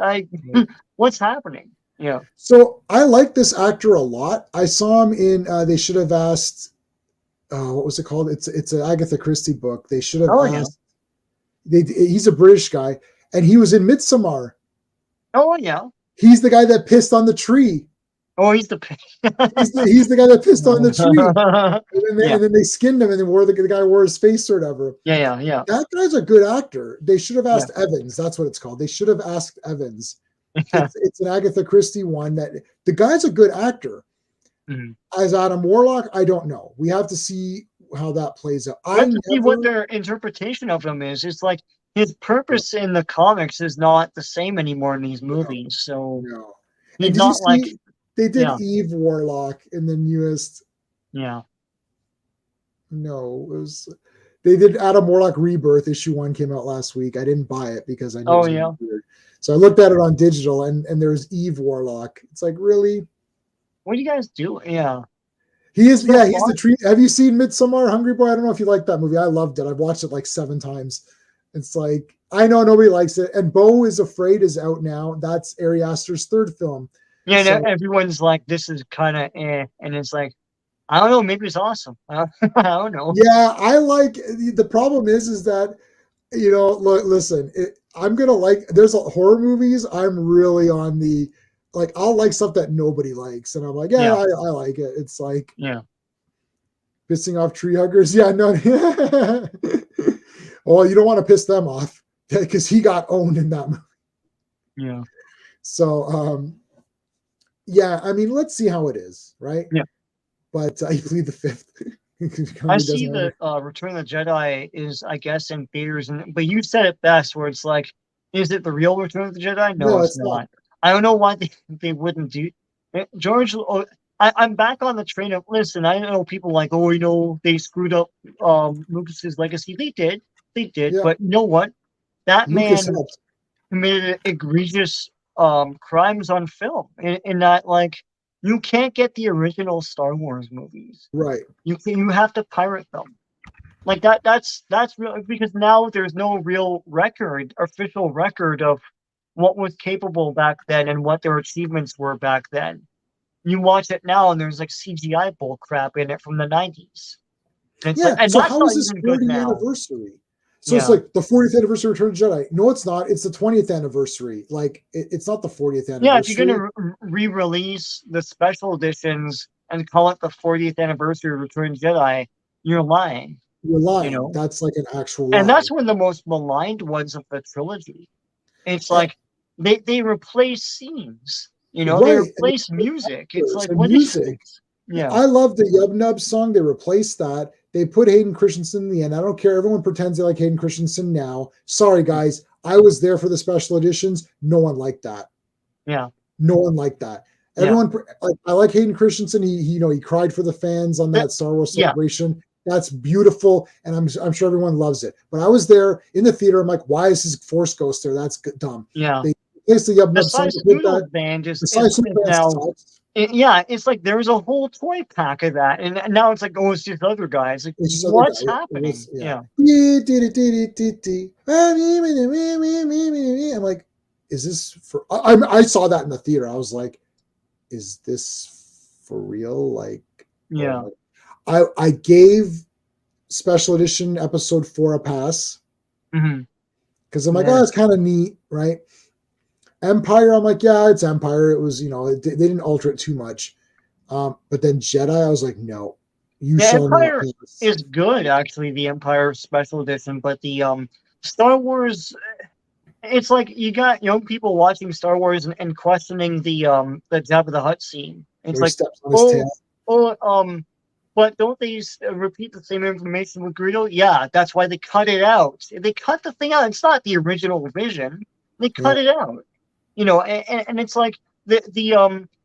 What's happening? Yeah. So I like this actor a lot. I saw him in They Should Have Asked. What was it called? It's an Agatha Christie book. They should have asked. He's a British guy, and he was in Midsommar. Oh yeah. He's the guy that pissed on the tree. Oh, he's the He's the guy that pissed on the tree. Yeah. And then they skinned him, and then the guy wore his face or whatever. Yeah. That guy's a good actor. They should have asked Yeah. Evans. That's what it's called. They should have asked Evans. It's an Agatha Christie one. That the guy's a good actor. Mhm. As Adam Warlock, I don't know. We have to see how that plays out. Let's see what their interpretation of him is. It's like his purpose in the comics is not the same anymore in these movies. So no. he's not like they did yeah. Eve Warlock in the newest. Yeah. No, it was they did Adam Warlock Rebirth. Issue 1 came out last week. I didn't buy it because I knew it was gonna be weird. So I looked at it on digital, and there's Eve Warlock. It's like, really? What do you guys do? Yeah. He's the tree. Have you seen Midsommar, Hungry Boy? I don't know if you like that movie. I loved it. I've watched it like 7 times. It's like, I know nobody likes it. And Beau is Afraid is out now. That's Ari Aster's 3rd film. Yeah, so, everyone's like, this is kind of and it's like, I don't know, maybe it's awesome. I don't know. Yeah, I like, the problem is that, look, listen, I'm going to like, there's horror movies. I'm really on the, like, I'll like stuff that nobody likes. And I'm like, I like it. It's like, pissing off tree huggers. Yeah, no. Well, you don't want to piss them off because he got owned in that movie. Yeah. So, yeah, I mean, let's see how it is, right? Yeah. But I plead the 5th. I see that Return of the Jedi is, I guess, in theaters, but you said it best, where it's like, is it the real Return of the Jedi? No, it's not. I don't know why they wouldn't do. George, I'm back on the train of, listen, I know people like, they screwed up Lucas's legacy. They did, yeah. But you know what? That Lucas man committed egregious crimes on film, in that, like, you can't get the original Star Wars movies. Right. You have to pirate them. Like that's real, because now there's no real official record of what was capable back then and what their achievements were back then. You watch it now and there's like CGI bull crap in it from the 90s. And yeah. Like, and so how is this 40th anniversary? So it's like the 40th anniversary of Return of the Jedi. No, it's not. It's the 20th anniversary. Like, it's not the 40th anniversary. Yeah, if you're going to re-release the special editions and call it the 40th anniversary of Return of the Jedi, you're lying. You're lying. That's like an actual lie. And that's one of the most maligned ones of the trilogy. It's like they replace scenes. They replace music. It's like, what music. Is this? Yeah. I love the Yub Nub song. They replaced that. They put Hayden Christensen in the end. I don't care. Everyone pretends they like Hayden Christensen now. Sorry, guys. I was there for the special editions. No one liked that. Yeah. No one liked that. Everyone, I like Hayden Christensen. He cried for the fans on that Star Wars celebration. Yeah. That's beautiful, and I'm sure everyone loves it. But I was there in the theater. I'm like, why is his Force Ghost there? That's dumb. Yeah. They placed the Yub Nub song. Band it's like there's a whole toy pack of that, and now it's like, it's just other guys. Like, what's happening? I'm like, is this for? I saw that in the theater. I was like, is this for real? Like, yeah. I gave special edition episode 4 a pass because I'm like, it's kind of neat, right? Empire, I'm like, yeah, it's Empire. It was, they didn't alter it too much. But then Jedi, I was like, no. Empire is good, actually, the Empire special edition, but the Star Wars, it's like you got young people watching Star Wars and questioning the Jabba the Hutt scene. It's like, but don't they repeat the same information with Greedo? Yeah, that's why they cut it out. They cut the thing out. It's not the original vision. They cut it out. And it's like the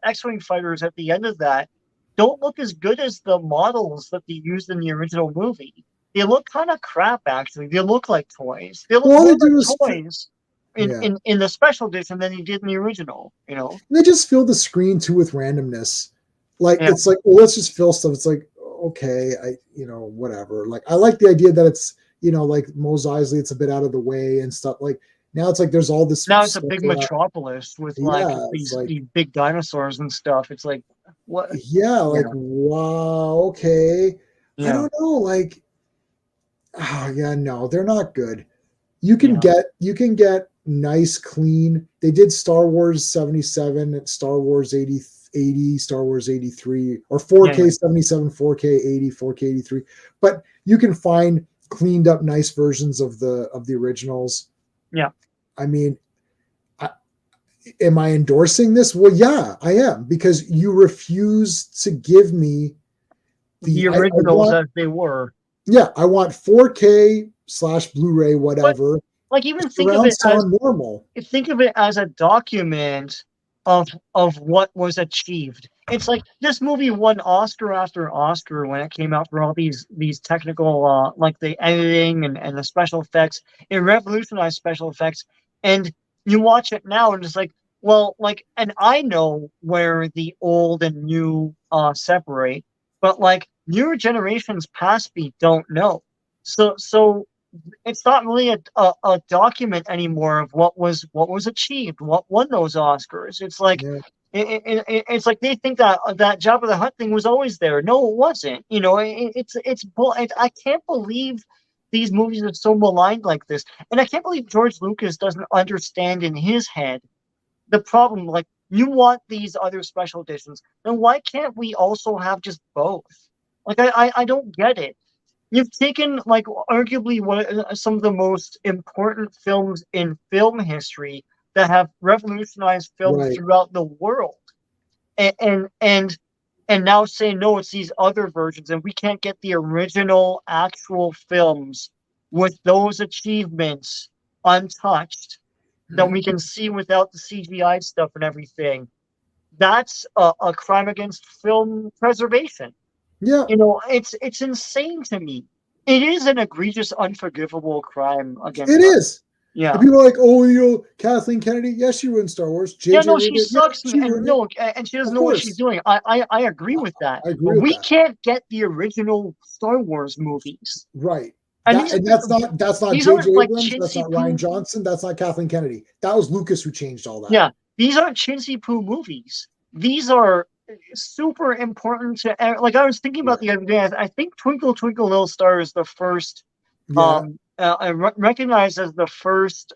X-Wing fighters at the end of that don't look as good as the models that they used in the original movie. They look kind of crap, actually. They look like toys. They look more like toys in the special edition than they did in the original. They just fill the screen too with randomness. Like, it's like, well, let's just fill stuff. It's like, okay, whatever. Like, I like the idea that it's, like Mos Eisley, it's a bit out of the way and stuff. Like, now it's like there's all this. Now it's a big metropolis with these big dinosaurs and stuff. It's like, what? Yeah, like, wow, okay. Yeah. I don't know. Like, Oh yeah, no, they're not good. You can Yeah. get nice, clean. They did Star Wars 77 and Star Wars 80, Star Wars 83, or Yeah. 4K 77, 4K 80, 4K 83. But you can find cleaned up, nice versions of the originals. Yeah. I mean, I, am I endorsing this? Well, yeah, I am, because you refuse to give me The I originals want, as they were. yeah, I want 4K slash Blu-ray, But whatever, like even surround sound normal. think of it as a document of what was achieved. It's like this movie won Oscar after Oscar when it came out for all these technical like the editing and the special effects. It revolutionized special effects. And you watch it now and it's like, well, like, and I know where the old and new separate, but like newer generations past me don't know. So it's not really a document anymore of what was achieved, what won those Oscars. It's like Yeah, it's like they think that that Job of the Hutt thing was always there. No, it wasn't. You know, I can't believe these movies are so maligned like this, and I can't believe George Lucas doesn't understand in his head the problem. Like you want these other special editions, then why can't we also have just both? Like I don't get it. You've taken like arguably some of the most important films in film history that have revolutionized film right. throughout the world, and and now say no, it's these other versions, and we can't get the original actual films with those achievements untouched that we Mhm. can see without the CGI stuff and everything. That's a crime against film preservation. Yeah, You know, it's insane to me. It is an egregious, unforgivable crime it against us. is. And Yeah. people are like, oh, Kathleen Kennedy, yes, she ruined Star Wars. Yeah, JJ no, she ruined it. Yeah, sucks, she and ruined it. no, and she doesn't Of know what she's course. doing. I agree with that. I agree But with we that. can't get the original Star Wars movies. Right. And these And that's not these JJ aren't like Abrams, that's chintzy not Ryan poo. Johnson, that's not Kathleen Kennedy. That was Lucas who changed all that. Yeah, these aren't chintzy poo movies. These are super important to like. I was thinking about Right. the other day. I think Twinkle Twinkle Little Star is the first Yeah. recognized as the first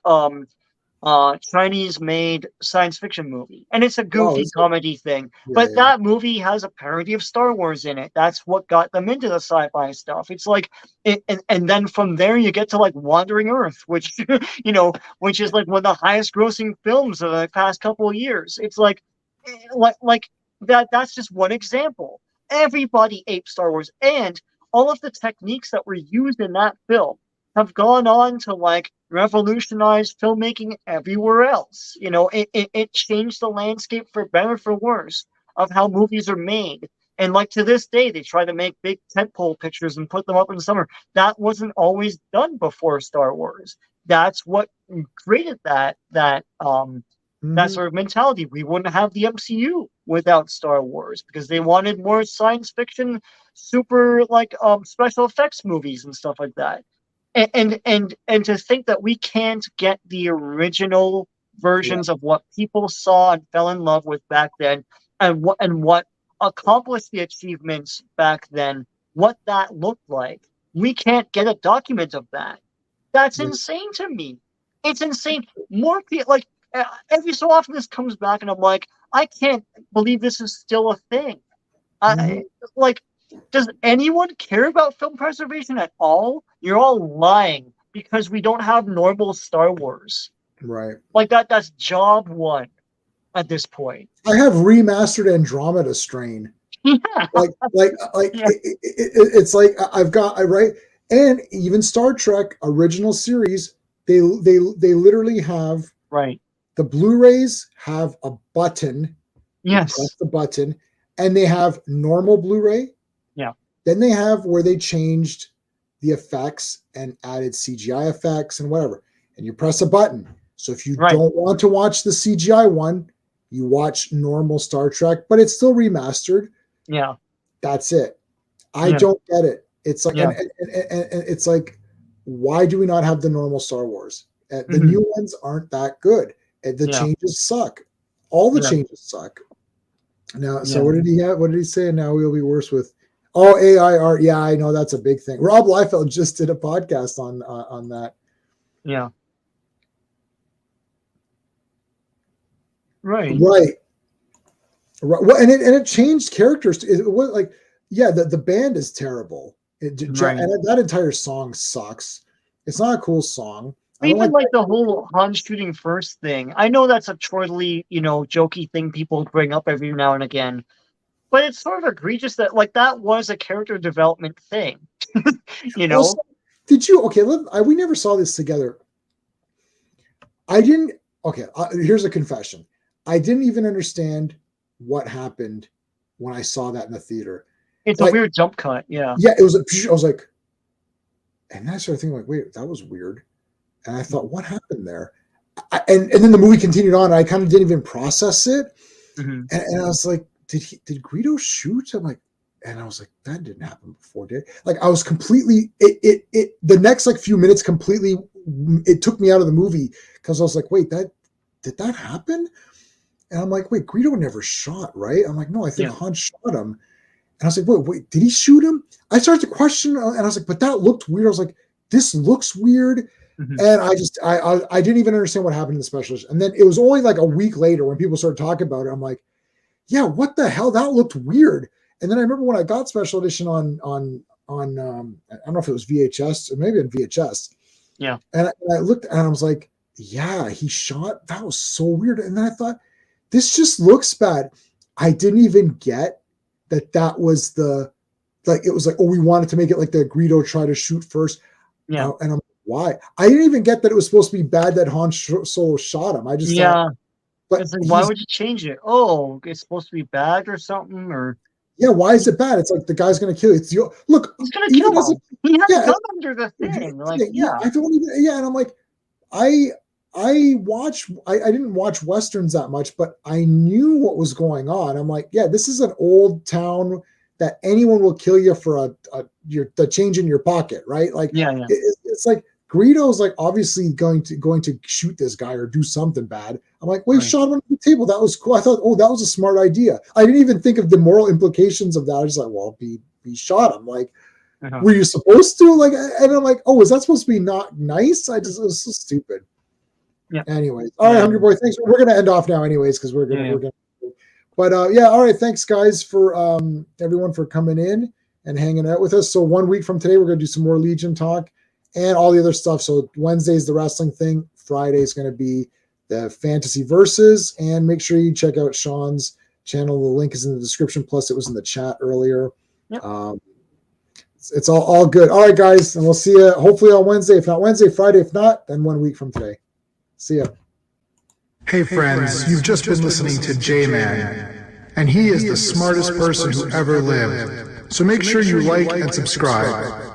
Chinese made science fiction movie. And it's a Oh, goofy is it? comedy thing. Yeah, But yeah. that movie has a parody of Star Wars in it. That's what got them into the sci-fi stuff. It's like and then from there you get to like Wandering Earth, which you know, which is like one of the highest grossing films of the past couple of years. It's like that's just one example. Everybody aped Star Wars, and all of the techniques that were used in that film have gone on to like revolutionize filmmaking everywhere else. You know, it changed the landscape for better or for worse of how movies are made. And like to this day, they try to make big tentpole pictures and put them up in the summer. That wasn't always done before Star Wars. That's what created that Hmm. sort of mentality. We wouldn't have the MCU without Star Wars because they wanted more science fiction, super like special effects movies and stuff like that. And to think that we can't get the original Yeah. versions of what people saw and fell in love with back then, and what accomplished the achievements back then, what that looked like, we can't get a document of that. That's Yeah. insane to me. It's insane. More people like every so often this comes back, and I'm like, I can't believe this is still a thing. Hmm. Like, does anyone care about film preservation at all? You're all lying because we don't have normal Star Wars. Right. Like that's job one at this point. I have remastered Andromeda Strain. Yeah, yeah, It's like I've got I right, and even Star Trek original series, they literally have right. the Blu-rays have a button. You press Yes. the button, and they have normal Blu-ray. Yeah. Then they have where they changed the effects and added CGI effects and whatever. And you press a button. So if you Right. don't want to watch the CGI one, you watch normal Star Trek, but it's still remastered. Yeah. That's it. I Yeah. don't get it. It's like, Yeah. and it's like, why do we not have the normal Star Wars? The Hmm. new ones aren't that good. The Yeah. changes suck. All the Yeah. changes suck. Now, so Yeah. what did he have? What did he say? Now we'll be worse with. Oh, AI art. Yeah, I know that's a big thing. Rob Liefeld just did a podcast on that. Yeah. Right. Right. Well, and it changed characters. It was like, yeah, the band is terrible. Right. And that entire song sucks. It's not a cool song. I don't Even like the whole Han shooting first thing. I know that's a totally, jokey thing people bring up every now and again. But it's sort of egregious that that was a character development thing. Also, did you? Okay, we never saw this together. I didn't. Okay, here's a confession. I didn't even understand what happened when I saw that in the theater. It's a weird jump cut. Yeah. Yeah, it was. I was like, and then I started thinking, like, wait, that was weird. And I thought, what happened there? And then the movie continued on. And I kind of didn't even process it. Mm-hmm. And I was like, did Greedo shoot? I'm like, and I was like, that didn't happen before, did it? Like, I was completely, the next few minutes completely, it took me out of the movie because I was like, wait, did that happen? And I'm like, wait, Greedo never shot, right? I'm like, no, I think Han shot him. And I was like, wait, did he shoot him? I started to question, and I was like, but that looked weird. I was like, this looks weird. Mm-hmm. And I didn't even understand what happened in the special edition. And then it was only like a week later when people started talking about it. I'm like, yeah, what the hell? That looked weird. And then I remember when I got special edition on I don't know if it was VHS or maybe on VHS. Yeah. And I looked and I was like, yeah, he shot. That was so weird. And then I thought, this just looks bad. I didn't even get that was it was like, oh, we wanted to make it like the Greedo try to shoot first. Yeah. And I'm like, why? I didn't even get that it was supposed to be bad that Han Solo shot him. I just thought, but it's like, why would you change it? Oh, it's supposed to be bad or something, or yeah, why is it bad? It's like the guy's gonna kill you. It's look, he's gonna kill him. He has a gun under the thing. I don't even. Yeah, and I'm like, I didn't watch westerns that much, but I knew what was going on. I'm like, yeah, this is an old town that anyone will kill you for the change in your pocket, right? Like, it's like Greedo's like obviously going to shoot this guy or do something bad. I'm like, well, he shot him on the table. That was cool. I thought, oh, that was a smart idea. I didn't even think of the moral implications of that. I was like, well, he shot him. Like, were you supposed to? Like, and I'm like, oh, is that supposed to be not nice? It was so stupid. Yeah. Anyways, all right, Hungry Boy, thanks. We're gonna end off now, anyways, because we're gonna. But all right, thanks guys for everyone for coming in and hanging out with us. So 1 week from today, we're gonna do some more Legion talk and all the other stuff. So Wednesday's the wrestling thing. Friday's gonna be the fantasy verses, and make sure you check out Sean's channel. The link is in the description. Plus, it was in the chat earlier. Yep. It's all good. All right, guys, and we'll see you hopefully on Wednesday. If not Wednesday, Friday. If not, then 1 week from today. See ya. Hey friends, you've just been listening to J-Man, and he is the smartest person who ever lived. So make sure you like and subscribe.